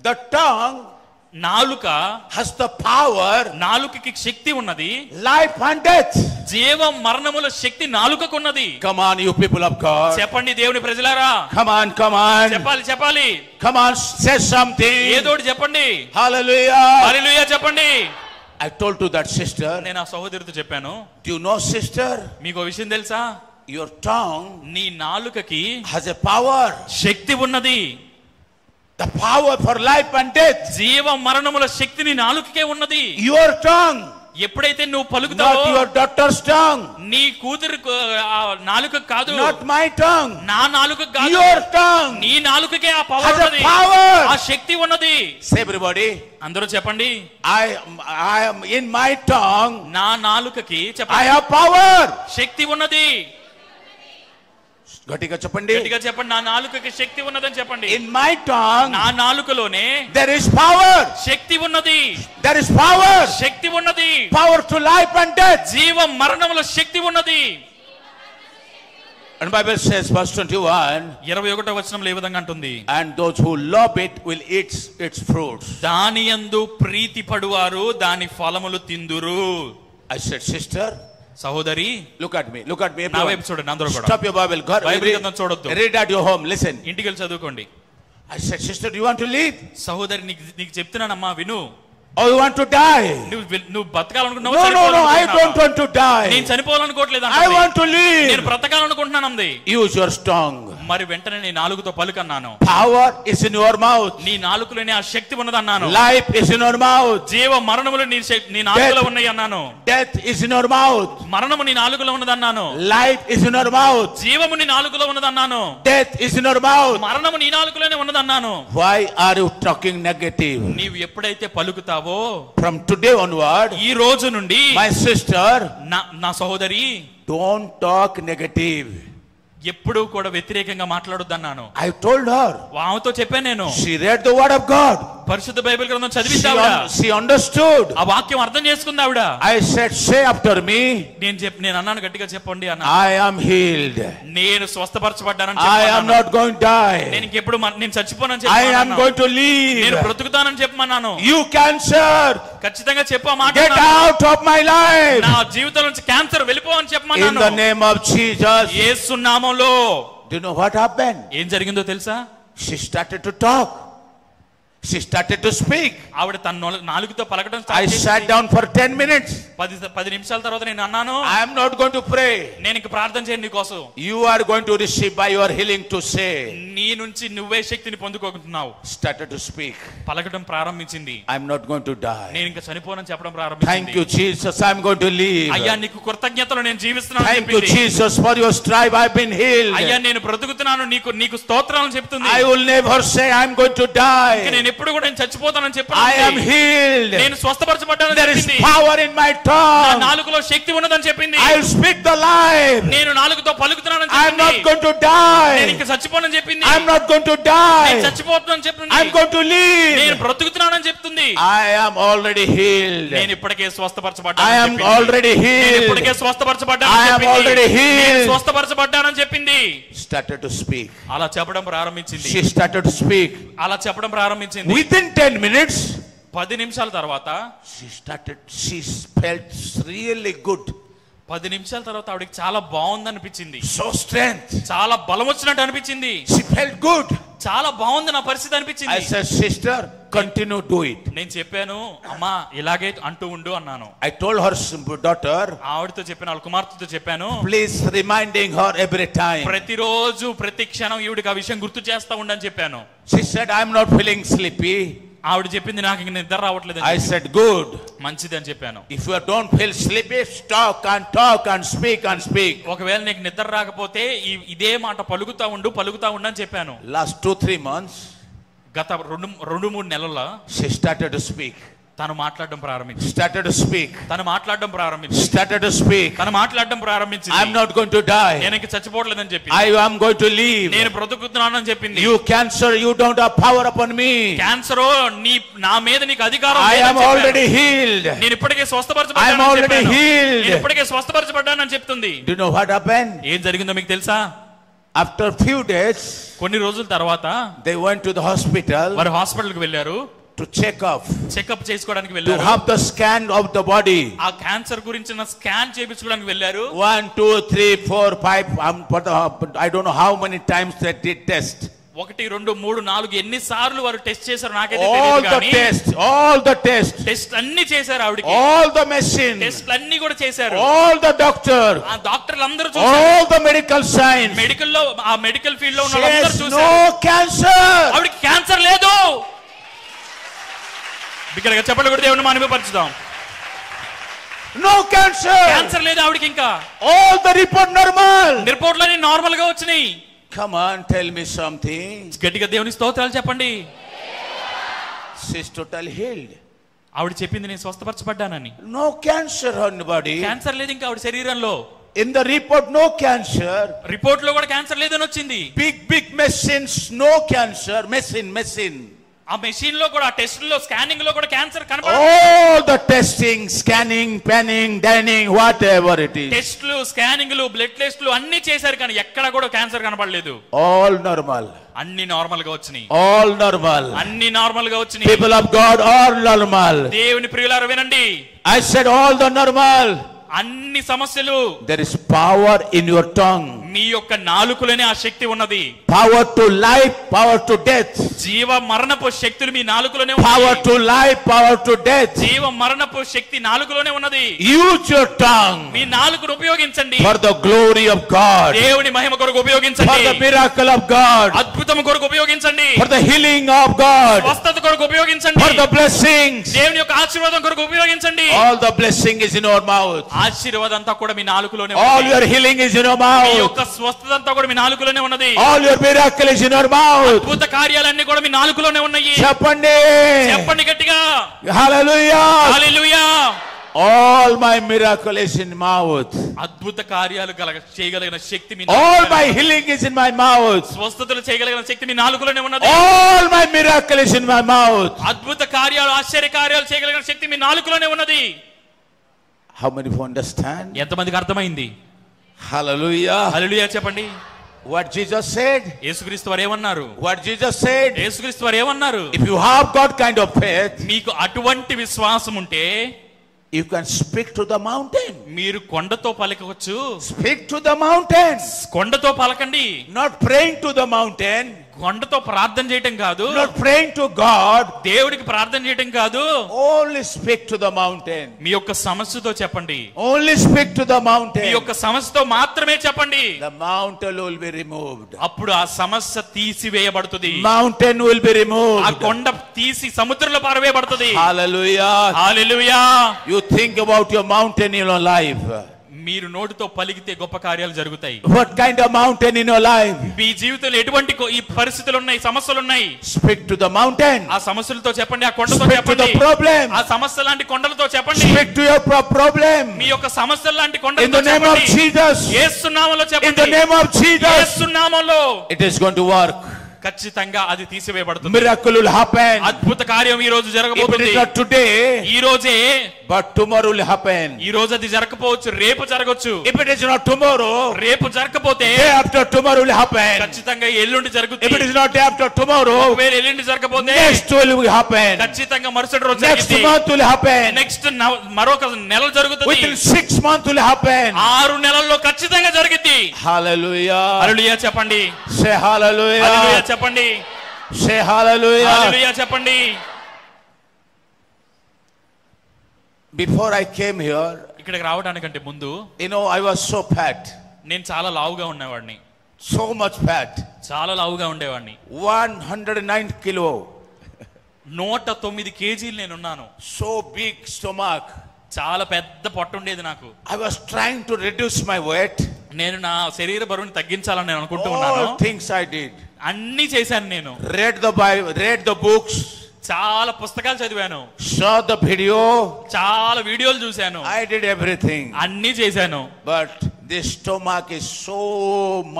Speaker 1: The tongue
Speaker 2: నాలుక
Speaker 1: has the power,
Speaker 2: నాలుకకి శక్తి ఉన్నది,
Speaker 1: life and death.
Speaker 2: జీవ మరణముల శక్తి నాలుకకు ఉన్నది.
Speaker 1: Come on, you people of God.
Speaker 2: చెప్పండి దేవుని ప్రజలారా,
Speaker 1: Come on.
Speaker 2: చెప్పాలి.
Speaker 1: Come on, say something.
Speaker 2: ఏదోటి చెప్పండి.
Speaker 1: Hallelujah.
Speaker 2: హల్లెలూయా చెప్పండి.
Speaker 1: I told to that sister,
Speaker 2: నేను ఆ సహోదరితో చెప్పాను,
Speaker 1: do you know, sister,
Speaker 2: మీకు విషయం తెలుసా,
Speaker 1: your tongue
Speaker 2: నీ నాలుకకి
Speaker 1: has a power.
Speaker 2: శక్తి ఉన్నది.
Speaker 1: The power for life and death.
Speaker 2: జీవ మరణముల శక్తి నీ నాలుకకే ఉన్నది.
Speaker 1: Your tongue,
Speaker 2: ఎప్పుడైతే నువ్వు పలుకుతావో,
Speaker 1: not your daughter's tongue,
Speaker 2: నీ కూతురు నాలుక కాదు,
Speaker 1: not my tongue,
Speaker 2: నా నాలుక కాదు,
Speaker 1: your tongue
Speaker 2: నీ నాలుకకే ఆ పవర్
Speaker 1: has a
Speaker 2: ఉన్నది,
Speaker 1: power.
Speaker 2: ఆ శక్తి ఉన్నది.
Speaker 1: Say everybody,
Speaker 2: అందరూ చెప్పండి,
Speaker 1: I am in my tongue,
Speaker 2: నా నాలుకకి
Speaker 1: I
Speaker 2: చెప్పండి,
Speaker 1: have power.
Speaker 2: శక్తి ఉన్నది.
Speaker 1: గట్టిగా చెప్పండి.
Speaker 2: గట్టిగా చెప్పండి. నా నాలుకకి శక్తి ఉన్నదని చెప్పండి.
Speaker 1: In my tongue
Speaker 2: నా నాలుకలోనే
Speaker 1: there is power.
Speaker 2: శక్తి ఉన్నది.
Speaker 1: There is power.
Speaker 2: శక్తి ఉన్నది.
Speaker 1: Power to life and death.
Speaker 2: జీవ మరణముల శక్తి ఉన్నది.
Speaker 1: And Bible says verse 21,
Speaker 2: 21వ వచనంలో ఏ విధంగా అంటుంది?
Speaker 1: and those who love it will eat its fruits.
Speaker 2: దాని యందు ప్రీతి పడువారు దాని ఫలములు తిందురు.
Speaker 1: I said, sister,
Speaker 2: సహోదరి,
Speaker 1: look at me.
Speaker 2: నా వైపు చూడండి. అందరూ కూడా
Speaker 1: Stop your Bible.
Speaker 2: బైబిల్ గ్రంథం చూడొద్దు.
Speaker 1: Read at your home. Listen.
Speaker 2: ఇంటికి వెళ్ళి చదువుకోండి.
Speaker 1: I said, sister, do you want to live?
Speaker 2: సహోదరి, నీకు చెప్తున్నానమ్మా, విను.
Speaker 1: Or you want to die?
Speaker 2: నువ్వు బతకాలనుకుంటున్నావు?
Speaker 1: No, I don't want to die.
Speaker 2: నేను చనిపోవాలనుకోవట్లేదు.
Speaker 1: I want to live.
Speaker 2: నేను బ్రతకాలనుకుంటున్నాను అంది.
Speaker 1: Use your tongue.
Speaker 2: మరి వెంటనే నీ నాలుకతో పలుకన్నాను.
Speaker 1: Power is in your mouth.
Speaker 2: నీ నాలుకలోనే ఆ శక్తి ఉన్నదన్నాను.
Speaker 1: Life is in your mouth.
Speaker 2: జీవ మరణములు నీ నాలుకలో ఉన్నాయి అన్నాను.
Speaker 1: Death is in your mouth.
Speaker 2: మరణము నీ నాలుకలో ఉన్నదన్నాను.
Speaker 1: Life is in your mouth.
Speaker 2: జీవము నీ నాలుకలో ఉన్నదన్నాను.
Speaker 1: Death is in your mouth.
Speaker 2: మరణము నీ నాలుకలోనే ఉన్నదన్నాను.
Speaker 1: Why are you talking negative?
Speaker 2: నీవు ఎప్పుడైతే పలుకుతావో,
Speaker 1: from today onward,
Speaker 2: ఈ రోజు నుండి
Speaker 1: my sister,
Speaker 2: నా సహోదరి,
Speaker 1: don't talk negative.
Speaker 2: ఎప్పుడు కూడా వ్యతిరేకంగా మాట్లాడొద్దన్నాను.
Speaker 1: I told her.
Speaker 2: ఆమెతో చెప్పాను నేను.
Speaker 1: She read the word of God.
Speaker 2: పరిశుద్ధ బైబిల్ గ్రంథం చదివింది ఆవిడ.
Speaker 1: She understood.
Speaker 2: ఆ వాక్యం అర్థం చేసుకుంది ఆవిడ.
Speaker 1: I said, say after me.
Speaker 2: నేను అన్నాను, గట్టిగా చెప్పండి అన్నా.
Speaker 1: I am healed.
Speaker 2: నేను స్వస్థపరచబడ్డానని
Speaker 1: చెప్పాను. I am not going to die.
Speaker 2: నేను ఇంకెప్పుడు నేను చచ్చిపోనని చెప్పాను.
Speaker 1: I am going to live.
Speaker 2: నేను బ్రతుకుతానని చెప్పమన్నాను.
Speaker 1: You cancer,
Speaker 2: ఖచ్చితంగా చెప్పు ఆ మాట.
Speaker 1: Get out of my life.
Speaker 2: నా జీవితం నుంచి క్యాన్సర్ వెళ్ళిపో అని చెప్పమన్నాను.
Speaker 1: In the name of Jesus.
Speaker 2: యేసు నామములో.
Speaker 1: Do you know what happened?
Speaker 2: ఏం జరిగిందో తెలుసా?
Speaker 1: She started to talk. She started to speak.
Speaker 2: ఆవిడ తన నాలుగుతో పలకడం
Speaker 1: I sat down for 10 minutes.
Speaker 2: 10 నిమిషాల తర్వాత నేను అన్నాను,
Speaker 1: I am not going to pray.
Speaker 2: నేను ఇంక ప్రార్థన చేయను నీ కోసం.
Speaker 1: You are going to receive by your healing to say.
Speaker 2: నీ నుంచి నువ్వే శక్తిని పొందుకుంటున్నావు.
Speaker 1: Started to speak.
Speaker 2: పలకడం ప్రారంభించింది.
Speaker 1: I am not going to die.
Speaker 2: నేను ఇంక చనిపోనని చెప్పడం ప్రారంభించింది.
Speaker 1: Thank you Jesus, I am going to live.
Speaker 2: అయ్యా నీకు కృతజ్ఞతలు, నేను జీవిస్తున్నాను
Speaker 1: అని చెప్పింది. Thank you Jesus, for your stripe I have been healed.
Speaker 2: అయ్యా నేను బ్రతుకుతున్నాను, నీకు స్తోత్రాలను చెప్తుంది.
Speaker 1: I will never say I am going to die.
Speaker 2: ఇంక నేను ఎప్పుడు కూడా నేను చచ్చిపోతానని చెప్పను.
Speaker 1: I am healed.
Speaker 2: నేను స్వస్థపరచబడ్డానని చెప్పింది.
Speaker 1: There is power in my tongue.
Speaker 2: నా నాలుకలో శక్తి ఉన్నదని చెప్పింది.
Speaker 1: I will speak the life.
Speaker 2: నేను నాలుకతో పలుకుతున్నానని చెప్పింది.
Speaker 1: I am not going to die.
Speaker 2: నేను ఇంక చచ్చిపోనని చెప్పింది.
Speaker 1: I am not going to die.
Speaker 2: నేను చచ్చిపోతున్నానని చెప్పింది.
Speaker 1: I am going to live.
Speaker 2: నేను బ్రతుకుతున్నానని చెప్తుంది.
Speaker 1: I am already healed.
Speaker 2: నేను ఇప్పటికే స్వస్థపరచబడ్డానని చెప్పింది.
Speaker 1: I am already healed.
Speaker 2: నేను ఇప్పటికే స్వస్థపరచబడ్డానని చెప్పింది.
Speaker 1: I am already healed.
Speaker 2: నేను స్వస్థపరచబడ్డానని చెప్పింది.
Speaker 1: Started to speak.
Speaker 2: అలా చెప్పడం ప్రారంభించింది.
Speaker 1: She started to speak.
Speaker 2: అలా చెప్పడం ప్రారంభించింది.
Speaker 1: Within 10 minutes
Speaker 2: 10 నిమిషాల తర్వాత
Speaker 1: she felt really good.
Speaker 2: 10 నిమిషాల తర్వాత ఆవిడకి చాలా బాగుంది అనిపించింది.
Speaker 1: So strength.
Speaker 2: చాలా బలం వచ్చినట్టు అనిపించింది.
Speaker 1: She felt good.
Speaker 2: చాలా బాగుంది నా పరిస్థితి అనిపించింది.
Speaker 1: I said, sister, continue do it.
Speaker 2: నేను చెప్పాను, అమ్మా ఇలాగే అంటూ ఉండు అన్నాను.
Speaker 1: I told her daughter,
Speaker 2: ఆవిడతో చెప్పాను, వాళ్ళ కుమార్తెతో చెప్పాను,
Speaker 1: please reminding her every time.
Speaker 2: ప్రతిరోజు ప్రతి క్షణం ఈవిడికి ఆ విషయం గుర్తు చేస్తా ఉండని చెప్పాను.
Speaker 1: She said, I am not feeling sleepy.
Speaker 2: ఆవిడ చెప్పింది, నాకు ఇంక నిద్ర రావట్లేదు.
Speaker 1: I said, good.
Speaker 2: మంచిది అని చెప్పాను.
Speaker 1: If you don't feel sleepy, talk and speak and speak.
Speaker 2: ఒకవేళ నీకు నిద్ర రాకపోతే ఇదే మాట పలుకుతా ఉండు అని చెప్పాను.
Speaker 1: Last 2-3 months,
Speaker 2: గత 2-3 నెలల్లో
Speaker 1: she started to speak.
Speaker 2: తను మాట్లాడడం ప్రారంభించింది.
Speaker 1: Started to speak.
Speaker 2: తను మాట్లాడడం ప్రారంభించింది.
Speaker 1: Started to speak.
Speaker 2: తను మాట్లాడడం ప్రారంభించింది.
Speaker 1: I am not going to die.
Speaker 2: నేను ఇంక చచ్చిపోవట్లేదని చెప్పింది.
Speaker 1: I am going to live.
Speaker 2: నేను బ్రతుకుతున్నానని చెప్పింది.
Speaker 1: You cancer, you don't have power upon me.
Speaker 2: Cancer నా మీద నీకు అధికారం
Speaker 1: లేదు. I am already healed.
Speaker 2: నేను ఇప్పటికే స్వస్థపరచబడ్డానని
Speaker 1: I am already healed.
Speaker 2: నేను ఇప్పటికే స్వస్థపరచబడ్డానని చెప్తుంది.
Speaker 1: Do you know what happened?
Speaker 2: ఏం జరిగిందో మీకు తెలుసా?
Speaker 1: After few days,
Speaker 2: కొన్ని రోజుల తర్వాత
Speaker 1: they went to the hospital.
Speaker 2: వారు హాస్పిటల్ కి వెళ్ళారు.
Speaker 1: To
Speaker 2: చెకప్ చేసుకోవడానికి వెళ్ళారు.
Speaker 1: To have the scan of the body.
Speaker 2: ఆ క్యాన్సర్ గురించిన స్కాన్ చేయించుకోవడానికి వెళ్ళారు.
Speaker 1: 1 2 3 4 5 I don't know how many times they did test.
Speaker 2: 1 2 3 4 ఎన్ని సార్లు వారు టెస్ట్ చేశారు నాకైతే తెలియదు కానీ
Speaker 1: all the test
Speaker 2: అన్ని చేశారు ఆవిడకి.
Speaker 1: all the machine
Speaker 2: టెస్ట్ అన్ని కూడా చేశారు.
Speaker 1: all the doctor
Speaker 2: ఆ డాక్టర్లు అందరూ చూశారు.
Speaker 1: all the medical science
Speaker 2: medical లో ఆ మెడికల్ ఫీల్డ్ లో ఉన్న వాళ్ళందరూ చూశారు.
Speaker 1: no cancer.
Speaker 2: ఆవిడకి క్యాన్సర్ లేదు. బిగ్గరగా చెప్పలు కొడితే దేవుని మహిమపరచుదాం.
Speaker 1: no cancer.
Speaker 2: క్యాన్సర్ లేదు ఆవిడకి. ఇంకా
Speaker 1: all the report normal.
Speaker 2: రిపోర్ట్లన్నీ నార్మల్ గా వచ్చినాయి.
Speaker 1: come on, tell me something.
Speaker 2: గట్టిగా దేవుని స్తోత్రాలు చెప్పండి.
Speaker 1: she is totally healed.
Speaker 2: ఆవిడ చెప్పింది నేను స్వస్థపరచబడ్డానని.
Speaker 1: no cancer on the body.
Speaker 2: Cancer లేదు ఇంకా ఆవిడ శరీరంలో.
Speaker 1: In the report, no cancer.
Speaker 2: Report లో కూడా క్యాన్సర్ లేదని వచ్చింది.
Speaker 1: Big machines, no cancer. Machine.
Speaker 2: ఆ మెషిన్ లో కూడా, టెస్ట్ లో, స్కానింగ్ లో కూడా క్యాన్సర్ కనబడదు.
Speaker 1: All the testing, scanning, panning, dining, whatever it is.
Speaker 2: టెస్ట్లు, స్కానింగ్లు, బ్లడ్ టెస్ట్లు అన్ని చేశారు కానీ ఎక్కడ కూడా క్యాన్సర్ కనబడలేదు.
Speaker 1: All normal.
Speaker 2: అన్ని నార్మల్ గా వచ్చినాయి.
Speaker 1: All normal.
Speaker 2: అన్ని నార్మల్ గా వచ్చినాయి.
Speaker 1: People of God, all normal.
Speaker 2: దేవుని ప్రియులారా వినండి.
Speaker 1: I said all the normal.
Speaker 2: అన్ని సమస్యలు.
Speaker 1: There is power in your tongue.
Speaker 2: మీ యొక్క నాలుకలోనే ఆ శక్తి ఉన్నది.
Speaker 1: Power to life, power to death.
Speaker 2: జీవ మరణపు శక్తులు మీ నాలుకలోనే ఉన్నాయి.
Speaker 1: Power to life, power to death.
Speaker 2: జీవ మరణపు శక్తి నాలుకలోనే ఉన్నది.
Speaker 1: Use your tongue.
Speaker 2: మీ నాలుకను ఉపయోగించండి.
Speaker 1: For the glory of God.
Speaker 2: దేవుని మహిమ కొరకు ఉపయోగించండి.
Speaker 1: For the miracle of God.
Speaker 2: అద్భుతం కొరకు ఉపయోగించండి.
Speaker 1: For the healing of God.
Speaker 2: స్వస్థత కొరకు ఉపయోగించండి.
Speaker 1: For the blessings.
Speaker 2: దేవుని యొక్క ఆశీర్వాదం కొరకు ఉపయోగించండి.
Speaker 1: All the blessing is in your mouth.
Speaker 2: ఆశీర్వాదం అంతా కూడా మీ నాలుకలోనే
Speaker 1: All
Speaker 2: ఉంది.
Speaker 1: your healing is in your
Speaker 2: me
Speaker 1: mouth.
Speaker 2: యొక్క స్వస్థత అంతా కూడా మీ నాలుకలోనే ఉన్నది.
Speaker 1: All your miracle is in your mouth.
Speaker 2: అద్భుత కార్యాలన్నీ కూడా మీ నాలుకలోనే ఉన్నాయి.
Speaker 1: చెప్పండి.
Speaker 2: చెప్పండి గట్టిగా.
Speaker 1: Hallelujah.
Speaker 2: Hallelujah.
Speaker 1: All my miracle is in mouth.
Speaker 2: అద్భుత కార్యాలు చేయగలిగిన శక్తి మీ
Speaker 1: All my healing is in my mouth.
Speaker 2: స్వస్థతలు చేయగలిగిన శక్తి మీ నాలుకలోనే ఉన్నది.
Speaker 1: All my miracle is in my mouth.
Speaker 2: అద్భుత కార్యాలు, ఆశ్చర్య కార్యాలు చేయగలిగిన శక్తి మీ నాలుకలోనే ఉన్నది.
Speaker 1: How many of you understand?
Speaker 2: ఎంతమందికి అర్థమైంది?
Speaker 1: Hallelujah.
Speaker 2: హల్లెలూయా చెప్పండి.
Speaker 1: What Jesus said?
Speaker 2: యేసుక్రీస్తు వారు ఏమన్నారు?
Speaker 1: What Jesus said?
Speaker 2: యేసుక్రీస్తు వారు ఏమన్నారు?
Speaker 1: If you have God kind of faith,
Speaker 2: మీకు అటువంటి విశ్వాసం ఉంటే
Speaker 1: you can speak to the mountain.
Speaker 2: మీరు కొండతో పలకవచ్చు.
Speaker 1: Speak to the mountains.
Speaker 2: కొండతో పలకండి.
Speaker 1: Not praying to the mountain.
Speaker 2: కొండతో ప్రార్థన చేయటం కాదు.
Speaker 1: Not praying to God.
Speaker 2: దేవుడికి ప్రార్థన చేయటం కాదు.
Speaker 1: Only speak to the mountain.
Speaker 2: మీ యొక్క సమస్యతో చెప్పండి.
Speaker 1: Only speak to the
Speaker 2: me
Speaker 1: mountain.
Speaker 2: యొక్క సమస్యతో మాత్రమే చెప్పండి.
Speaker 1: The mountain will be removed.
Speaker 2: అప్పుడు ఆ సమస్య తీసివేయబడుతుంది.
Speaker 1: Mountain will be
Speaker 2: ఆ
Speaker 1: removed.
Speaker 2: కొండ తీసి సముద్రంలో పారవేయబడుతుంది.
Speaker 1: Hallelujah.
Speaker 2: Hallelujah.
Speaker 1: You think about your mountain in your life.
Speaker 2: మీరు నోటితో పలికితే గొప్ప కార్యాలు జరుగుతాయి.
Speaker 1: What kind of mountain in your life?
Speaker 2: మీ జీవితంలో ఎటువంటి ఈ పరిస్థితులు ఉన్నాయి, సమస్యలు ఉన్నాయి.
Speaker 1: Speak to the mountain.
Speaker 2: ఆ సమస్యలతో చెప్పండి. ఆ కొండతో
Speaker 1: Speak to
Speaker 2: చెప్పండి.
Speaker 1: the problem.
Speaker 2: ఆ సమస్య లాంటి కొండలతో చెప్పండి.
Speaker 1: Speak to your problem.
Speaker 2: మీ యొక్క సమస్య లాంటి
Speaker 1: In
Speaker 2: కొండలతో
Speaker 1: the name of
Speaker 2: చెప్పండి.
Speaker 1: Jesus.
Speaker 2: యేసు నామములో
Speaker 1: In
Speaker 2: చెప్పండి.
Speaker 1: the name of Jesus.
Speaker 2: యేసు నామములో
Speaker 1: It is going to work.
Speaker 2: ఖచ్చితంగా అది తీసివేయబడుతుంది.
Speaker 1: Miracle will happen.
Speaker 2: అద్భుత కార్యం ఈ రోజు
Speaker 1: If it
Speaker 2: జరగబోతుంది.
Speaker 1: is not today,
Speaker 2: ఈ రోజే,
Speaker 1: but tomorrow will happen.
Speaker 2: ఈ రోజు అది జరగకపోవచ్చు, రేపు జరగవచ్చు.
Speaker 1: If it is not tomorrow,
Speaker 2: రేపు జరగకపోతే
Speaker 1: day after tomorrow will happen.
Speaker 2: ఖచ్చితంగా ఎల్లుండి
Speaker 1: If it
Speaker 2: జరుగుతుంది.
Speaker 1: is not day after tomorrow,
Speaker 2: ఒకవేళ ఎల్లుండి జరగకపోతే
Speaker 1: next will happen.
Speaker 2: ఖచ్చితంగా మరుసటి రోజు
Speaker 1: Next
Speaker 2: జరుగుతుంది.
Speaker 1: month will happen.
Speaker 2: నెక్స్ట్ మరొక నెల జరుగుతుంది.
Speaker 1: Within 6 months will happen.
Speaker 2: 6 నెలల్లో ఖచ్చితంగా జరుగుతుంది.
Speaker 1: Hallelujah.
Speaker 2: హల్లెలూయా చెప్పండి.
Speaker 1: Say hallelujah.
Speaker 2: హల్లెలూయా చెప్పండి.
Speaker 1: Say hallelujah.
Speaker 2: హల్లెలూయా చెప్పండి.
Speaker 1: Before I came here,
Speaker 2: ఇక్కడికి రావడానికంటే ముందు
Speaker 1: you know, I was so fat.
Speaker 2: నేను చాలా లావుగా ఉండేవాడిని.
Speaker 1: So much fat.
Speaker 2: చాలా లావుగా ఉండేవాడిని.
Speaker 1: 109 kilo.
Speaker 2: 109 కేజీలు నేనున్నాను.
Speaker 1: So big stomach.
Speaker 2: చాలా పెద్ద పొట్ట ఉండేది నాకు.
Speaker 1: I was trying to reduce my weight.
Speaker 2: నేను నా శరీర బరువుని తగ్గించాలని నేను అనుకుంటూ ఉన్నాను.
Speaker 1: All things I did.
Speaker 2: అన్ని చేశాను నేను.
Speaker 1: Read the Bible, read the books,
Speaker 2: చాలా పుస్తకాలు చదివాను.
Speaker 1: saw the video.
Speaker 2: చాలా వీడియోలు చూశాను.
Speaker 1: I did everything.
Speaker 2: అన్ని చేశాను.
Speaker 1: But this stomach is so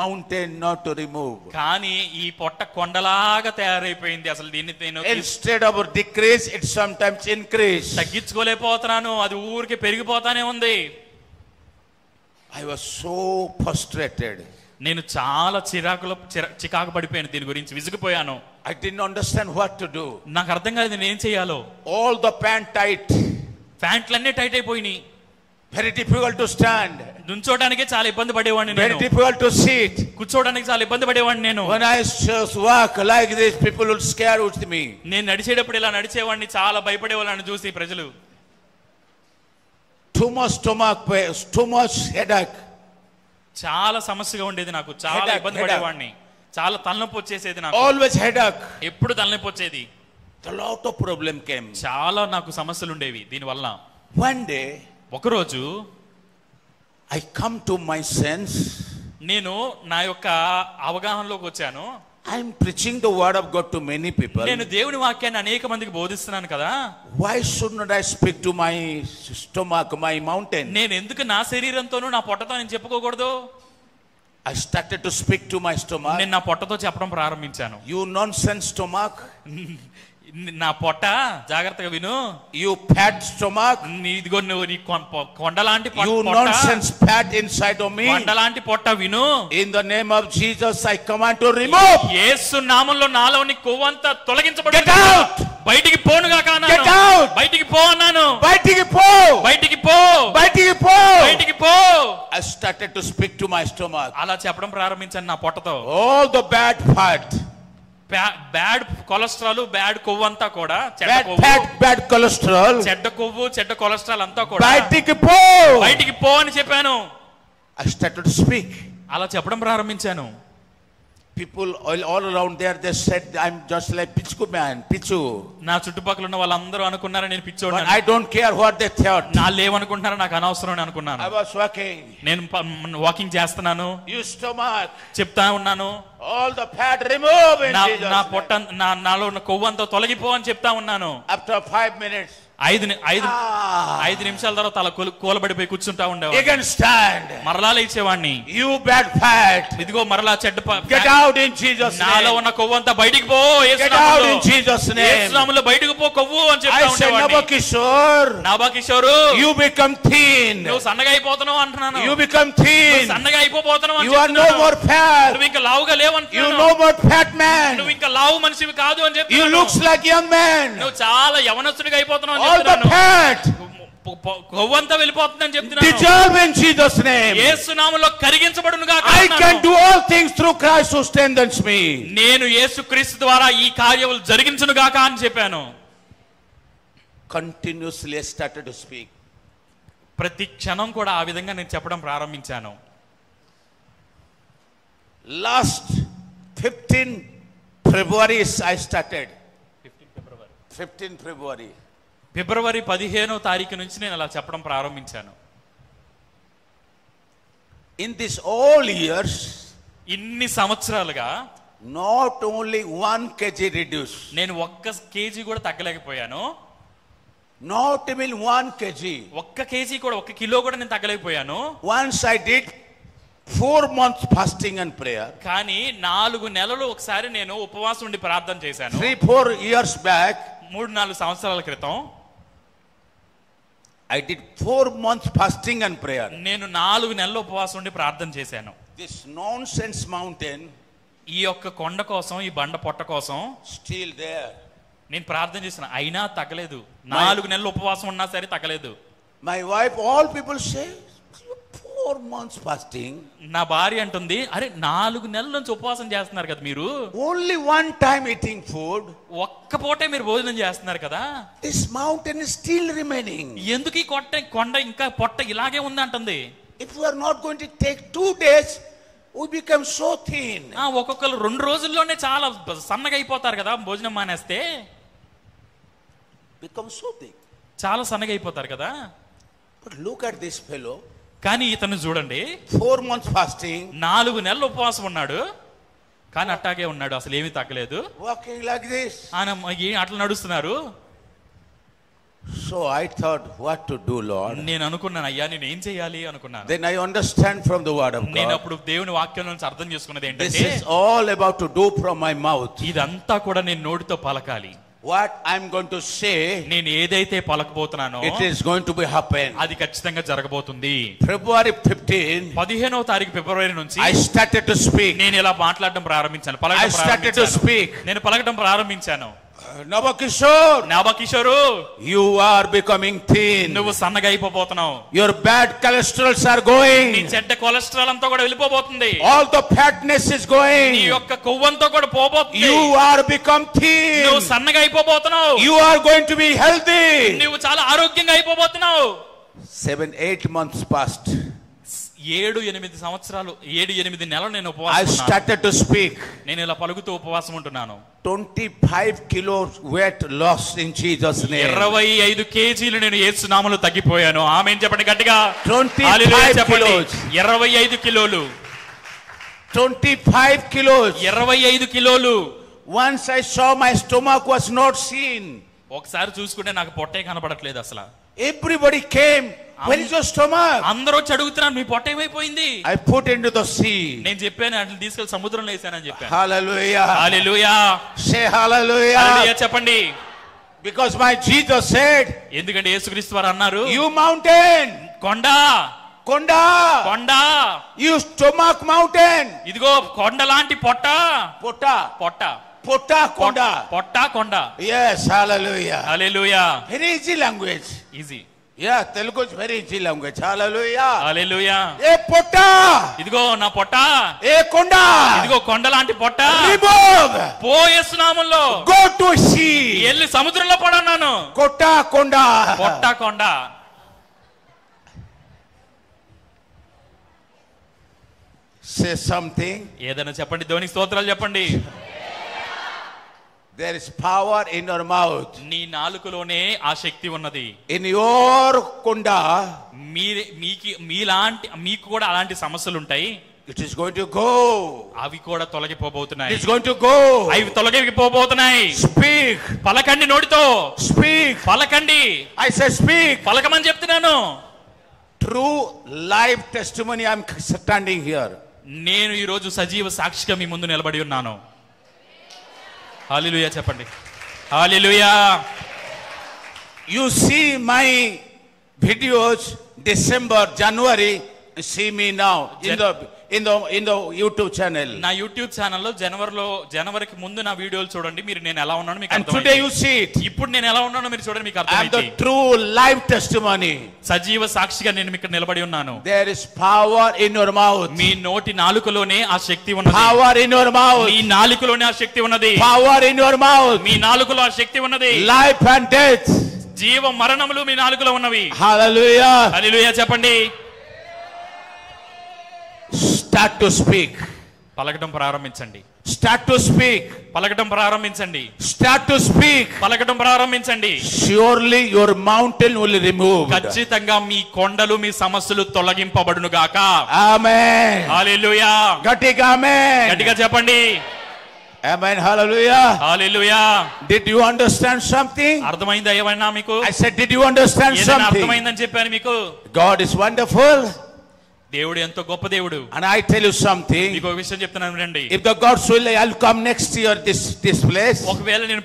Speaker 1: mountain not to remove.
Speaker 2: కానీ ఈ పొట్ట కొండలాగా తయారైపోయింది. అసలు దీన్ని నేను
Speaker 1: Instead of decrease, it sometimes increase.
Speaker 2: తగ్గించుకోలేకపోతున్నాను. అది ఊరికి పెరిగిపోతానే ఉంది.
Speaker 1: I was so frustrated.
Speaker 2: నేను చాలా చికాకు పడిపోయాను. దీని గురించి విసిగిపోయాను.
Speaker 1: I didn't understand what to do.
Speaker 2: నాకు అర్థం కాలేదు నేను ఏం చేయాలో.
Speaker 1: All the pant tight.
Speaker 2: ప్యాంట్లన్నీ టైట్ అయిపోయినాయి.
Speaker 1: Very difficult to stand.
Speaker 2: నుంచోడానికి చాలా ఇబ్బంది పడేవాడిని
Speaker 1: Very
Speaker 2: నేను.
Speaker 1: difficult to sit.
Speaker 2: కూర్చోడానికి చాలా ఇబ్బంది పడేవాడిని నేను.
Speaker 1: When I just walk like this, people will scare with me.
Speaker 2: నేను నడిచేటప్పుడు ఇలా నడిచేవాడిని. చాలా భయపడేవాళ్ళని చూసి ప్రజలు.
Speaker 1: Too much stomach pain, too much headache.
Speaker 2: చాలా సమస్యగా ఉండేది నాకు. చాలా ఇబ్బంది పడేవాడిని. చాలా తలనొప్పి వచ్చేసేది నాకు.
Speaker 1: Always headache.
Speaker 2: ఎప్పుడు తలనొప్పి వచ్చేది.
Speaker 1: A lot of problem came.
Speaker 2: చాలా నాకు సమస్యలు ఉండేవి దీనివల్ల.
Speaker 1: One day,
Speaker 2: ఒకరోజు
Speaker 1: I come to my sense.
Speaker 2: నేను నా యొక్క అవగాహనలోకి వచ్చాను.
Speaker 1: I'm preaching the word of God to many people.
Speaker 2: నేను దేవుని వాక్యాన్ని అనేక మందికి బోధిస్తున్నాను కదా.
Speaker 1: Why should not I speak to my stomach, my mountain?
Speaker 2: నేను ఎందుకు నా శరీరంతోనూ నా పొట్టతో నేను చెప్పుకోకూడదు?
Speaker 1: I started to speak to my stomach.
Speaker 2: నేను నా పొట్టతో చెప్పడం ప్రారంభించాను.
Speaker 1: You nonsense stomach.
Speaker 2: నా పొట్ట జాగ్రత్తగా విను.
Speaker 1: You fat stomach.
Speaker 2: ఇదిగో నువ్వు నీ కొండలాంటి పొట్ట.
Speaker 1: You nonsense fat inside of me.
Speaker 2: కొండలాంటి పొట్ట విను.
Speaker 1: In the name of Jesus I command to remove.
Speaker 2: యేసు నామములో నాలోని కొవ్వంతా తొలగించబడును.
Speaker 1: Get out.
Speaker 2: బయటికి పోనుగాక అన్నాను.
Speaker 1: Get out.
Speaker 2: బయటికి పో అన్నాను.
Speaker 1: బయటికి పో.
Speaker 2: బయటికి పో.
Speaker 1: బయటికి పో.
Speaker 2: బయటికి పో.
Speaker 1: I started to speak to my stomach.
Speaker 2: అలా చెప్పడం ప్రారంభించాను నా పొట్టతో.
Speaker 1: All the bad fat.
Speaker 2: Bad cholesterol, bad కొవ్వు అంతా కూడా,
Speaker 1: బ్యాడ్ కొలెస్ట్రాల్,
Speaker 2: చెడ్డ కొవ్వు, చెడ్డ కొలెస్ట్రాల్ అంతా కూడా
Speaker 1: బయటికి పో.
Speaker 2: బయటికి పో అని చెప్పాను.
Speaker 1: I started to speak.
Speaker 2: అలా చెప్పడం ప్రారంభించాను.
Speaker 1: People all around there, they said I'm just like Pichu man, Pichu.
Speaker 2: నా చుట్టుపక్కల ఉన్న వాళ్ళందరూ అనుకున్నారు నేను పిచ్చోడు.
Speaker 1: I don't care what they thought.
Speaker 2: నా లేవనుకుంటున్నారో నాకు అనవసరం అని అనుకున్నాను.
Speaker 1: I was walking.
Speaker 2: నేను వాకింగ్ చేస్తున్నాను.
Speaker 1: You stomach.
Speaker 2: చెప్తా ఉన్నాను.
Speaker 1: All the fat remove in Jesus name.
Speaker 2: నా పొట్ట నాలో ఉన్న కొవ్వంతా తొలగిపో అని చెప్తా ఉన్నాను.
Speaker 1: After 5 minutes.
Speaker 2: 5 నిమిషాల తర్వాత అలా కూలబడిపోయి కూర్చుంటా ఉండేవాడు.
Speaker 1: You can stand.
Speaker 2: మరలా లేచేవాడిని.
Speaker 1: You bad fat.
Speaker 2: ఇదిగో మరలా చెడ్డ.
Speaker 1: Get out in Jesus name.
Speaker 2: నాలో ఉన్న కొవ్వంతా బయటికి పో యేసు
Speaker 1: నామములో. Get out in Jesus name.
Speaker 2: యేసు నామములో బయటికి పో కొవ్వు అని చెప్తా ఉండేవాడిని. నబకిషోర్,
Speaker 1: you become thin.
Speaker 2: నువ్వు సన్నగా అయిపోతున్నావు అంటున్నాను.
Speaker 1: You become thin.
Speaker 2: సన్నగా అయిపోతున్నావు అని
Speaker 1: You are no more fat.
Speaker 2: నువ్వు ఇంకా లావుగా లేవు అంటున్నాను.
Speaker 1: You no more fat man.
Speaker 2: నువ్వు ఇంకా లావు మనిషివి కాదు అని చెప్తున్నాను.
Speaker 1: You looks like young man.
Speaker 2: నువ్వు చాలా యవనస్తుడిగా అయిపోతున్నావు అని
Speaker 1: All the fat.
Speaker 2: కొవ్వంతా వెళ్ళిపోతుందని చెప్తున్నాను.
Speaker 1: Dissolve in Jesus name.
Speaker 2: యేసు నామములో కరిగించబడును గాక.
Speaker 1: I can do all things through Christ who strengthens me.
Speaker 2: నేను యేసుక్రీస్తు ద్వారా ఈ కార్యములు జరిగించును గాక అని చెప్పాను.
Speaker 1: Continuously I started to speak.
Speaker 2: ప్రతి క్షణం కూడా ఆ విధంగా నేను చెప్పడం ప్రారంభించాను.
Speaker 1: Last 15 February I started. 15 February.
Speaker 2: ఫిబ్రవరి 15వ తారీఖు నుంచి నేను అలా చెప్పడం ప్రారంభించాను.
Speaker 1: In this all years,
Speaker 2: ఇన్ని సంవత్సరాలుగా
Speaker 1: not only 1 kg reduced.
Speaker 2: నేను 1 కేజీ కూడా తగ్గలేకపోయాను.
Speaker 1: Not even 1 kg.
Speaker 2: 1 కేజీ కూడా 1 కిలో కూడా నేను తగ్గలేకపోయాను.
Speaker 1: Once I did 4 months fasting and prayer.
Speaker 2: కానీ 4 నెలలు ఒకసారి నేను ఉపవాసం ఉండి ప్రార్థన చేశాను.
Speaker 1: 3-4 years back,
Speaker 2: 3-4 సంవత్సరాల క్రితం
Speaker 1: I did 4 months fasting and prayer.
Speaker 2: నేను 4 నెలలు ఉపవాసం ఉండి ప్రార్థన చేశాను.
Speaker 1: This nonsense mountain,
Speaker 2: ఈ యొక్క కొండ కోసం, ఈ బండ పొట్ట కోసం
Speaker 1: still there.
Speaker 2: నేను ప్రార్థన చేసిన అయినా తగ్గలేదు. 4 నెలలు ఉపవాసం ఉన్నా సరే తగ్గలేదు.
Speaker 1: My wife, all people say 4 months fasting.
Speaker 2: నా భార్య అంటుంది, అరే 4 నెలల నుంచి ఉపవాసం చేస్తున్నారు కదా మీరు,
Speaker 1: Only one time eating food.
Speaker 2: ఒక్క పూటే మీరు భోజనం చేస్తున్నారు కదా,
Speaker 1: This mountain is still remaining.
Speaker 2: ఎందుకు ఈ కొండ ఇంకా పొట్ట ఇలాగే ఉంది అంటుంది.
Speaker 1: If we are not going to take 2 days, we become so thin.
Speaker 2: ఒక్కొక్కరు 2 రోజుల్లోనే చాలా సన్నగా అయిపోతారు కదా భోజనం మానేస్తే.
Speaker 1: Become so thick.
Speaker 2: చాలా సన్నగా అయిపోతారు కదా.
Speaker 1: But look at this fellow.
Speaker 2: కానీ ఇతను చూడండి,
Speaker 1: 4 months fasting,
Speaker 2: 4 నెలలు ఉపవాసం ఉన్నాడు, కానీ అట్టాగే ఉన్నాడు, అసలు ఏమీ తగ్గలేదు.
Speaker 1: walking like this.
Speaker 2: ఆయన అట్లా నడుస్తున్నారు.
Speaker 1: So I thought, what to do, Lord?
Speaker 2: నేను అనుకున్నాను, అయ్యా నేను ఏం చేయాలి అనుకున్నాను.
Speaker 1: Then I understand from the word of
Speaker 2: నేను
Speaker 1: God.
Speaker 2: అప్పుడు దేవుని వాక్యం నుంచి అర్థం చేసుకున్నది
Speaker 1: This
Speaker 2: ఏంటంటే,
Speaker 1: is all about to do from my mouth.
Speaker 2: ఇదంతా కూడా నేను నోటితో పలకాలి.
Speaker 1: What I'm going to say,
Speaker 2: నేను ఏదైతే పలకబోతున్నానో
Speaker 1: it is going to be happen.
Speaker 2: అది ఖచ్చితంగా జరగబోతుంది.
Speaker 1: February 15,
Speaker 2: 15వ తారీఖు ఫిబ్రవరి నుంచి
Speaker 1: I started to speak.
Speaker 2: నేను ఇలా మాట్లాడడం ప్రారంభించాను,
Speaker 1: I started to speak.
Speaker 2: నేను పలకడం ప్రారంభించాను.
Speaker 1: Nabakishore, you are becoming thin.
Speaker 2: నువ్వు సన్నగా అయిపోబోతున్నావు.
Speaker 1: Your bad cholesterols are going.
Speaker 2: నీ చెడ్డ కొలెస్ట్రాల్ అంతా కూడా వెళ్ళిపోబోతుంది.
Speaker 1: All the fatness is going.
Speaker 2: నీ యొక్క కొవ్వంతా కూడా పోబోతుంది.
Speaker 1: You are become thin.
Speaker 2: నువ్వు సన్నగా అయిపోబోతున్నావు.
Speaker 1: You are going to be healthy.
Speaker 2: నువ్వు చాలా ఆరోగ్యంగా అయిపోబోతున్నావు.
Speaker 1: 7-8 months passed.
Speaker 2: 7-8 సంవత్సరాలు, 7-8 నెలలు నేను
Speaker 1: I
Speaker 2: ఉపవాసం
Speaker 1: started to speak.
Speaker 2: నేను ఇలా పలుకుతూ ఉపవాసం ఉంటున్నాను.
Speaker 1: 25 kilos weight loss in Jesus name.
Speaker 2: 25 కేజీలు నేను యేసు నామములో తగ్గిపోయాను. ఆమేన్ చెప్పండి గట్టిగా.
Speaker 1: 25
Speaker 2: చెప్పండి.
Speaker 1: kilos.
Speaker 2: 25 కిలోలు.
Speaker 1: 25 kilos.
Speaker 2: 25 కిలోలు.
Speaker 1: Once I saw my stomach was not seen.
Speaker 2: ఒకసారి చూసుకుంటే నాకు పొట్టే కనబడట్లేదు అసలు.
Speaker 1: Everybody came. Where is your stomach?
Speaker 2: అందరూ వచ్చి అడుగుతున్నారు మీ పొట్ట ఏమైపోయింది?
Speaker 1: I put into the sea.
Speaker 2: నేను చెప్పాను అట్లా తీసుకెళ్లి సముద్రంలో వేసానని చెప్పాను.
Speaker 1: Hallelujah.
Speaker 2: హల్లెలూయా.
Speaker 1: Say hallelujah.
Speaker 2: హల్లెలూయా చెప్పండి.
Speaker 1: Because my Jesus said,
Speaker 2: ఎందుకంటే యేసుక్రీస్తు వారు అన్నారు,
Speaker 1: you mountain,
Speaker 2: కొండ
Speaker 1: కొండ,
Speaker 2: కొండ,
Speaker 1: you stomach mountain,
Speaker 2: ఇదిగో కొండ లాంటి పొట్ట,
Speaker 1: పొట్ట,
Speaker 2: పొట్ట,
Speaker 1: పొట్ట, కొండ,
Speaker 2: పొట్ట, కొండ.
Speaker 1: yes, hallelujah.
Speaker 2: Hallelujah.
Speaker 1: Very easy language.
Speaker 2: Easy.
Speaker 1: Yeah, Telugu is very easy language. Hallelujah.
Speaker 2: హల్లెలూయా.
Speaker 1: ఏ పొట్ట,
Speaker 2: ఇదిగో నా పొట్ట,
Speaker 1: ఏ కొండ,
Speaker 2: ఇదిగో కొండ లాంటి పొట్ట,
Speaker 1: remove,
Speaker 2: పో యేసు నామములో,
Speaker 1: go to sea,
Speaker 2: వెళ్ళి సముద్రంలో పడన్నాను.
Speaker 1: కొట్ట, కొండ,
Speaker 2: పొట్ట, కొండ.
Speaker 1: say something.
Speaker 2: ఏదైనా చెప్పండి, దేవునికి స్తోత్రాలు చెప్పండి.
Speaker 1: There is power in your mouth.
Speaker 2: నీ నాలుకలోనే ఆ శక్తి ఉన్నది.
Speaker 1: In your కొండ,
Speaker 2: మీలాంటి మీకు కూడా అలాంటి సమస్యలు ఉంటాయి.
Speaker 1: it is going to go.
Speaker 2: అవి కూడా తొలగిపోబోతున్నాయి.
Speaker 1: It is going to go.
Speaker 2: అవి తొలగిపోబోతున్నాయి.
Speaker 1: Speak.
Speaker 2: పలకండి నోటితో.
Speaker 1: Speak.
Speaker 2: పలకండి.
Speaker 1: I say speak.
Speaker 2: పలకమని చెప్తున్నాను.
Speaker 1: True live testimony. I am standing here.
Speaker 2: నేను ఈ రోజు సజీవ సాక్షిగా మీ ముందు నిలబడి ఉన్నాను. హల్లెలూయా చెప్పండి. హల్లెలూయా.
Speaker 1: You see my videos December, January. See me now in the YouTube channel.
Speaker 2: నా యూట్యూబ్ ఛానల్లో జనవరికి ముందు నా వీడియోలు చూడండి. మీరు నేను ఎలా ఉన్నానో మీకు
Speaker 1: And
Speaker 2: అర్థమవుతుంది.
Speaker 1: today you see it.
Speaker 2: ఇప్పుడు నేను ఎలా ఉన్నానో మీరు చూడండి, మీకు
Speaker 1: I am
Speaker 2: అర్థమవుతుంది.
Speaker 1: the true live testimony.
Speaker 2: సజీవ సాక్షిగా నేను ఇక్కడ నిలబడి ఉన్నాను.
Speaker 1: There is power in your mouth.
Speaker 2: మీ నోటి నాలుకలోనే ఆ శక్తి ఉన్నది.
Speaker 1: Power in your mouth.
Speaker 2: మీ నాలుకలోనే ఆ శక్తి ఉన్నది.
Speaker 1: Power in your mouth.
Speaker 2: మీ నాలుకలో ఆ శక్తి ఉన్నది.
Speaker 1: Life and death.
Speaker 2: జీవ మరణములు మీ నాలుకలో ఉన్నవి.
Speaker 1: Hallelujah.
Speaker 2: హల్లెలూయా చెప్పండి.
Speaker 1: Start to speak.
Speaker 2: పలకటం ప్రారంభించండి.
Speaker 1: Start to speak.
Speaker 2: పలకటం ప్రారంభించండి.
Speaker 1: Start to speak.
Speaker 2: పలకటం ప్రారంభించండి.
Speaker 1: Surely your mountain will remove.
Speaker 2: ఖచ్చితంగా మీ కొండలు మీ సమస్యలు తొలగింపబడును గాక.
Speaker 1: Amen.
Speaker 2: హల్లెలూయా.
Speaker 1: గట్టిగా amen.
Speaker 2: గట్టిగా చెప్పండి.
Speaker 1: Amen. Hallelujah.
Speaker 2: Hallelujah.
Speaker 1: Did you understand something?
Speaker 2: అర్థమైందా ఏమైనా మీకు?
Speaker 1: I said, did you understand
Speaker 2: ఏదైనా
Speaker 1: something?
Speaker 2: అర్థమైందని చెప్పాను మీకు.
Speaker 1: God is wonderful.
Speaker 2: దేవుడు ఎంతో గొప్ప దేవుడు.
Speaker 1: And I tell you something.
Speaker 2: మీకు ఒక విషయం చెప్తున్నాను రండి.
Speaker 1: If the God's will, I'll come next year this place.
Speaker 2: ఒకవేళ నేను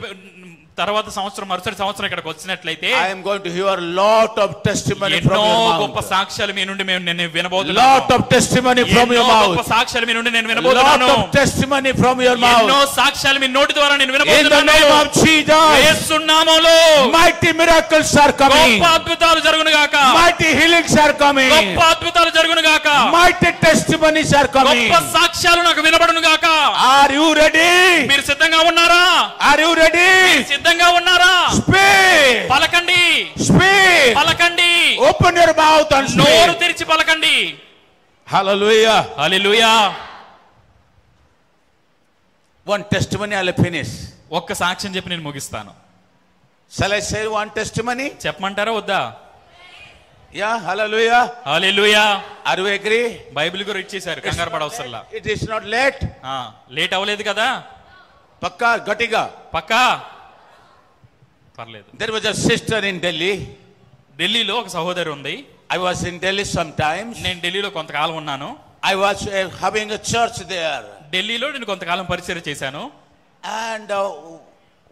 Speaker 2: తర్వాత సంవత్సరం మరుసటి సంవత్సరం ఇక్కడికి వచ్చినట్లయితే
Speaker 1: I am going to hear lot of testimony from your
Speaker 2: ఎన్నో
Speaker 1: mouth.
Speaker 2: గొప్ప సాక్ష్యాలు మీ నుండి నేను వినబోతున్నాను.
Speaker 1: Lot of testimony from your
Speaker 2: ఎన్నో గొప్ప
Speaker 1: mouth.
Speaker 2: సాక్ష్యాలు మీ నుండి నేను వినబోతున్నాను.
Speaker 1: Lot of testimony from your
Speaker 2: ఎన్నో
Speaker 1: mouth.
Speaker 2: సాక్ష్యాలు మీ నోటి ద్వారా నేను
Speaker 1: In the
Speaker 2: వినబోతున్నాను.
Speaker 1: name of Jesus.
Speaker 2: యేసు నామములో
Speaker 1: Mighty miracles are coming.
Speaker 2: గొప్ప అద్భుతాలు జరుగును గాక.
Speaker 1: Mighty healings are coming.
Speaker 2: గొప్ప అద్భుతాలు జరుగును గాక.
Speaker 1: Mighty testimonies are coming.
Speaker 2: గొప్ప సాక్ష్యాలు నాకు వినబడును గాక.
Speaker 1: Are you ready?
Speaker 2: మీరు సిద్ధంగా ఉన్నారా?
Speaker 1: Are you ready?
Speaker 2: సిద్ధంగా ఉన్నారా?
Speaker 1: Speak.
Speaker 2: పలకండి.
Speaker 1: Speak.
Speaker 2: పలకండి.
Speaker 1: Open your mouth and
Speaker 2: నోరు
Speaker 1: speak.
Speaker 2: తెరిచి పలకండి.
Speaker 1: Hallelujah.
Speaker 2: హల్లెలూయా.
Speaker 1: One testimony I'll finish.
Speaker 2: ఒక్క సాక్ష్యం చెప్పి నేను ముగిస్తాను.
Speaker 1: Shall I say one testimony?
Speaker 2: చెప్పమంటారా వద్దా?
Speaker 1: Yeah, hallelujah.
Speaker 2: Hallelujah.
Speaker 1: Are you agree?
Speaker 2: Bible కూడా ఇచ్చేశారు, కంగారు పడవసరలా.
Speaker 1: It is not late.
Speaker 2: Late అవ్వలేదు కదా?
Speaker 1: Pakka, gatiga.
Speaker 2: పక్కా పర్లేదు.
Speaker 1: There was a sister in Delhi.
Speaker 2: ఢిల్లీలో ఒక సహోదరి ఉంది.
Speaker 1: I was in Delhi sometimes.
Speaker 2: నేను ఢిల్లీలో కొంతకాలం ఉన్నాను.
Speaker 1: I was having a church there.
Speaker 2: ఢిల్లీలో నేను కొంతకాలం పరిచర్య చేశాను.
Speaker 1: And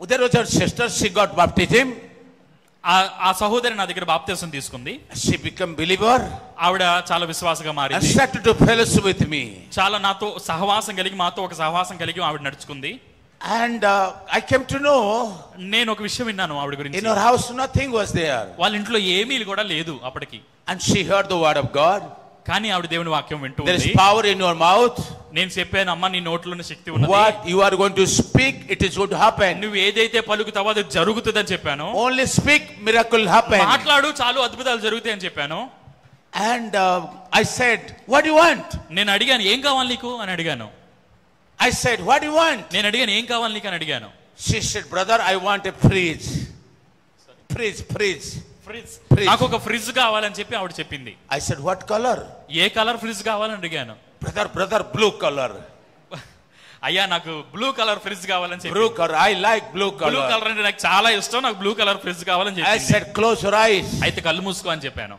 Speaker 1: there was a sister, she got baptism.
Speaker 2: ఆ సహోదరి నా దగ్గర బాప్తిసం తీసుకుంది.
Speaker 1: She became believer.
Speaker 2: ఆవిడ చాలా విశ్వాసగా
Speaker 1: And
Speaker 2: మారింది.
Speaker 1: started to fellowship with me.
Speaker 2: చాలా నాతో సహవాసం కలిగి, మాతో ఒక సహవాసం కలిగి ఆవిడ నడుచుకుంది.
Speaker 1: And I came to know
Speaker 2: నేను ఒక విషయం విన్నాను ఆవిడ గురించి.
Speaker 1: in her house nothing was there.
Speaker 2: వాళ్ళ ఇంట్లో ఏమీ కూడా లేదు అప్పటికి.
Speaker 1: And she heard the word of God.
Speaker 2: కానీ ఆవిడ దేవుని వాక్యం వింటూ
Speaker 1: There is
Speaker 2: ఉంది.
Speaker 1: power in your mouth.
Speaker 2: నేను చెప్పాను, అమ్మ నీ నోట్లోనే శక్తి ఉన్నది.
Speaker 1: What you are going to speak, it is going to happen.
Speaker 2: నువ్వు ఏదైతే పలుకుతావో అది జరుగుతుందని చెప్పాను.
Speaker 1: Only speak, miracle happen.
Speaker 2: మాట్లాడు చాలు అద్భుతాలు జరుగుతాయి అని చెప్పాను.
Speaker 1: And I said, what do you want?
Speaker 2: నేను అడిగాను, ఏం కావాలి నీకు అని అడిగాను.
Speaker 1: I said, what do you want?
Speaker 2: నేను అడిగాను, ఏం కావాలి నీకు అని అడిగాను.
Speaker 1: She said, brother, I want a fridge. Fridge.
Speaker 2: నాకు ఒక ఫ్రిడ్జ్ కావాలని చెప్పి ఆవిడ చెప్పింది.
Speaker 1: I said, what color?
Speaker 2: A colour fridge కావాలని అడిగాను.
Speaker 1: Brother, blue color.
Speaker 2: అయ్యా నాకు బ్లూ కలర్ ఫ్రిడ్జ్ కావాలని చెప్పి.
Speaker 1: Blue color, I like blue color.
Speaker 2: Blue colour అంటే నాకు చాలా ఇష్టం, నాకు బ్లూ కలర్ ఫ్రిడ్జ్ కావాలని చెప్పి.
Speaker 1: I said close your eyes.
Speaker 2: అయితే కళ్ళు మూసుకో అని చెప్పాను.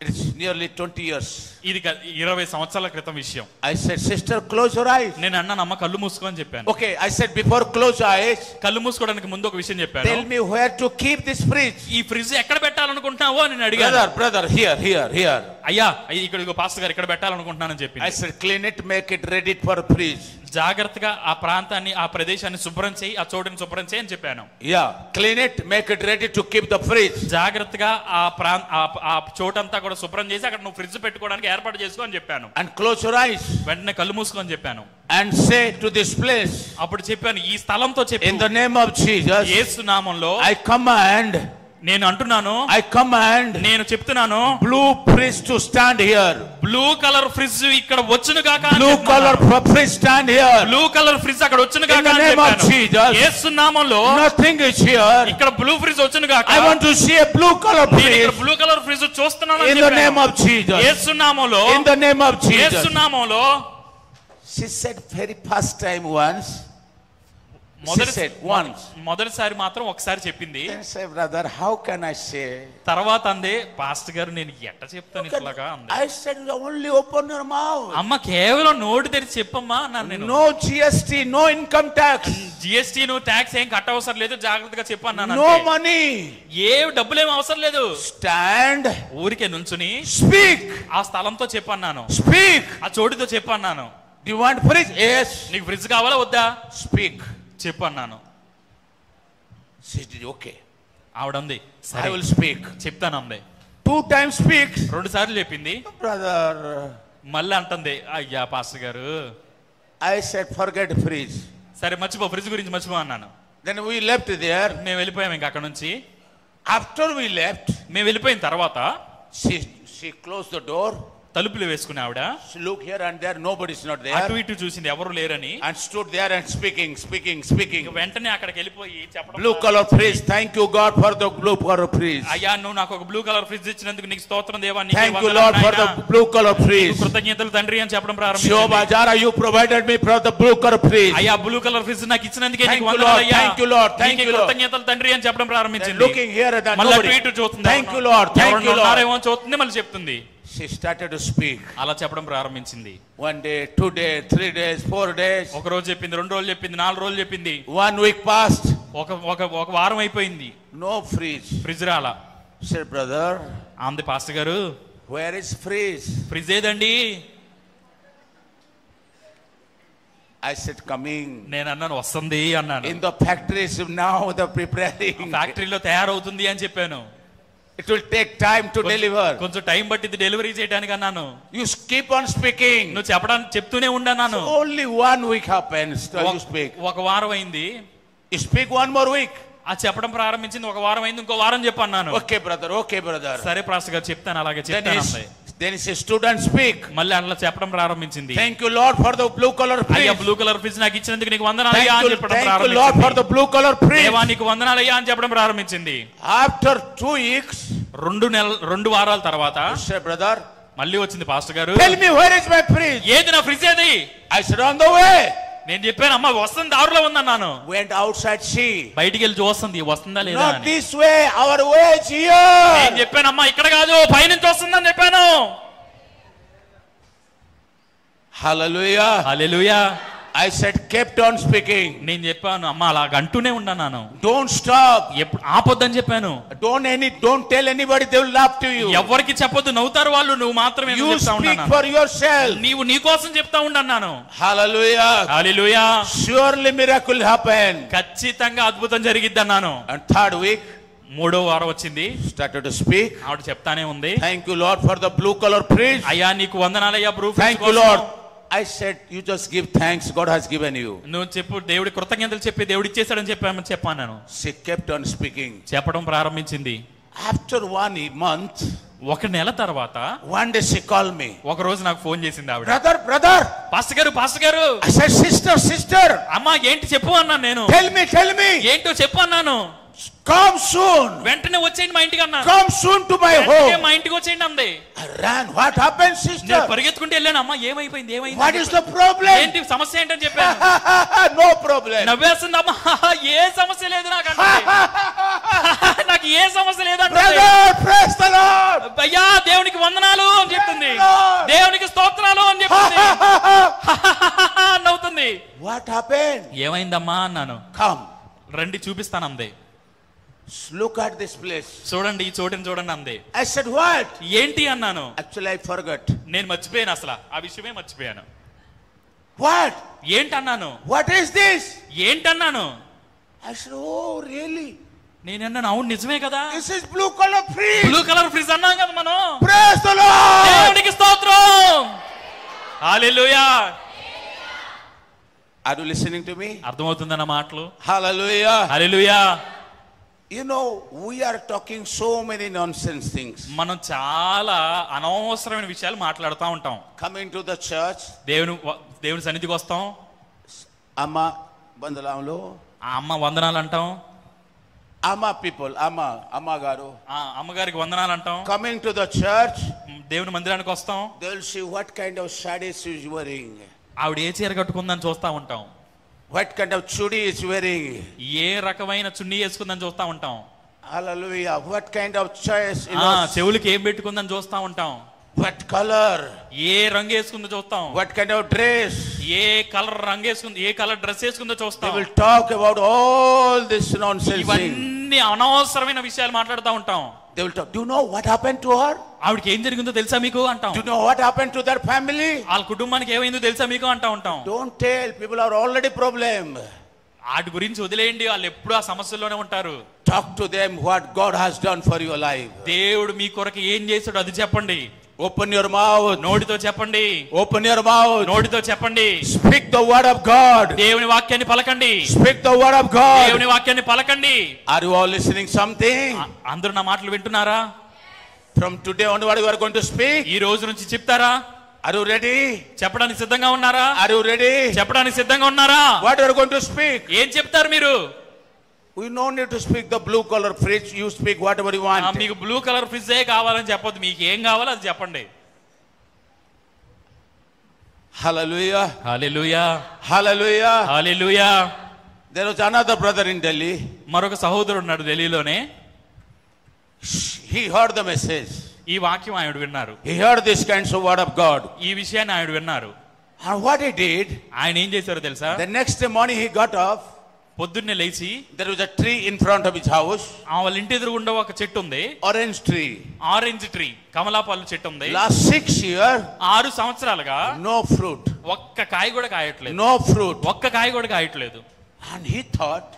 Speaker 1: It's nearly 20 years.
Speaker 2: ఇది 20 సంవత్సరాల క్రితం విషయం.
Speaker 1: I said, sister, close your eyes.
Speaker 2: నేను అన్నాను అమ్మ కళ్ళు మూసుకో అని చెప్పాను.
Speaker 1: Okay, I said before close your eyes.
Speaker 2: కళ్ళు మూసుకోవడానికి ముందు ఒక విషయం చెప్పాను.
Speaker 1: Tell me where to keep this fridge.
Speaker 2: ఈ ఫ్రిడ్జ్ ఎక్కడ పెట్టాలనుకుంటున్నావో అని అడిగాను.
Speaker 1: Brother, here.
Speaker 2: అయ్యా ఇక్కడ పాస్టర్ గారు ఇక్కడ పెట్టాలనుకుంటున్నానని చెప్పి.
Speaker 1: I said clean it, make it ready for fridge.
Speaker 2: జాగ్రత్తగా ఆ ప్రాంతాన్ని ఆ ప్రదేశాన్ని శుభ్రం చేయి, ఆ చోటుని శుభ్రం చేయి అని చెప్పాను.
Speaker 1: Yeah, clean it, make it ready to keep the fridge.
Speaker 2: జాగ్రత్తగా ఆ చోటంతా కూడా శుభ్రం చేసి అక్కడ నువ్వు ఫ్రిడ్జ్ పెట్టుకోవడానికి ఏర్పాటు చేసుకో అని చెప్పాను.
Speaker 1: And close your eyes.
Speaker 2: వెంటనే కళ్ళు మూసుకో అని చెప్పాను.
Speaker 1: And say to this place.
Speaker 2: అప్పుడు చెప్పాను ఈ స్థలంతో చెప్పు.
Speaker 1: In the name of Jesus.
Speaker 2: యేసు నామములో
Speaker 1: I command.
Speaker 2: నేను అంటున్నాను.
Speaker 1: I command.
Speaker 2: నేను చెప్తున్నాను.
Speaker 1: Blue fridge to stand here.
Speaker 2: Blue colour fridge ఇక్కడ వచ్చును గాక.
Speaker 1: Blue color fridge stand here.
Speaker 2: Blue colour fridge అక్కడ వచ్చును గాక అని చెప్పాను. యేసు నామములో
Speaker 1: nothing is here.
Speaker 2: ఇక్కడ బ్లూ ఫ్రిడ్జ్ వచ్చును గాక.
Speaker 1: I want to see a blue color fridge.
Speaker 2: ఇక్కడ బ్లూ కలర్ ఫ్రిడ్జ్ చూస్తున్నాను అని
Speaker 1: చెప్పాను. In the name of Jesus.
Speaker 2: యేసు నామములో.
Speaker 1: In the name of Jesus.
Speaker 2: యేసు నామములో.
Speaker 1: She said very first time once.
Speaker 2: మొదటిసారి మాత్రం ఒకసారి చెప్పింది.
Speaker 1: Brother, how can I say?
Speaker 2: తర్వాత అందే పాస్టర్ గారు నేను ఎట్ట చెప్తాను ఇట్లాగా అంది.
Speaker 1: I said only open your mouth.
Speaker 2: అమ్మ కేవలం నోటి తెరిచి చెప్పమ్మా అన్నాను నేను.
Speaker 1: No GST, no income tax.
Speaker 2: GST ను ట్యాక్స్ ఏం కట్ట అవసరం లేదు, జాగ్రత్తగా చెప్పన్నాను.
Speaker 1: No money.
Speaker 2: ఏ డబ్బులు ఏం అవసరం లేదు.
Speaker 1: Stand.
Speaker 2: ఊరికే నుంచుని
Speaker 1: speak.
Speaker 2: ఆ స్థలంతో చెప్పన్నాను.
Speaker 1: Speak.
Speaker 2: ఆ చోటుతో చెప్పన్నాను.
Speaker 1: Do you want fridge? Yes.
Speaker 2: నీకు ఫ్రిడ్జ్ కావాలా వద్దా?
Speaker 1: Speak.
Speaker 2: చెప్పన్నాను.
Speaker 1: Okay.
Speaker 2: ఆవిడంది
Speaker 1: I will speak.
Speaker 2: చెప్తాను అంది.
Speaker 1: 2 times speak.
Speaker 2: 2 సార్లు చెప్పింది.
Speaker 1: Brother.
Speaker 2: మళ్ళీ అంటుంది అయ్యా పాస్టర్ గారు.
Speaker 1: I said forget fridge.
Speaker 2: సరే మర్చిపో, ఫ్రిడ్జ్ గురించి మర్చిపో అన్నాను.
Speaker 1: Then we left there.
Speaker 2: మేము వెళ్ళిపోయాం ఇంకా అక్కడ నుంచి.
Speaker 1: After we left,
Speaker 2: మేము వెళ్ళిపోయిన తర్వాత
Speaker 1: she closed the door.
Speaker 2: తలుపులు వేసుకుని ఆవిడ
Speaker 1: look here and there, nobody is not there.
Speaker 2: అటు ఇటు చూసింది, ఎవరు లేరని.
Speaker 1: And stood there and speaking.
Speaker 2: వెంటనే అక్కడికి వెళ్ళిపోయి చెప్పడం,
Speaker 1: blue color fridge, thank you God for the blue color fridge.
Speaker 2: అయ్యా నువ్వు నాకు ఒక బ్లూ కలర్ ఫ్రిడ్జ్ ఇచ్చినందుకు నీకు స్తోత్రం దేవా, నీకు
Speaker 1: thank you Lord for the blue color fridge.
Speaker 2: కృతజ్ఞతలు తండ్రి అని చెప్పడం ప్రారంభించింది.
Speaker 1: Shobha Jara, you provided me for the blue color fridge.
Speaker 2: అయ్యా బ్లూ కలర్ ఫ్రిడ్జ్ నాకు ఇచ్చినందుకే నీకు వందనాలు అయ్యా.
Speaker 1: thank you Lord, thank you Lord.
Speaker 2: కృతజ్ఞతలు తండ్రి అని చెప్పడం ప్రారంభించింది.
Speaker 1: looking here at that,
Speaker 2: మళ్ళీ అటు ఇటు చూస్తుంది.
Speaker 1: thank you Lord, thank you Lord.
Speaker 2: ఏమో చూస్తుంది, మళ్ళీ చెప్తుంది.
Speaker 1: She started to speak.
Speaker 2: అలా చెప్పడం ప్రారంభించింది.
Speaker 1: 1 day, 2 days, 3 days, 4 days.
Speaker 2: ఒక రోజు చెప్పింది, 2 రోజులు చెప్పింది, 4 రోజులు చెప్పింది.
Speaker 1: 1 week passed.
Speaker 2: ఒక వారం అయిపోయింది.
Speaker 1: No fridge.
Speaker 2: ఫ్రిడ్జ్ రాలా.
Speaker 1: Said brother,
Speaker 2: ఆంది పాస్టర్ గారు
Speaker 1: where is fridge?
Speaker 2: ఫ్రిడ్జ్ ఏదండి?
Speaker 1: I said coming.
Speaker 2: నేను అన్నాను వస్తుంది అన్నాను.
Speaker 1: In the factories now the preparing.
Speaker 2: ఫ్యాక్టరీలో తయారవుతుంది అని చెప్పాను.
Speaker 1: It will take time to deliver.
Speaker 2: కొంచెం టైం పట్టింది డెలివరీ చేయడానికి అన్నాను.
Speaker 1: You keep on speaking.
Speaker 2: నువ్వు చెప్తూనే ఉన్నాను.
Speaker 1: Only 1 week happens. You speak.
Speaker 2: ఒక వారం అయింది.
Speaker 1: You speak 1 more week.
Speaker 2: ఆ చెప్పడం ప్రారంభించింది, ఒక వారం అయింది, ఇంకో వారం చెప్పన్నాను.
Speaker 1: Okay brother.
Speaker 2: సరే పాస్టర్ గారు చెప్తాను, అలాగే చెప్తాను.
Speaker 1: Then she stood and speak.
Speaker 2: మళ్ళీ అట్లా చెప్పడం ప్రారంభించింది.
Speaker 1: Thank you Lord for the blue color fridge.
Speaker 2: అయ్యా బ్లూ కలర్ ఫ్రిడ్జ్ నాకు ఇచ్చినందుకు నీకు వందనాలు అయ్యా అని చెప్పడం ప్రారంభించింది.
Speaker 1: Thank you Lord for the blue color fridge.
Speaker 2: దేవా నీకు వందనాలు అయ్యా అని చెప్పడం ప్రారంభించింది.
Speaker 1: After 2 weeks,
Speaker 2: 2 వారాల తర్వాత
Speaker 1: said brother,
Speaker 2: మళ్ళీ వచ్చింది పాస్టర్ గారు.
Speaker 1: tell me where is my fridge?
Speaker 2: ఏది నా ఫ్రిడ్జ్ ఏది?
Speaker 1: I said on the way.
Speaker 2: నేను చెప్పాను అమ్మ వస్తుంది, దారిలో ఉందన్నాను.
Speaker 1: Went outside, see.
Speaker 2: బయటికి వెళ్ళి చూస్తుంది వస్తుందా లేదా
Speaker 1: not
Speaker 2: అని.
Speaker 1: this way, our way is here.
Speaker 2: నేను చెప్పాను అమ్మ ఇక్కడ కాదు, పైనుంచి వస్తుందని చెప్పాను.
Speaker 1: Hallelujah.
Speaker 2: Hallelujah.
Speaker 1: I said kept on speaking.
Speaker 2: నేను చెప్పాను అమ్మ అలా అంటూనే ఉన్నాను.
Speaker 1: Don't stop.
Speaker 2: ఎప్పుడు ఆపొద్దని చెప్పాను.
Speaker 1: Don't tell anybody, they will laugh to you.
Speaker 2: ఎవరికి చెప్పొద్దు, నవ్వుతారు వాళ్ళు, నువ్వు మాత్రమే
Speaker 1: you
Speaker 2: చెప్తా
Speaker 1: speak
Speaker 2: ఉన్నాను.
Speaker 1: for yourself.
Speaker 2: నీవు నీ కోసం చెప్తా ఉన్నాను.
Speaker 1: Hallelujah.
Speaker 2: హల్లెలూయా.
Speaker 1: surely miracle happen.
Speaker 2: ఖచ్చితంగా అద్భుతం జరిగిద్ది అన్నాను.
Speaker 1: and 3rd week,
Speaker 2: 3వ వారం వచ్చింది.
Speaker 1: started to speak.
Speaker 2: ఆవిడ చెప్తానే ఉంది.
Speaker 1: thank you Lord for the blue color fridge.
Speaker 2: అయ్యా నీకు వందనాలయ్యా blue fridge
Speaker 1: thank you Lord. I said you just give thanks, God has given you.
Speaker 2: నువ్వు చెప్పు, దేవుడి కృతజ్ఞతలు చెప్పి దేవుడు ఇచ్చేసాడని చెప్పాను.
Speaker 1: she kept on speaking.
Speaker 2: చెప్పడం ప్రారంభించింది.
Speaker 1: after 1 month,
Speaker 2: 1 నెల తర్వాత
Speaker 1: one day she called me.
Speaker 2: ఒక రోజు నాకు ఫోన్ చేసింది ఆవిడ.
Speaker 1: brother.
Speaker 2: పాస్టర్ గారు.
Speaker 1: I said sister.
Speaker 2: అమ్మా ఏంటి చెప్పు అన్నాను నేను.
Speaker 1: tell me.
Speaker 2: ఏంటో చెప్పు అన్నాను.
Speaker 1: Come soon.
Speaker 2: వెంటనే వచ్చేయండి మా ఇంటికి అన్నాను.
Speaker 1: Come soon to my
Speaker 2: వెంటనే
Speaker 1: home.
Speaker 2: మా ఇంటికి వచ్చేయండి అంది.
Speaker 1: I ran. What happened,
Speaker 2: నేను
Speaker 1: sister?
Speaker 2: పరిగెత్తుకుంటూ వెళ్ళాను. అమ్మ ఏమైపోయింది ఏమైంది?
Speaker 1: What is the problem?
Speaker 2: ఏంటి సమస్య ఏంటని చెప్పాను.
Speaker 1: No problem.
Speaker 2: నవ్వేస్తుంది అమ్మ. ఏ సమస్య లేదు నాకు నాకు ఏ సమస్య లేదంటే
Speaker 1: Brother, praise the Lord.
Speaker 2: అయ్యా దేవునికి వందనాలు అని చెప్తుంది.
Speaker 1: Lord.
Speaker 2: దేవునికి స్తోత్రాలు అని చెప్తుంది. నవ్వుతుంది.
Speaker 1: What happened?
Speaker 2: ఏమైందమ్మా అన్నాను.
Speaker 1: Come.
Speaker 2: రండి చూపిస్తాను అంది.
Speaker 1: Look at this place.
Speaker 2: చూడండి ఈ చోటుని చూడండి అంది.
Speaker 1: I said, what?
Speaker 2: ఏంటి అన్నాను.
Speaker 1: Actually, I forgot.
Speaker 2: నేను మర్చిపోయాను, అసలు ఆ విషయమే మర్చిపోయాను.
Speaker 1: What?
Speaker 2: ఏంటన్నాను.
Speaker 1: What is this?
Speaker 2: ఏంటన్నాను.
Speaker 1: I said, oh, really?
Speaker 2: నేనన్నాను అవును నిజమే కదా.
Speaker 1: This is blue color fridge.
Speaker 2: Blue colour fridge అన్నాం కదా మనం.
Speaker 1: Praise the Lord.
Speaker 2: దేవునికి స్తోత్రం. హల్లెలూయా.
Speaker 1: Are you listening to me?
Speaker 2: అర్థమవుతుందన్న మాటలు.
Speaker 1: Hallelujah.
Speaker 2: Hallelujah.
Speaker 1: You know, we are talking so many nonsense things.
Speaker 2: మనం చాలా అనవసరమైన విషయాలు మాట్లాడుతూ ఉంటాం.
Speaker 1: Coming to the church.
Speaker 2: దేవుని సన్నిధికి వస్తాం.
Speaker 1: అమ్మ బందలాంలో
Speaker 2: ఆ అమ్మ వందనాలు అంటాం.
Speaker 1: అమ్మ people, అమ్మ గారు.
Speaker 2: అమ్మగారికి వందనాలు అంటాం.
Speaker 1: Coming to the church.
Speaker 2: దేవుని మందిరానికి వస్తాం.
Speaker 1: They will see what kind of sarees she is wearing.
Speaker 2: ఆవిడ ఏ చీర కట్టుకుందని చూస్తా ఉంటాం.
Speaker 1: What kind of chudi is wearing.
Speaker 2: ఏ రకమైన చున్నీ వేసుకుందని చూస్తా ఉంటాం.
Speaker 1: Hallelujah. What kind of choice.
Speaker 2: చెవులకి ఏం పెట్టుకుందని చూస్తా ఉంటాం.
Speaker 1: What color.
Speaker 2: ఏ రంగు వేసుకుందో చూస్తాం.
Speaker 1: What kind of dress.
Speaker 2: A colour రంగు వేసుకుందో ఏ కలర్ డ్రెస్ వేసుకుందో చూస్తాం.
Speaker 1: They will talk about all this nonsense.
Speaker 2: ఇవన్నీ అనవసరమైన విషయాలు మాట్లాడుతూ ఉంటాం.
Speaker 1: They will talk. Do you know what happened to her?
Speaker 2: ఆవిడకి ఏం జరిగిందో తెలుసా మీకు అంటాం.
Speaker 1: Do you know what happened to their family?
Speaker 2: వాళ్ళ కుటుంబానికి ఏమైందో తెలుసా మీకు అంటా ఉంటాం.
Speaker 1: Don't tell. People are already problem.
Speaker 2: వాటి గురించి వదిలేయండి, వాళ్ళు ఎప్పుడు ఆ సమస్యల్లోనే ఉంటారు.
Speaker 1: Talk to them what God has done for your life.
Speaker 2: దేవుడు మీ కొరకు ఏం చేశాడో అది చెప్పండి.
Speaker 1: Open your mouth.
Speaker 2: నోటితో చెప్పండి.
Speaker 1: Open your mouth.
Speaker 2: నోటితో చెప్పండి.
Speaker 1: Speak the word of God.
Speaker 2: దేవుని వాక్యాన్ని పలకండి.
Speaker 1: Speak the word of God.
Speaker 2: దేవుని వాక్యాన్ని పలకండి.
Speaker 1: Are you all listening something?
Speaker 2: అందరూ నా మాటలు వింటున్నారా?
Speaker 1: From today onward you are going to speak.
Speaker 2: ఈ రోజు నుంచి చెప్తారా?
Speaker 1: Are you ready?
Speaker 2: చెప్పడానికి సిద్ధంగా ఉన్నారా?
Speaker 1: Are you ready?
Speaker 2: చెప్పడానికి సిద్ధంగా ఉన్నారా?
Speaker 1: What you are going to speak?
Speaker 2: ఏం చెప్తారు మీరు?
Speaker 1: We no need to speak the blue color fridge. You speak whatever you want.
Speaker 2: మీకు బ్లూ కలర్ ఫ్రిడ్జ్ కావాలని చెప్పొద్దు. మీకు ఏం కావాలో అది చెప్పండి.
Speaker 1: Hallelujah.
Speaker 2: Hallelujah.
Speaker 1: Hallelujah.
Speaker 2: Hallelujah.
Speaker 1: There was another brother in Delhi.
Speaker 2: మరొక సహోదరుడు ఉన్నాడు ఢిల్లీలోనే.
Speaker 1: He heard the message.
Speaker 2: ఈ వాక్యం ఆయన విన్నారు.
Speaker 1: He heard this kinds of word of God.
Speaker 2: ఈ విషయాన్ని ఆయన విన్నారు.
Speaker 1: And what he did?
Speaker 2: ఆయన ఏం చేశారో తెలుసా?
Speaker 1: The next morning he got up.
Speaker 2: పొద్దున్నే లేచి
Speaker 1: There was a tree in front of his house.
Speaker 2: వాళ్ళ ఇంటి ఎదురుగుండా ఒక చెట్టు ఉంది.
Speaker 1: Orange tree.
Speaker 2: ఆరెంజ్ ట్రీ, కమలాపళ్ళు చెట్టు ఉంది.
Speaker 1: Last 6 years.
Speaker 2: 6 సంవత్సరాలుగా
Speaker 1: no fruit.
Speaker 2: ఒక్క కాయ కూడా కాయట్లేదు.
Speaker 1: No fruit.
Speaker 2: ఒక్క కాయ కూడా కాయట్లేదు.
Speaker 1: And he thought.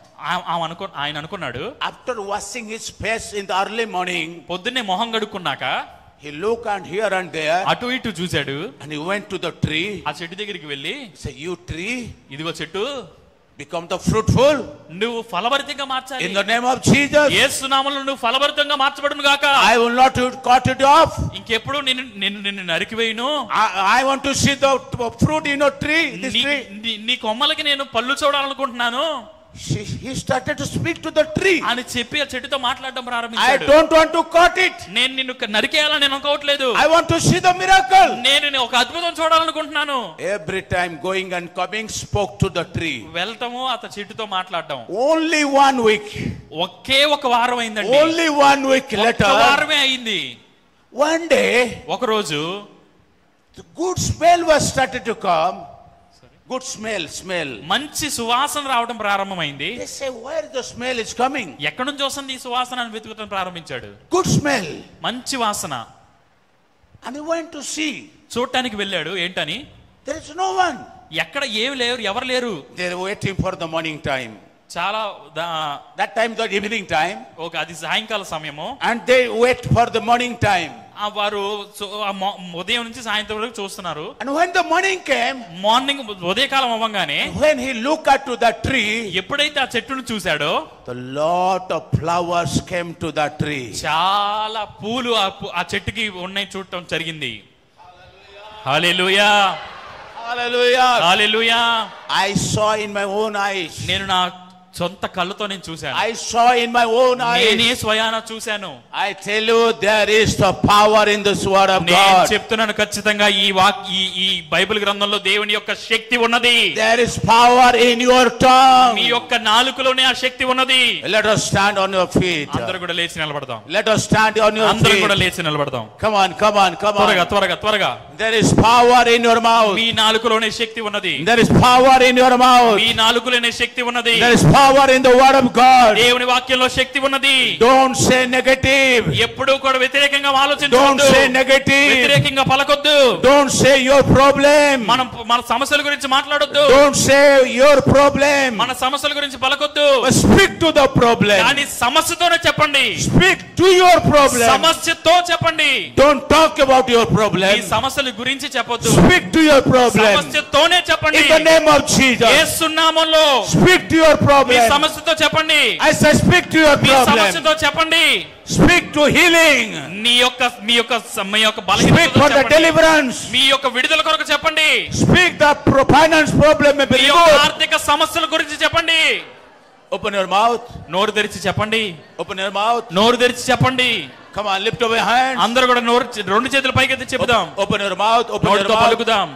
Speaker 2: ఆయన అనుకున్నాడు.
Speaker 1: After washing his face in the early morning.
Speaker 2: పొద్దున్నే మొహం కడుక్కున్నాక
Speaker 1: he looked and here and there.
Speaker 2: అటు ఇటు చూశాడు.
Speaker 1: And he went to the tree.
Speaker 2: ఆ చెట్టు దగ్గరికి వెళ్ళి
Speaker 1: say you tree.
Speaker 2: ఇదిగో చెట్టు.
Speaker 1: become the fruitful.
Speaker 2: నువ్వు ఫలభరితంగా మార్చాలి.
Speaker 1: in the name of Jesus.
Speaker 2: యేసు నామములో నువ్వు ఫలభరితంగా మార్చబడును గాక.
Speaker 1: I will not cut it off.
Speaker 2: ఇంకెప్పుడు నిన్ను నరికివేయును.
Speaker 1: I want to see the fruit in a tree. This tree.
Speaker 2: నీ కొమ్మలకి నేను పళ్ళు చూడాలనుకుంటున్నాను.
Speaker 1: he started to speak to the tree.
Speaker 2: అని చెప్పి ఆ చెట్టుతో మాట్లాడడం ప్రారంభించాడు.
Speaker 1: I don't want to cut it.
Speaker 2: నేను నిన్ను నరికేయాలని నేను అనుకోవట్లేదు.
Speaker 1: I want to see the miracle.
Speaker 2: నేను ఒక అద్భుతం చూడాలనుకుంటున్నాను.
Speaker 1: every time going and coming spoke to the tree.
Speaker 2: వెళ్తాము ఆ చెట్టుతో మాట్లాడడం.
Speaker 1: only 1 week.
Speaker 2: ఒకే ఒక వారం అయిందండి.
Speaker 1: only 1 week later.
Speaker 2: ఒక వారమే అయింది.
Speaker 1: one day
Speaker 2: ఒక రోజు
Speaker 1: the good smell was started to come. good smell.
Speaker 2: మంచి సువాసన రావడం ప్రారంభమైంది.
Speaker 1: they say where the smell is coming.
Speaker 2: ఎక్కడి నుంచి వస్తుంది ఈ సువాసన అని వెతుకుతూ ప్రారంభించాడు.
Speaker 1: good smell.
Speaker 2: మంచి వాసన.
Speaker 1: and he went to see.
Speaker 2: చూడటానికి వెళ్ళాడు. ఏంటని?
Speaker 1: there is no one.
Speaker 2: ఎక్కడ ఏమి లేరు, ఎవరు లేరు.
Speaker 1: they are waiting for the morning time.
Speaker 2: చాలా
Speaker 1: that time the evening time.
Speaker 2: Okay, అది సాయంకాల సమయము.
Speaker 1: and they wait for the morning time.
Speaker 2: వారు ఉదయం నుంచి సాయంత్రం వరకు చూస్తున్నారు.
Speaker 1: and when the morning came.
Speaker 2: Morning ఉదయకాలం అవ్వగానే
Speaker 1: when he looked at to that tree.
Speaker 2: ఎప్పుడైతే ఆ చెట్టును చూశాడో
Speaker 1: the lot of flowers came to that tree.
Speaker 2: చాలా పూలు ఆ చెట్టుకి ఉన్నాయి చూడటం జరిగింది. హల్లెలూయా.
Speaker 1: hallelujah.
Speaker 2: Hallelujah.
Speaker 1: I saw in my own eyes.
Speaker 2: నేను నా సొంత కళ్ళతో నేను చూశాను.
Speaker 1: I saw in my own
Speaker 2: నేనే
Speaker 1: eyes.
Speaker 2: స్వయాన చూశాను.
Speaker 1: I tell you, there is the power in this word of
Speaker 2: నేను
Speaker 1: God.
Speaker 2: చెప్తున్నాను, ఖచ్చితంగా ఈ బైబిల్ గ్రంథంలో దేవుని యొక్క శక్తి ఉన్నది.
Speaker 1: There is power in your tongue.
Speaker 2: మీ యొక్క నాలుకలోనే ఆ శక్తి ఉన్నది.
Speaker 1: Let us stand on your feet.
Speaker 2: అందరూ కూడా లేచి నిలబడదాం.
Speaker 1: Let us stand on your
Speaker 2: అందరూ కూడా
Speaker 1: feet.
Speaker 2: లేచి నిలబడదాం.
Speaker 1: Come on, come on, come
Speaker 2: త్వరగా
Speaker 1: on.
Speaker 2: త్వరగా త్వరగా.
Speaker 1: There is power in your mouth.
Speaker 2: మీ నాలుకలోనే శక్తి ఉన్నది.
Speaker 1: There is power in your mouth.
Speaker 2: మీ నాలుకలోనే శక్తి ఉన్నది.
Speaker 1: There is power in the word of God.
Speaker 2: దేవుని వాక్యంలో శక్తి ఉన్నది.
Speaker 1: Don't say negative.
Speaker 2: ఎప్పుడూ కూడా వ్యతిరేకంగా
Speaker 1: Don't
Speaker 2: ఆలోచించవద్దు.
Speaker 1: say negative.
Speaker 2: వ్యతిరేకంగా పలకొద్దు.
Speaker 1: Don't say your problem.
Speaker 2: మన సమస్యల గురించి మాట్లాడొద్దు.
Speaker 1: Don't say your problem.
Speaker 2: మన సమస్యల గురించి పలకొద్దు.
Speaker 1: But speak to the problem.
Speaker 2: కానీ సమస్యతోనే చెప్పండి.
Speaker 1: Speak to your problem.
Speaker 2: సమస్యతో చెప్పండి.
Speaker 1: Don't talk about your
Speaker 2: ఈ
Speaker 1: problem.
Speaker 2: సమస్యల గురించి చెప్పొద్దు.
Speaker 1: Speak to your problem.
Speaker 2: సమస్యతోనే చెప్పండి.
Speaker 1: In the name of Jesus.
Speaker 2: యేసు నామములో
Speaker 1: Speak to your
Speaker 2: me
Speaker 1: problem.
Speaker 2: సమస్యతో చెప్పండి.
Speaker 1: I say speak to your
Speaker 2: me
Speaker 1: problem.
Speaker 2: సమస్యతో చెప్పండి.
Speaker 1: Speak to healing.
Speaker 2: మీ యొక్క
Speaker 1: Speak
Speaker 2: బలహీనతతో
Speaker 1: for the
Speaker 2: చెప్పండి.
Speaker 1: deliverance.
Speaker 2: మీ యొక్క విడుదల కొరకు చెప్పండి.
Speaker 1: Speak the finance problem may be
Speaker 2: మీ యొక్క
Speaker 1: removed.
Speaker 2: ఆర్థిక సమస్యల గురించి చెప్పండి.
Speaker 1: Open your mouth.
Speaker 2: నోరు తెరిచి చెప్పండి.
Speaker 1: Open your mouth.
Speaker 2: నోరు తెరిచి చెప్పండి.
Speaker 1: Come on, lift up your hands.
Speaker 2: అందరూ కూడా రెండు చేతులు పైకెత్తి చెప్దాం.
Speaker 1: Open your mouth. Open your
Speaker 2: నోటితో
Speaker 1: mouth.
Speaker 2: పలుకుదాం.